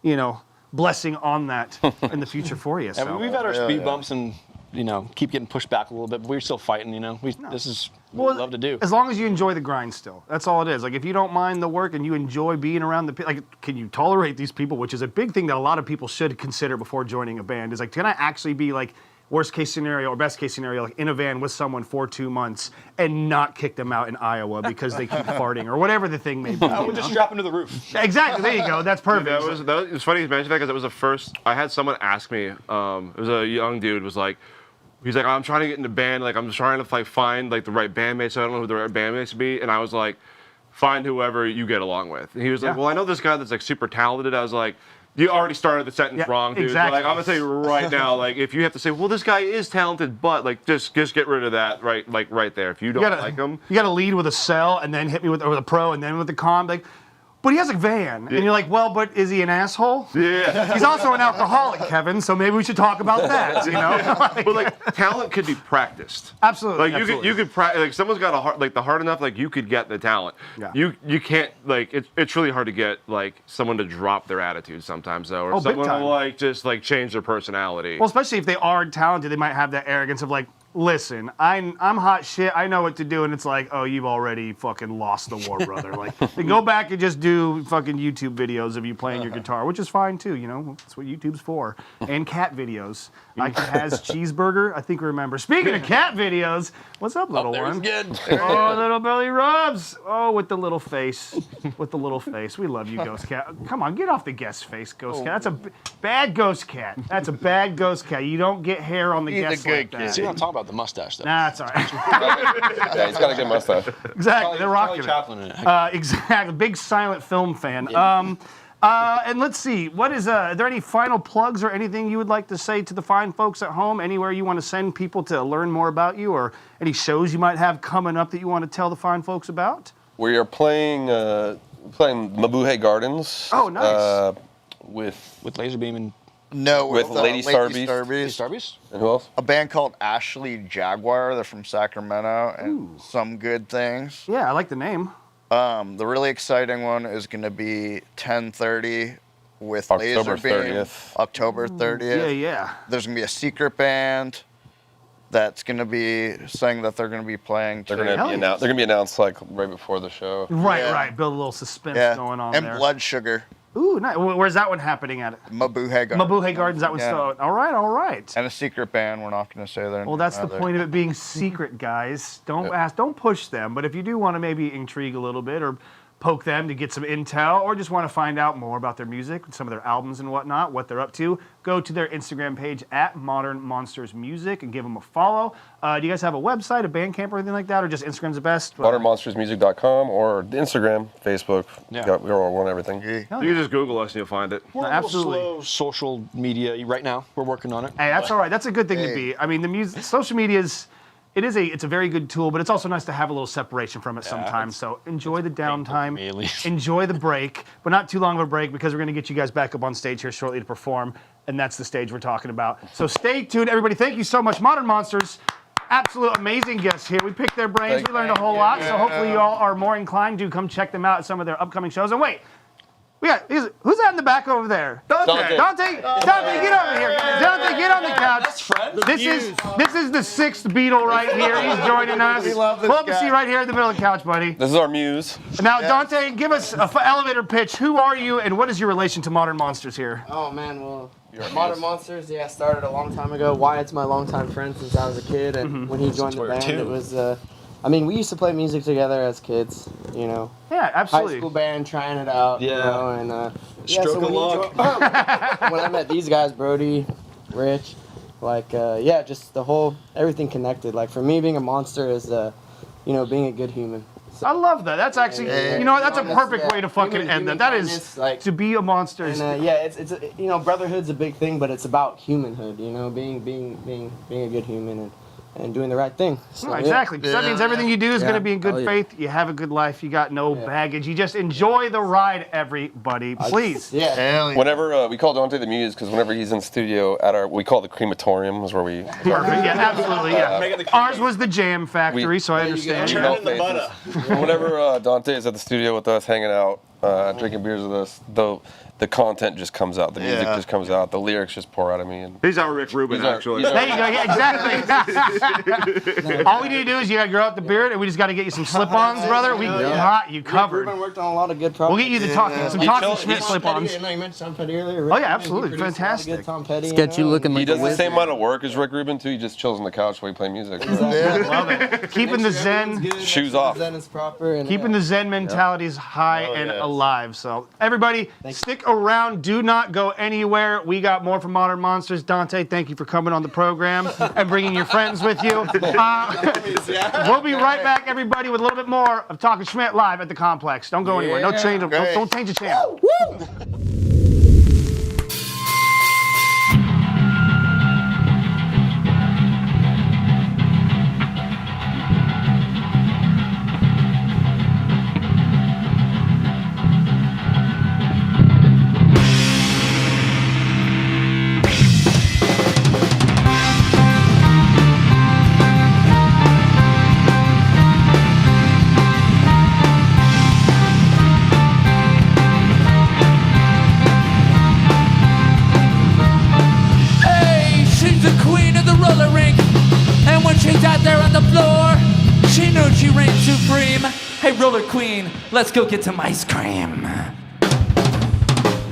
you know, blessing on that in the future for you. So. Yeah, we've had our speed bumps and, you know, keep getting pushed back a little bit, but we're still fighting, you know. This is what we love to do. As long as you enjoy the grind still. That's all it is. Like, if you don't mind the work and you enjoy being around like, can you tolerate these people, which is a big thing that a lot of people should consider before joining a band, is like, can I actually be like, worst case scenario or best case scenario, like in a van with someone for 2 months and not kick them out in Iowa because they keep farting or whatever the thing may be. I would just strap them to the roof. Exactly. There you go. That's perfect. Dude, it's funny you mentioned that because it was the first. I had someone ask me. It was a young dude. Was like, he's like, I'm trying to get into band. Like, I'm trying to like find like the right bandmates. So I don't know who the right bandmates would be. And I was like, find whoever you get along with. And he was like, well, I know this guy that's like super talented. I was like, you already started the sentence wrong, dude. Exactly. Like, I'm gonna tell you right now, like, if you have to say, well, this guy is talented, but like, just get rid of that, right there. If you don't like him, you gotta lead with a sell and then hit me with a pro and then with the con. Like, but he has a van, and you're like, well, but is he an asshole? Yeah. He's also an alcoholic, Kevin. So maybe we should talk about that. You know, but like, talent could be practiced. Absolutely. Like you could practice. Like someone's got a heart, like the heart enough, like you could get the talent. Yeah. You can't like it's really hard to get like someone to drop their attitude sometimes though, or big someone time. will like just like change their personality. Well, especially if they are talented, they might have that arrogance of like, listen, I'm hot shit. I know what to do, and it's like, oh, you've already fucking lost the war, brother. Like, then go back and just do fucking YouTube videos of you playing your guitar, which is fine too. You know, that's what YouTube's for. And cat videos. Like has cheeseburger. I think we remember. Speaking of cat videos, what's up, little one? Good. Oh, little belly rubs. Oh, with the little face. With the little face. We love you, Ghost Cat. Come on, get off the guest face, Ghost Cat. That's a bad Ghost Cat. That's a bad Ghost Cat. You don't get hair on the guest like that. See what I'm talking about? The mustache though. Nah, it's all right. Yeah, he's got a good mustache. Exactly, they're rocking Chaplin in it. Exactly, big silent film fan. And let's see, what is? Are there any final plugs or anything you would like to say to the fine folks at home? Anywhere you want to send people to learn more about you, or any shows you might have coming up that you want to tell the fine folks about? We are playing Mabuhay Gardens. Oh, nice. With Laserbeam and. No, with Lady Starbeast. Starbeast? And who else? A band called Ashley Jaguar. They're from Sacramento, and Some Good Things. Yeah, I like the name. The really exciting one is going to be 10:30 with October Laserbeam. 30th. October 30th. Yeah. There's going to be a secret band that's going to be saying that they're going to be playing. They're going to be announced like right before the show. Right. Build a little suspense going on and there. Blood Sugar. Ooh, nice. Where's that one happening at? Mabuhay Gardens. Mabuhay Gardens, that was so. All right. And a secret band, we're not going to say their name. Well, that's the point of it being secret, guys. Don't ask, don't push them. But if you do want to maybe intrigue a little bit or poke them to get some intel, or just want to find out more about their music, some of their albums and whatnot, what they're up to, go to their Instagram page at Modern Monsters Music and give them a follow. Do you guys have a website, a Bandcamp, or anything like that, or just Instagram's the best? ModernMonstersMusic.com or Instagram, Facebook. Yeah. We're on everything. You can just Google us and you'll find it. We're absolutely a little slow social media right now. We're working on it. Hey, that's all right. That's a good thing to be. I mean, the music, social media is. It's a very good tool, but it's also nice to have a little separation from it sometimes. So enjoy the downtime, enjoy the break, but not too long of a break because we're going to get you guys back up on stage here shortly to perform, and that's the stage we're talking about. So stay tuned, everybody. Thank you so much. Modern Monsters, absolute amazing guests here. We picked their brains. We learned a whole lot. So hopefully you all are more inclined to come check them out at some of their upcoming shows. And wait. Who's that in the back over there? Dante, get over here. Dante, get on the couch. This is the sixth Beatle right here. He's joining us. Pull up a seat right here in the middle of the couch, buddy. This is our muse. Now, Dante, give us an elevator pitch. Who are you, and what is your relation to Modern Monsters here? Oh man, well, Modern Monsters, started a long time ago. Wyatt's my longtime friend since I was a kid, and when he joined the band, it was. We used to play music together as kids, Yeah, absolutely. High school band, trying it out, and Stroke of luck. When I met these guys, Brody, Rich, just the whole, everything connected. Like for me, being a monster is, being a good human. So, I love that. That's actually, that's a perfect way to fucking end that. That is, to be a monster. And, it's brotherhood's a big thing, but it's about humanhood, being a good human and doing the right thing. So, exactly. Because that means everything you do is going to be in good faith. You have a good life. You got no baggage. You just enjoy the ride, everybody. Please. Whenever we call Dante the Muse, because whenever he's in studio at we call it the crematorium, is where we. Perfect. Yeah, absolutely. Yeah. Ours was the Jam Factory, so I understand. Whenever Dante is at the studio with us, hanging out, drinking beers with us, the content just comes out, the music just comes out, the lyrics just pour out of me. And he's our Rick Rubin, actually. There you go, exactly. All we need to do is you gotta grow out the beard, and we just gotta get you some slip-ons, brother. We got you covered. Rick Rubin worked on a lot of good projects. We'll get you some Talking Schmidt slip-ons. You mentioned Tom Petty earlier. Oh yeah, absolutely, fantastic. Tom Petty. Sketchy looking like he does the same amount of work as Rick Rubin too. He just chills on the couch while he plays music. Love it. Keeping the Zen. Shoes off. Zen is proper. Keeping the Zen mentalities high and alive. So everybody, stick around. Do not go anywhere. We got more from Modern Monsters. Dante, thank you for coming on the program and bringing your friends with you. We'll be right back, everybody, with a little bit more of Talking Schmidt live at the Complex. Don't go anywhere. No change. Don't change the channel. Woo! Hey, roller queen, let's go get some ice cream.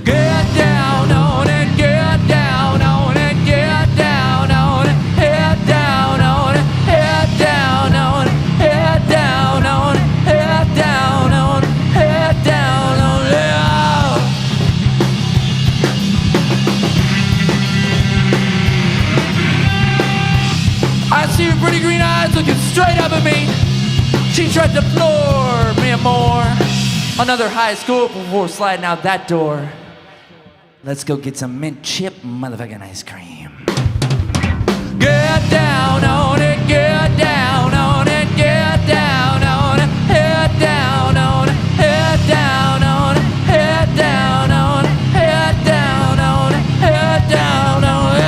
Get down on it, get down on it, get down on it, head down on it, head down on it, head down on it, head down on it, head down on it. I see her pretty green eyes looking straight up at me. She tried to floor me more. Another high school before sliding out that door. Let's go get some mint chip motherfucking ice cream. Get down on it, get down on it, get down on it, head down on it, head down on it, head down on it, head down on it, head down on it.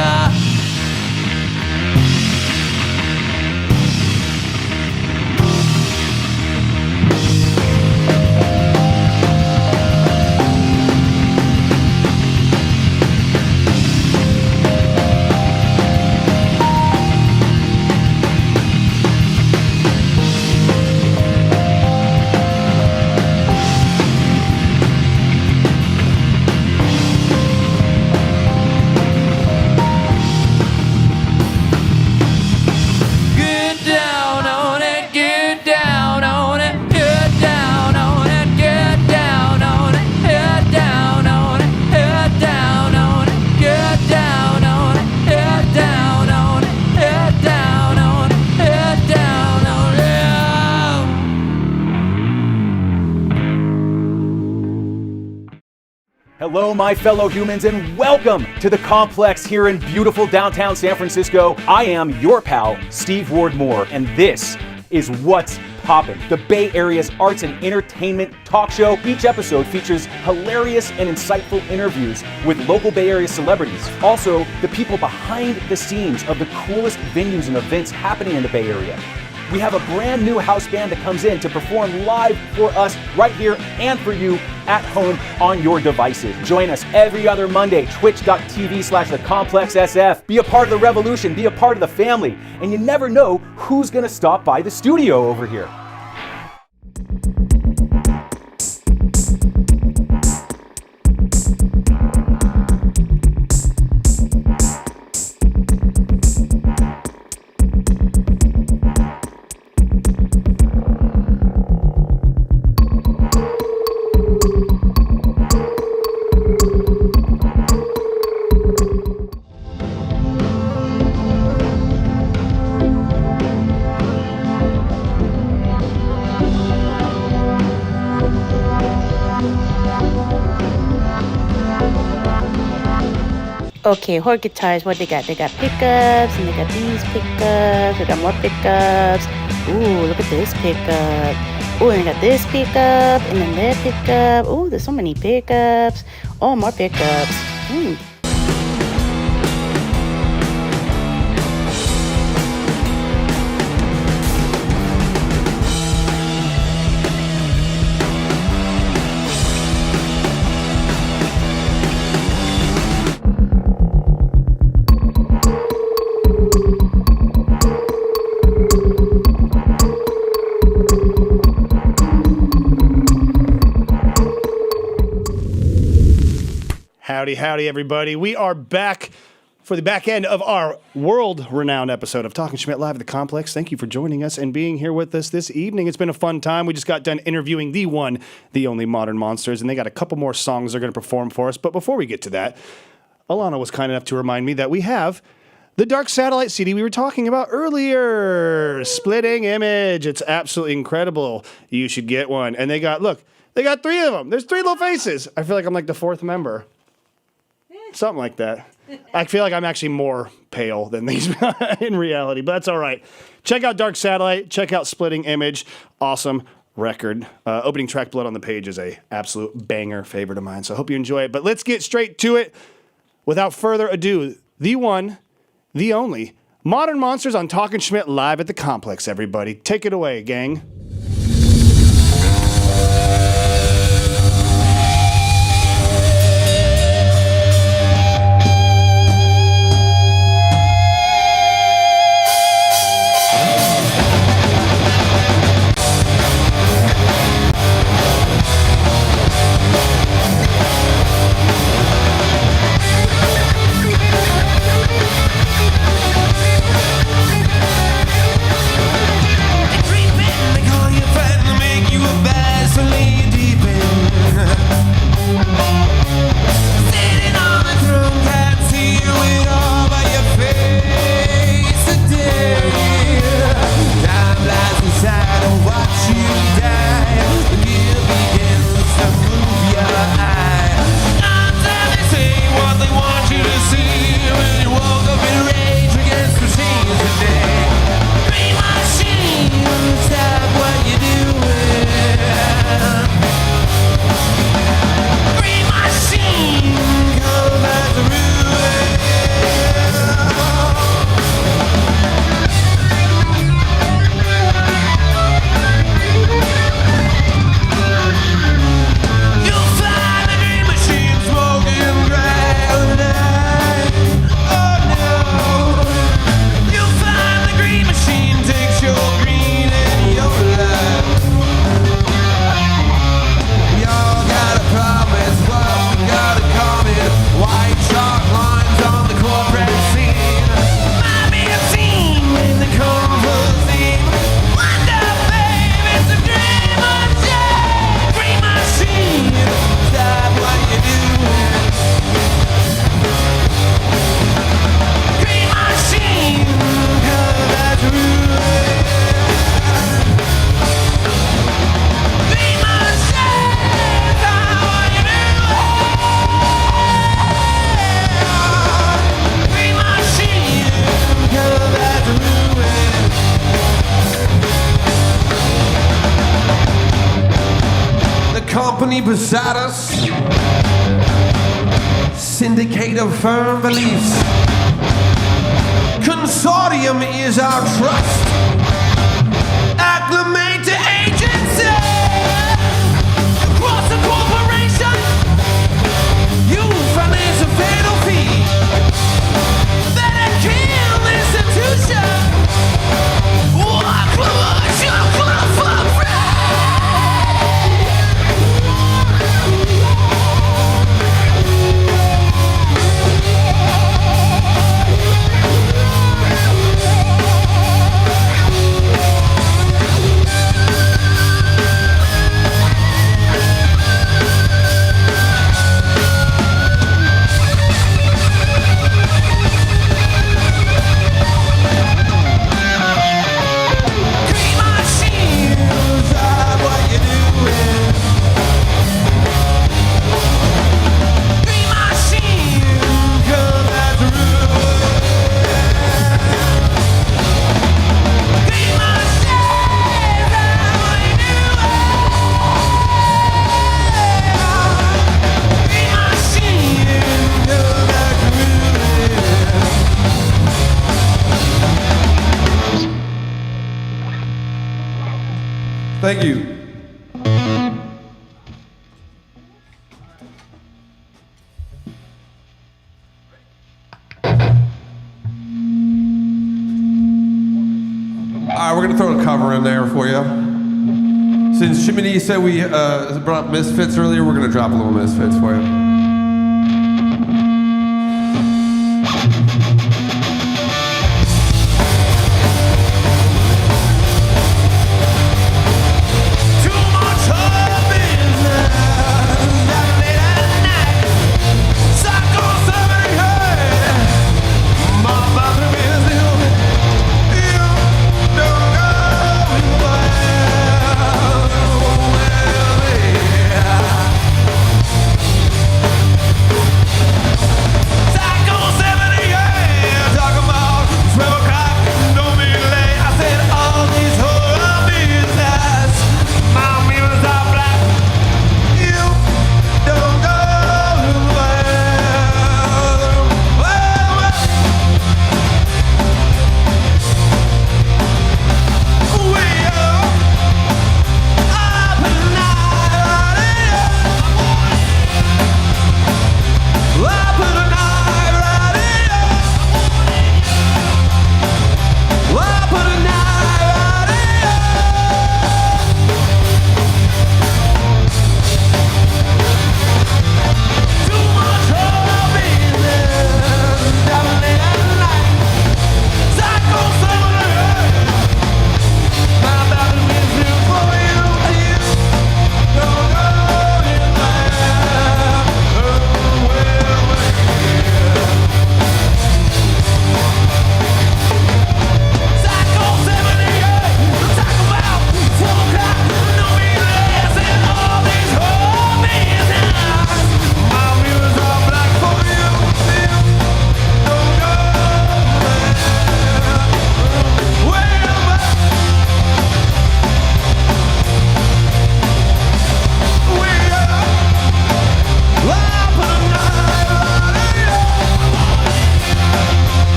Hello, my fellow humans, and welcome to the Complex here in beautiful downtown San Francisco. I am your pal, Steve Ward Moore, and this is What's poppin', the Bay Area's arts and entertainment talk show. Each episode features hilarious and insightful interviews with local Bay Area celebrities. Also, the people behind the scenes of the coolest venues and events happening in the Bay Area. We have a brand new house band that comes in to perform live for us right here and for you at home on your devices. Join us every other Monday, twitch.tv/thecomplexsf. Be a part of the revolution, be a part of the family, and you never know who's gonna stop by the studio over here. Okay, Horde guitars, what they got? They got pickups, and they got these pickups. They got more pickups. Ooh, look at this pickup. Ooh, and they got this pickup, and then that pickup. Ooh, there's so many pickups. Oh, more pickups. Howdy, howdy, everybody. We are back for the back end of our world-renowned episode of Talking Schmidt Live at the Complex. Thank you for joining us and being here with us this evening. It's been a fun time. We just got done interviewing the one, the only Modern Monsters, and they got a couple more songs they're going to perform for us. But before we get to that, Alana was kind enough to remind me that we have the Dark Satellite CD we were talking about earlier. Splitting Image. It's absolutely incredible. You should get one. And they got, look, they got 3 of them. There's 3 little faces. I feel like I'm like the 4th member. Something like that. I feel like I'm actually more pale than these in reality, but that's all right. Check out Dark Satellite. Check out Splitting Image. Awesome record. Opening track Blood on the Page is a absolute banger favorite of mine, so I hope you enjoy it. But let's get straight to it. Without further ado, the one, the only, Modern Monsters on Talking Schmidt Live at the Complex, everybody. Take it away, gang. Creeping company beside us, syndicate of firm beliefs. Consortium is our trust. Acclimate to agency. Across the corporation, you finance a fatal fee. That I kill institution. Thank you. All right, we're gonna throw a cover in there for you. Since Schmidt said we brought up Misfits earlier, we're gonna drop a little Misfits for you.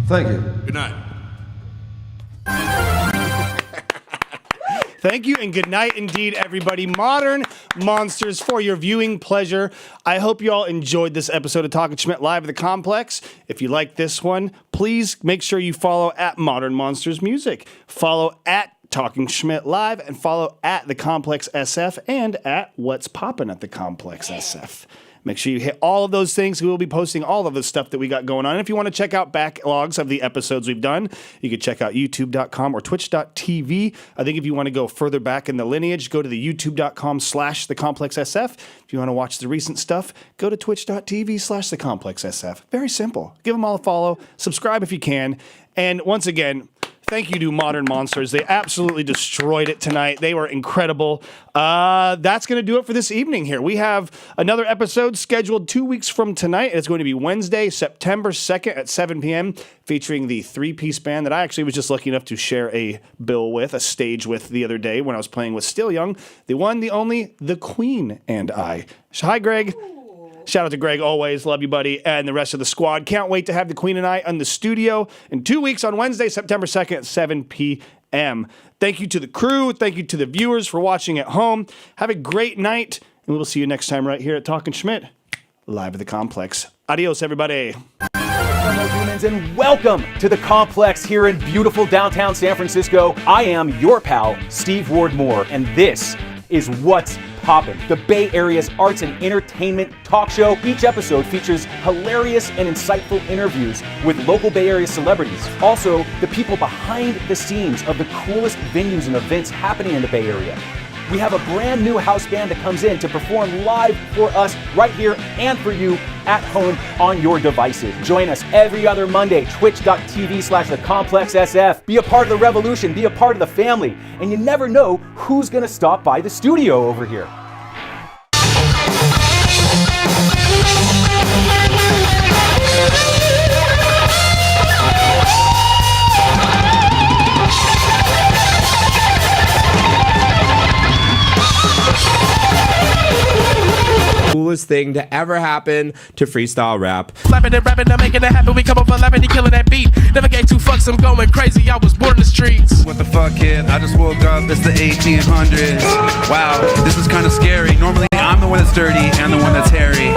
Thank you. Good night. Thank you and good night indeed, everybody. Modern Monsters for your viewing pleasure. I hope you all enjoyed this episode of Talking Schmidt Live at the Complex. If you like this one, please make sure you follow at Modern Monsters Music. Follow at Talking Schmidt Live and follow at The Complex SF and at What's Poppin' at The Complex SF. Make sure you hit all of those things. We will be posting all of the stuff that we got going on. And if you want to check out backlogs of the episodes we've done, you can check out youtube.com or twitch.tv. I think if you want to go further back in the lineage, go to the youtube.com/thecomplexsf. If you want to watch the recent stuff, go to twitch.tv/thecomplexsf. Very simple. Give them all a follow. Subscribe if you can. And once again, thank you to Modern Monsters. They absolutely destroyed it tonight. They were incredible. That's going to do it for this evening here. We have another episode scheduled 2 weeks from tonight. It's going to be Wednesday, September 2nd at 7 p.m., featuring the three-piece band that I actually was just lucky enough to share a bill with, a stage with the other day when I was playing with Still Young. The one, the only, the Queen and I. Hi, Greg. Shout out to Greg always. Love you, buddy. And the rest of the squad. Can't wait to have the Queen and I in the studio in 2 weeks on Wednesday, September 2nd at 7 p.m. Thank you to the crew. Thank you to the viewers for watching at home. Have a great night. And we will see you next time right here at Talkin' Schmidt, live at the Complex. Adios, everybody. Hello, humans, and welcome to the Complex here in beautiful downtown San Francisco. I am your pal, Steve Ward Moore, and this is What's Poppin', the Bay Area's arts and entertainment talk show. Each episode features hilarious and insightful interviews with local Bay Area celebrities. Also, the people behind the scenes of the coolest venues and events happening in the Bay Area. We have a brand new house band that comes in to perform live for us right here and for you at home on your devices. Join us every other Monday, twitch.tv/thecomplexsf. Be a part of the revolution, be a part of the family, and you never know who's gonna stop by the studio over here. Coolest thing to ever happen to freestyle rap. Slapping and rapping, I'm making it happen. We come up 11 and killing that beat. Never gave two fucks, I'm going crazy. I was born in the streets. What the fuck, kid? I just woke up. It's the 1800s. Wow, this is kind of scary. Normally, I'm the one that's dirty and the one that's hairy.